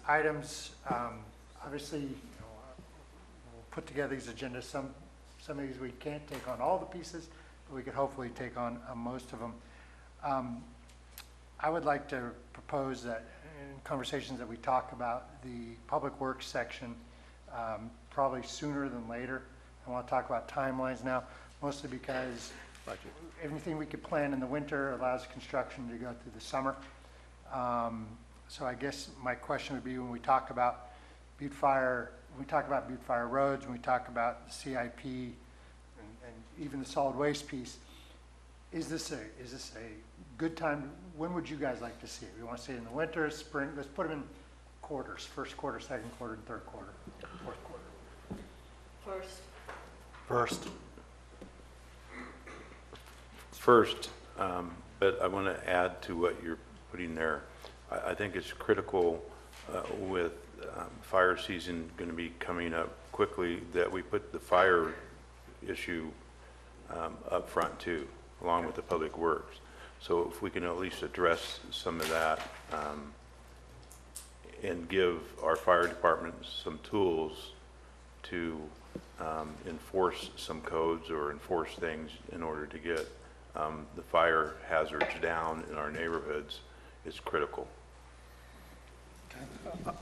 items. Obviously, we'll put together these agendas. Some of these we can't take on all the pieces, but we could hopefully take on most of them. I would like to propose that in conversations that we talk about the public works section probably sooner than later. I want to talk about timelines now, mostly because everything we could plan in the winter allows construction to go through the summer. So I guess my question would be when we talk about Butte Fire, roads, when we talk about the CIP and even the solid waste piece, is this a good time? When would you guys like to see it? We want to see it in the winter, spring? Let's put them in quarters: first quarter, second quarter, and third quarter, fourth quarter.
First, but I want to add to what you're putting there. I think it's critical with fire season going to be coming up quickly that we put the fire issue up front too, along with the public works. So if we can at least address some of that and give our fire departments some tools to enforce some codes or enforce things in order to get the fire hazards down in our neighborhoods is critical.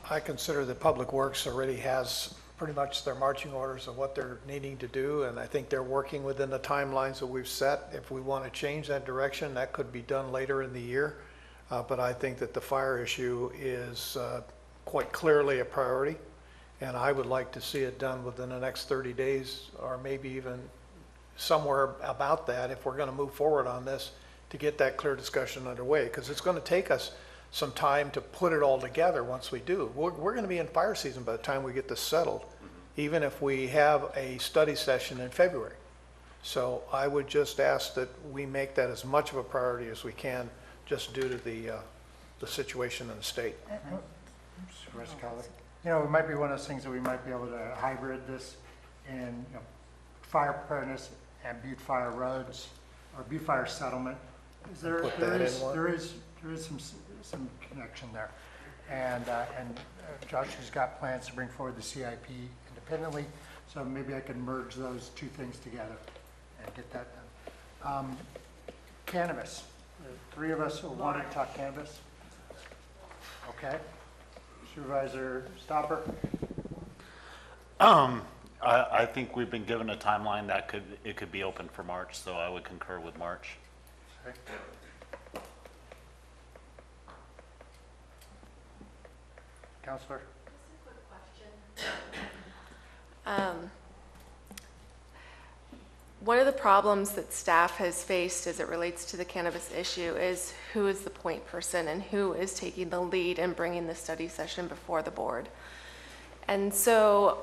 I consider that Public Works already has pretty much their marching orders of what they're needing to do, and I think they're working within the timelines that we've set. If we want to change that direction, that could be done later in the year, but I think that the fire issue is quite clearly a priority, and I would like to see it done within the next 30 days or maybe even somewhere about that if we're going to move forward on this to get that clear discussion underway, because it's going to take us some time to put it all together once we do. We're going to be in fire season by the time we get this settled, even if we have a study session in February. So I would just ask that we make that as much of a priority as we can, just due to the situation in the state.
You know, it might be one of those things that we might be able to hybrid this in fire preparedness and Butte Fire roads or Butte Fire settlement. There is some connection there, and Josh has got plans to bring forward the CIP independently, so maybe I can merge those two things together and get that done. Cannabis, the 3 of us will want to talk cannabis. Okay, Supervisor Stopper.
I think we've been given a timeline that it could be open for March, so I would concur with March.
Okay. Counselor?
Just a quick question. One of the problems that staff has faced as it relates to the cannabis issue is who is the point person and who is taking the lead and bringing the study session before the board. And so,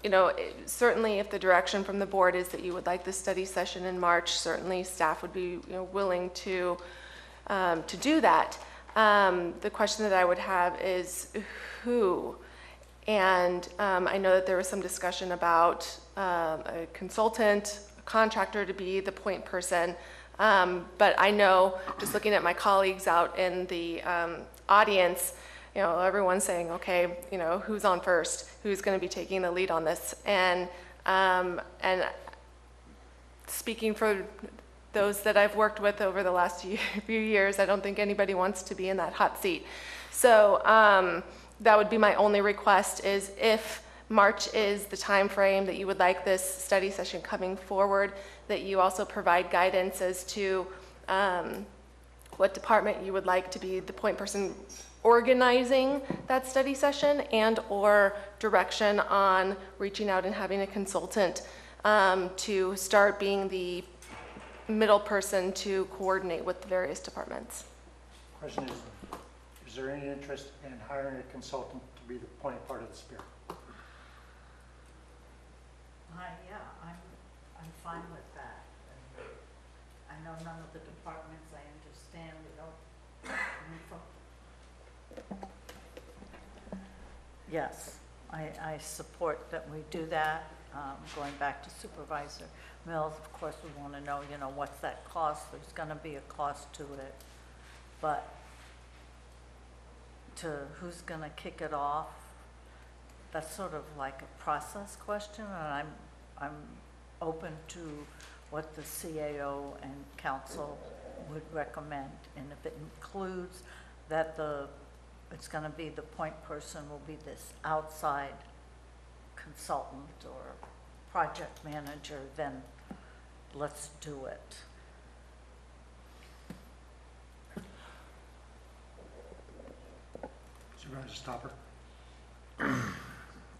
you know, certainly if the direction from the board is that you would like the study session in March, certainly staff would be, you know, willing to do that. The question that I would have is who? And I know that there was some discussion about a consultant, a contractor to be the point person. But I know, just looking at my colleagues out in the audience, you know, everyone's saying, okay, you know, who's on first? Who's going to be taking the lead on this? And speaking for those that I've worked with over the last few years, I don't think anybody wants to be in that hot seat. So that would be my only request, is if March is the time frame that you would like this study session coming forward, that you also provide guidance as to what department you would like to be the point person organizing that study session, and or direction on reaching out and having a consultant to start being the middle person to coordinate with the various departments.
Question is there any interest in hiring a consultant to be the point part of the spear?
Yeah, I'm fine with that. And I know none of the departments, I understand, we don't. Yes, I support that we do that. Going back to Supervisor Mills, of course, we want to know, you know, what's that cost? There's going to be a cost to it. But to who's going to kick it off, that's sort of like a process question, and I'm open to what the CAO and council would recommend. And if it includes that it's going to be the point person will be this outside consultant or project manager, then let's do it.
Supervisor Stopper?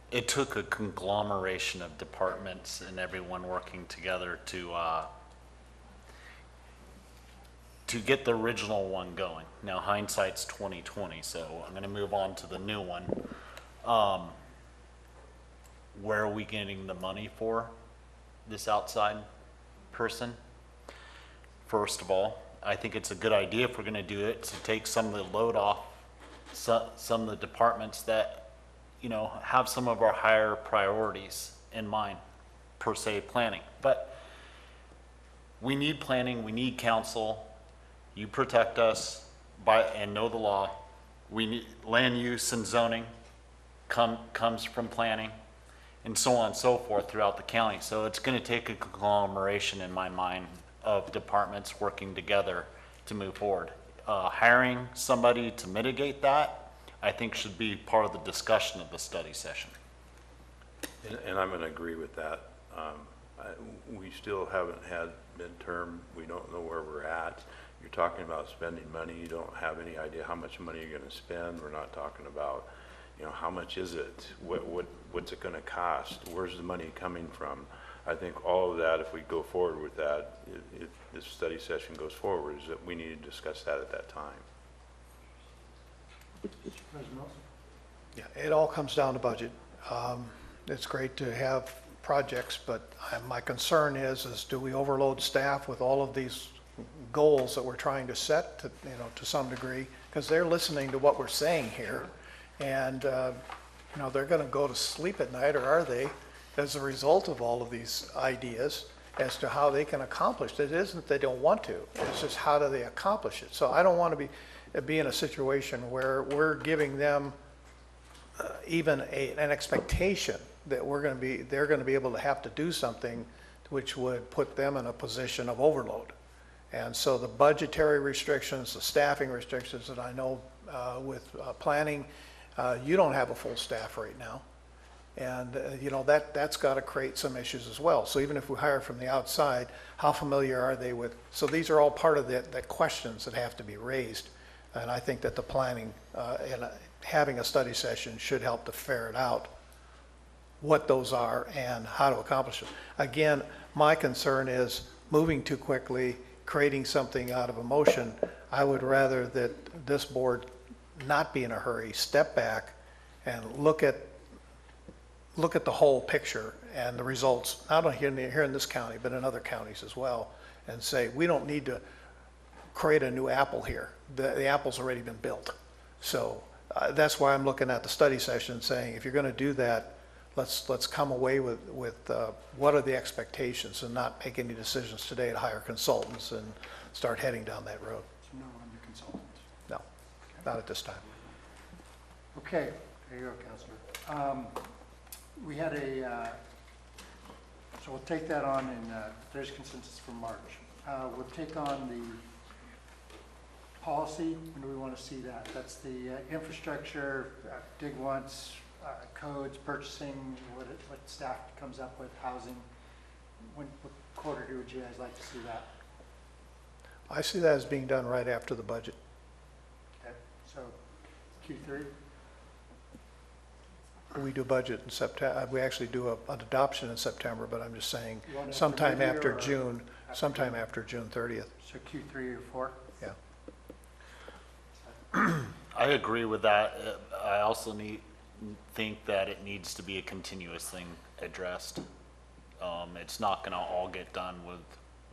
It took a conglomeration of departments and everyone working together to get the original one going. Now hindsight's 20/20, so I'm going to move on to the new one. Where are we getting the money for this outside person? First of all, I think it's a good idea, if we're going to do it, to take some of the load off some of the departments that, you know, have some of our higher priorities in mind, per se planning. But we need planning, we need council. You protect us and know the law. We need land use and zoning comes from planning, and so on and so forth throughout the county. So it's going to take a conglomeration in my mind of departments working together to move forward. Hiring somebody to mitigate that, I think, should be part of the discussion of the study session.
And I'm going to agree with that. We still haven't had midterm. We don't know where we're at. You're talking about spending money. You don't have any idea how much money you're going to spend. We're not talking about, you know, how much is it? What's it going to cost? Where's the money coming from? I think all of that, if we go forward with that, if this study session goes forward, is that we need to discuss that at that time.
Yeah, it all comes down to budget. It's great to have projects, but my concern is do we overload staff with all of these goals that we're trying to set to, you know, to some degree, because they're listening to what we're saying here, and you know, they're going to go to sleep at night, or are they, as a result of all of these ideas as to how they can accomplish it. It isn't they don't want to, it's just how do they accomplish it. So I don't want to be in a situation where we're giving them even an expectation that they're going to be able to have to do something which would put them in a position of overload. And so the budgetary restrictions, the staffing restrictions that I know with planning, you don't have a full staff right now. And you know, that's got to create some issues as well. So even if we hire from the outside, how familiar are they with? So these are all part of the questions that have to be raised. And I think that the planning and having a study session should help to ferret out what those are and how to accomplish it. Again, my concern is moving too quickly, creating something out of emotion. I would rather that this board not be in a hurry, step back and look at look at the whole picture and the results, not only here in this county, but in other counties as well, and say, we don't need to create a new apple here. The apple's already been built. So that's why I'm looking at the study session and saying, if you're going to do that, let's come away with what are the expectations and not make any decisions today to hire consultants and start heading down that road.
So no on the consultants.
No, not at this time.
Okay, there you go, Counselor. We had so we'll take that on and there's consensus for March. We'll take on the policy. When do we want to see that? That's the infrastructure, dig once, codes, purchasing, what staff comes up with, housing. What quarter would you guys like to see that?
I see that as being done right after the budget.
Okay, so Q3?
We do budget in September. We actually do an adoption in September, but I'm just saying
You want it
sometime
mid-year
after
or
June, sometime after June 30th.
So Q3 or 4?
Yeah.
I agree with that. I also think that it needs to be a continuous thing addressed. It's not gonna all get done with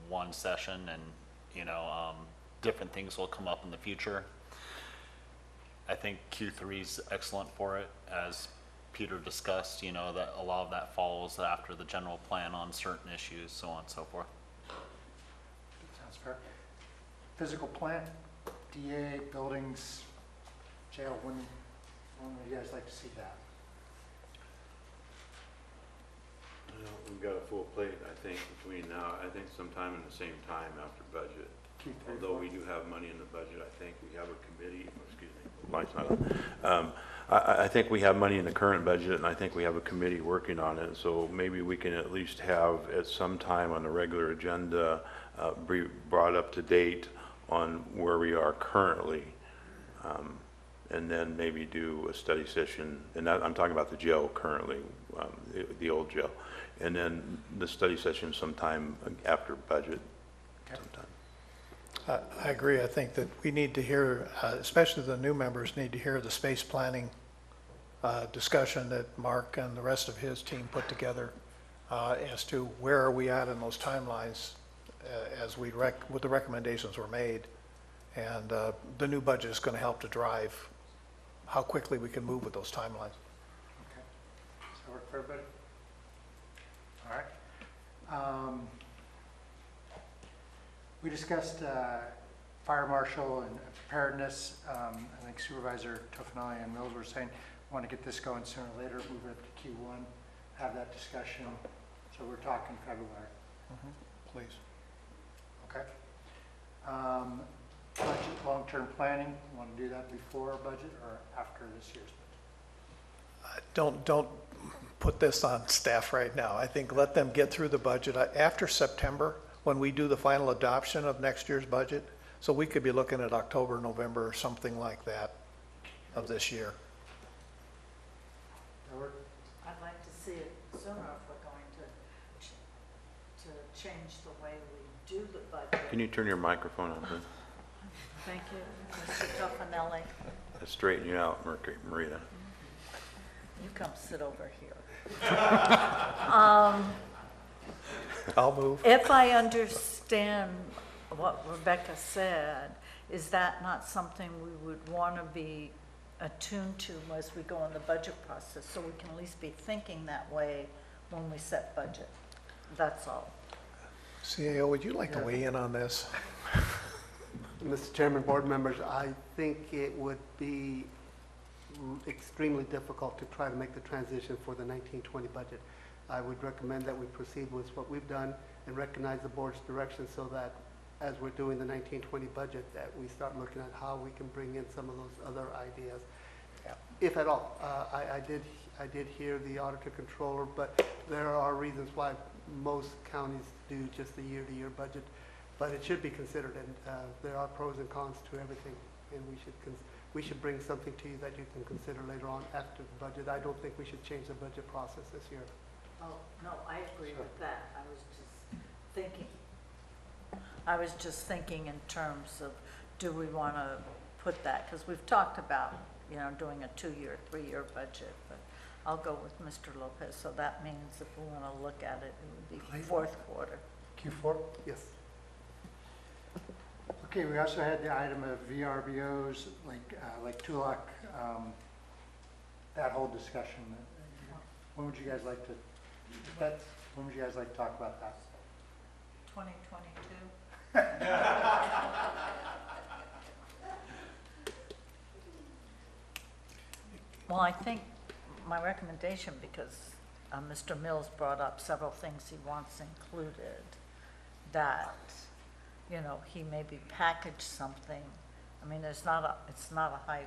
one session, and, you know, different things will come up in the future. I think Q3 is excellent for it, as Peter discussed, you know, that a lot of that follows after the general plan on certain issues, so on and so forth.
Sounds fair. Physical plant, DA, buildings, jail, when would you guys like to see that?
Well, we've got a full plate, I think, between now, I think sometime in the same time after budget.
Q3,
Although we do have money in the budget, I think we have a committee, excuse me, light's not on. I think we have money in the current budget, and I think we have a committee working on it, so maybe we can at least have at some time on the regular agenda be brought up to date on where we are currently, and then maybe do a study session, and that, I'm talking about the jail currently, the old jail, and then the study session sometime after budget sometime.
I agree. I think that we need to hear, especially the new members need to hear the space planning discussion that Mark and the rest of his team put together as to where are we at in those timelines as what the recommendations were made. And the new budget is going to help to drive how quickly we can move with those timelines.
Okay. Does that work for everybody? All right. We discussed fire marshal and preparedness. I think Supervisor Tofinelli and Mills were saying, want to get this going sooner or later, move it up to Q1, have that discussion. So we're talking February.
Please.
Okay. Budget, long-term planning, want to do that before budget or after this year's budget?
Don't put this on staff right now. I think let them get through the budget. After September, when we do the final adoption of next year's budget, so we could be looking at October, November, or something like that of this year.
I'd like to see it sooner if we're going to change the way we do the budget.
Can you turn your microphone on, please?
Thank you, Mr. Tofinelli.
Let's straighten you out, Marita.
You come sit over here.
I'll move.
If I understand what Rebecca said, is that not something we would want to be attuned to as we go in the budget process, so we can at least be thinking that way when we set budget? That's all.
CAO, would you like to weigh in on this?
Mr. Chairman, board members, I think it would be extremely difficult to try to make the transition for the 1920 budget. I would recommend that we proceed with what we've done and recognize the board's direction so that as we're doing the 1920 budget, that we start looking at how we can bring in some of those other ideas, if at all. I did hear the auditor controller, but there are reasons why most counties do just the year-to-year budget, but it should be considered, and there are pros and cons to everything, and we should bring something to you that you can consider later on after the budget. I don't think we should change the budget process this year.
Oh, no, I agree with that. I was just thinking in terms of, do we want to put that, because we've talked about, you know, doing a 2-year, 3-year budget, but I'll go with Mr. Lopez, so that means if we want to look at it, it would be fourth quarter.
Q4?
Yes.
Okay, we also had the item of VRBOs, like Tulloch, that whole discussion. When would you guys like to, when would you guys like to talk about that?
2022? Well, I think my recommendation, because Mr. Mills brought up several things he wants included, that, you know, he maybe package something. I mean, it's not a high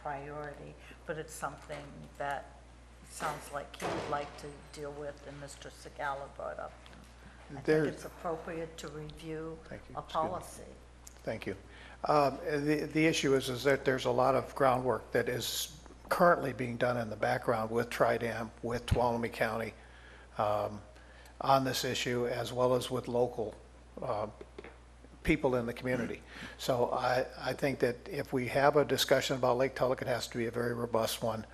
priority, but it's something that sounds like he would like to deal with, and Mr. Segala brought up. I think it's appropriate to review a policy.
Thank you. The issue is that there's a lot of groundwork that is currently being done in the background with Trident, with Tuolumne County, on this issue, as well as with local people in the community. So I think that if we have a discussion about Lake Tulloch, it has to be a very robust one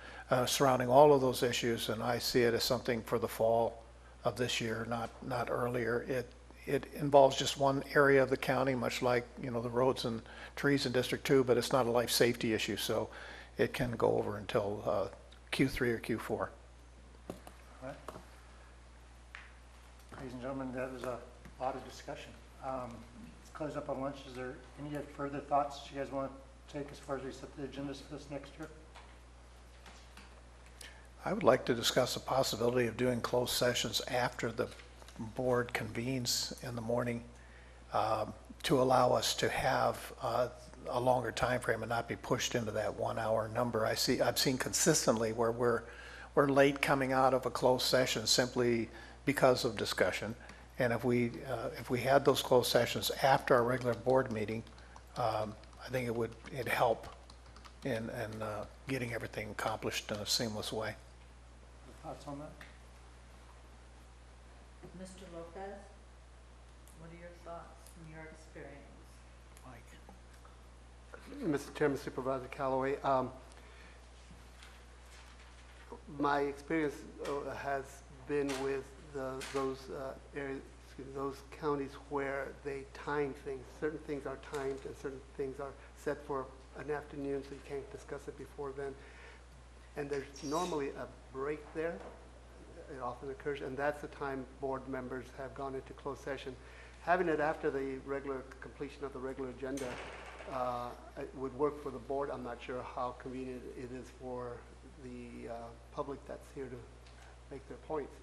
surrounding all of those issues, and I see it as something for the fall of this year, not earlier. It involves just one area of the county, much like, you know, the roads and trees in District 2, but it's not a life safety issue, so it can go over until Q3 or Q4.
All right. Ladies and gentlemen, that was a lot of discussion. Let's close up on lunch. Is there any further thoughts you guys want to take as far as we set the agendas for this next year?
I would like to discuss the possibility of doing closed sessions after the board convenes in the morning to allow us to have a longer time frame and not be pushed into that 1 hour number. I've seen consistently where we're late coming out of a closed session simply because of discussion. And if we had those closed sessions after our regular board meeting, I think it'd help in getting everything accomplished in a seamless way.
Thoughts on that?
Mr. Lopez, what are your thoughts from your experience?
Mr. Chairman, Supervisor Callaway, my experience has been with those areas, those counties where they time things. Certain things are timed and certain things are set for an afternoon, so you can't discuss it before then. And there's normally a break there. It often occurs, and that's the time board members have gone into closed session. Having it after the regular completion of the regular agenda it would work for the board. I'm not sure how convenient it is for the public that's here to make their points.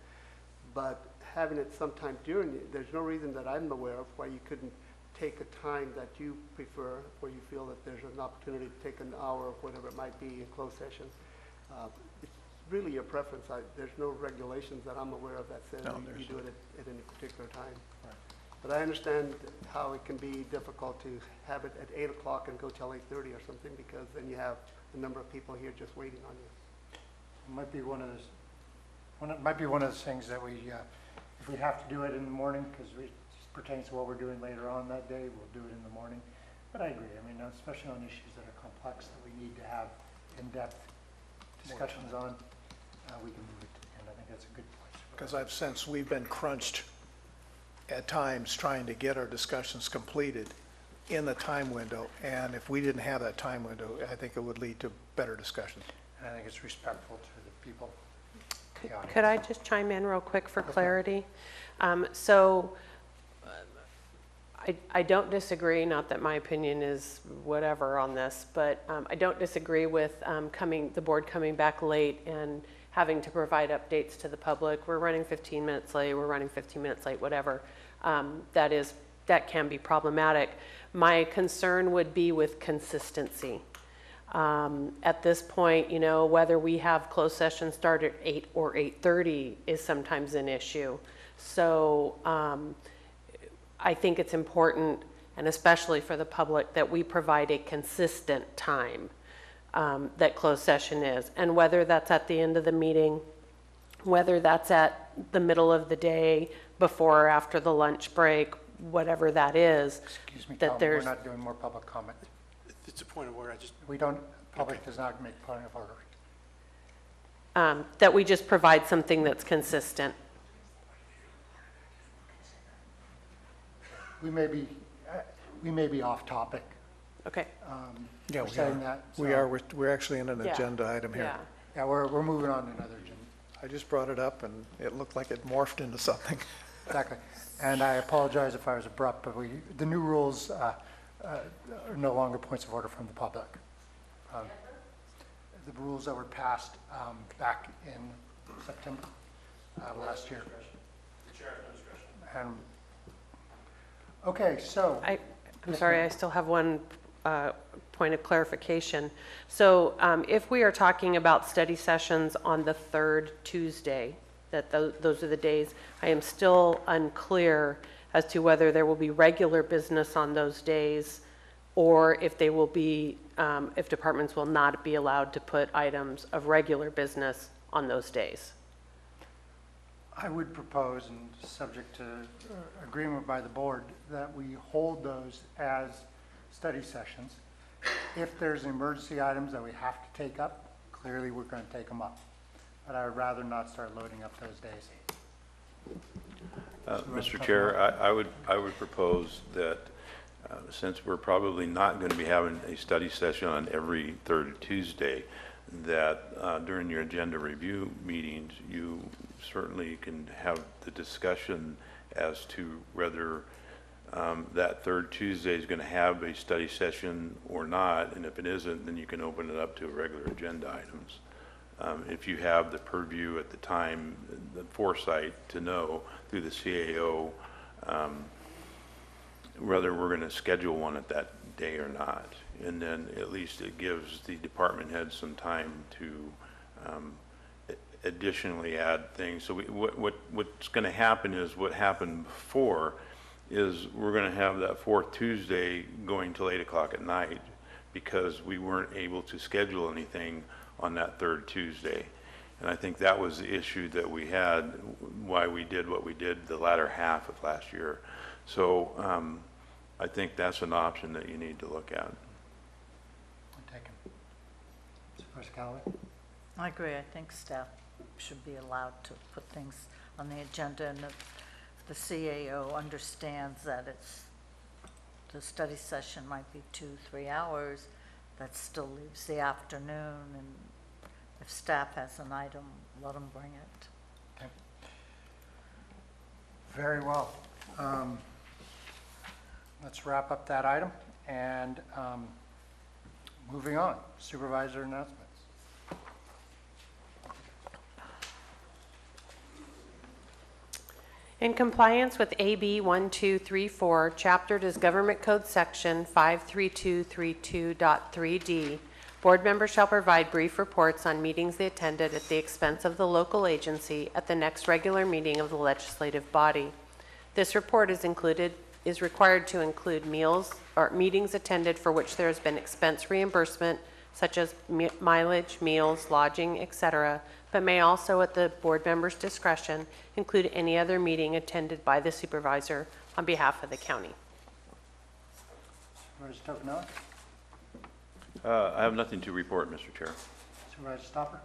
But having it sometime during, there's no reason that I'm aware of why you couldn't take a time that you prefer, where you feel that there's an opportunity to take an hour or whatever it might be in closed session. It's really your preference. There's no regulations that I'm aware of that says you do it at any particular time.
Right.
But I understand how it can be difficult to have it at 8 o'clock and go till 8:30 or something, because then you have a number of people here just waiting on you.
It might be one of those. It might be one of those things that we, if we have to do it in the morning, because it pertains to what we're doing later on that day, we'll do it in the morning. But I agree. I mean, especially on issues that are complex that we need to have in-depth discussions on, we can move it to the end. I think that's a good place.
Because I've sensed we've been crunched at times trying to get our discussions completed in the time window, and if we didn't have that time window, I think it would lead to better discussions.
And I think it's respectful to the people.
Could I just chime in real quick for clarity? I don't disagree, not that my opinion is whatever on this, but I don't disagree with the board coming back late and having to provide updates to the public. We're running 15 minutes late, we're running 15 minutes late, whatever. That can be problematic. My concern would be with consistency. At this point, you know, whether we have closed sessions start at 8 or 8:30 is sometimes an issue. So I think it's important, and especially for the public, that we provide a consistent time that closed session is. And whether that's at the end of the meeting, whether that's at the middle of the day, before or after the lunch break, whatever that is.
Excuse me,
that
we're not doing more public comment.
It's a point of order.
We don't, public does not make point of order.
that we just provide something that's consistent.
We may be off topic.
Okay.
Yeah,
We're
we
saying
are.
that.
We
so-
are, we're actually in an
Yeah.
agenda item here.
Yeah.
Yeah, we're moving on to another agenda.
I just brought it up and it looked like it morphed into something.
Exactly. And I apologize if I was abrupt, but the new rules are no longer points of order from the public. The rules that were passed back in September last year. And, okay, so.
I'm sorry, I still have one point of clarification. So if we are talking about study sessions on the third Tuesday, that those are the days, I am still unclear as to whether there will be regular business on those days, or if they will be, if departments will not be allowed to put items of regular business on those days.
I would propose, and subject to agreement by the board, that we hold those as study sessions. If there's emergency items that we have to take up, clearly we're going to take them up. But I would rather not start loading up those days.
Mr. Chair, I would propose that since we're probably not going to be having a study session on every third Tuesday, that during your agenda review meetings, you certainly can have the discussion as to whether that third Tuesday is going to have a study session or not, and if it isn't, then you can open it up to regular agenda items. If you have the purview at the time, the foresight to know through the CAO whether we're going to schedule one at that day or not. And then at least it gives the department heads some time to additionally add things. So what's going to happen is what happened before is we're going to have that fourth Tuesday going till 8 o'clock at night because we weren't able to schedule anything on that third Tuesday. And I think that was the issue that we had, why we did what we did the latter half of last year. So I think that's an option that you need to look at.
Supervisor Callaway?
I agree. I think staff should be allowed to put things on the agenda, and if the CAO understands that the study session might be 2-3 hours, that still leaves the afternoon, and if staff has an item, let them bring it.
Okay. Very well. Let's wrap up that item, and moving on, supervisor announcements.
In compliance with AB 1234, chaptered as Government Code Section 53232.3D, board members shall provide brief reports on meetings they attended at the expense of the local agency at the next regular meeting of the legislative body. This report is required to include meals or meetings attended for which there has been expense reimbursement, such as mileage, meals, lodging, etc., but may also, at the board member's discretion, include any other meeting attended by the supervisor on behalf of the county.
Supervisor Tokunova?
I have nothing to report, Mr. Chair.
Supervisor Stopper?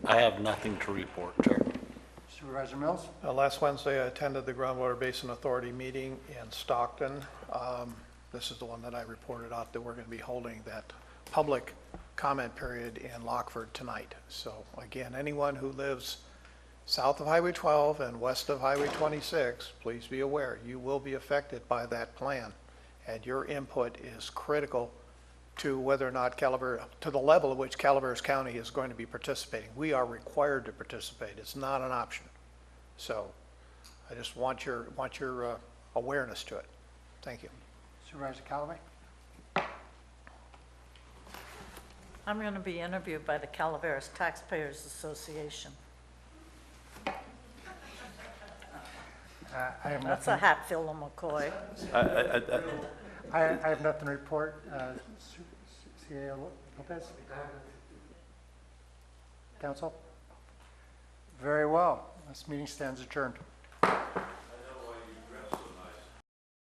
I have nothing to report, Chair.
Supervisor Mills?
Last Wednesday, I attended the Groundwater Basin Authority meeting in Stockton. This is the one that I reported out that we're going to be holding that public comment period in Lockford tonight. So again, anyone who lives south of Highway 12 and west of Highway 26, please be aware you will be affected by that plan, and your input is critical to whether or not to the level at which Calaveras County is going to be participating. We are required to participate. It's not an option. So I just want your awareness to it. Thank you.
Supervisor Callaway?
I'm going to be interviewed by the Calaveras Taxpayers Association.
I have
That's
nothing.
a Hatfield and McCoy.
I have nothing to report. CAO Lopez? Council? Very well. This meeting stands adjourned.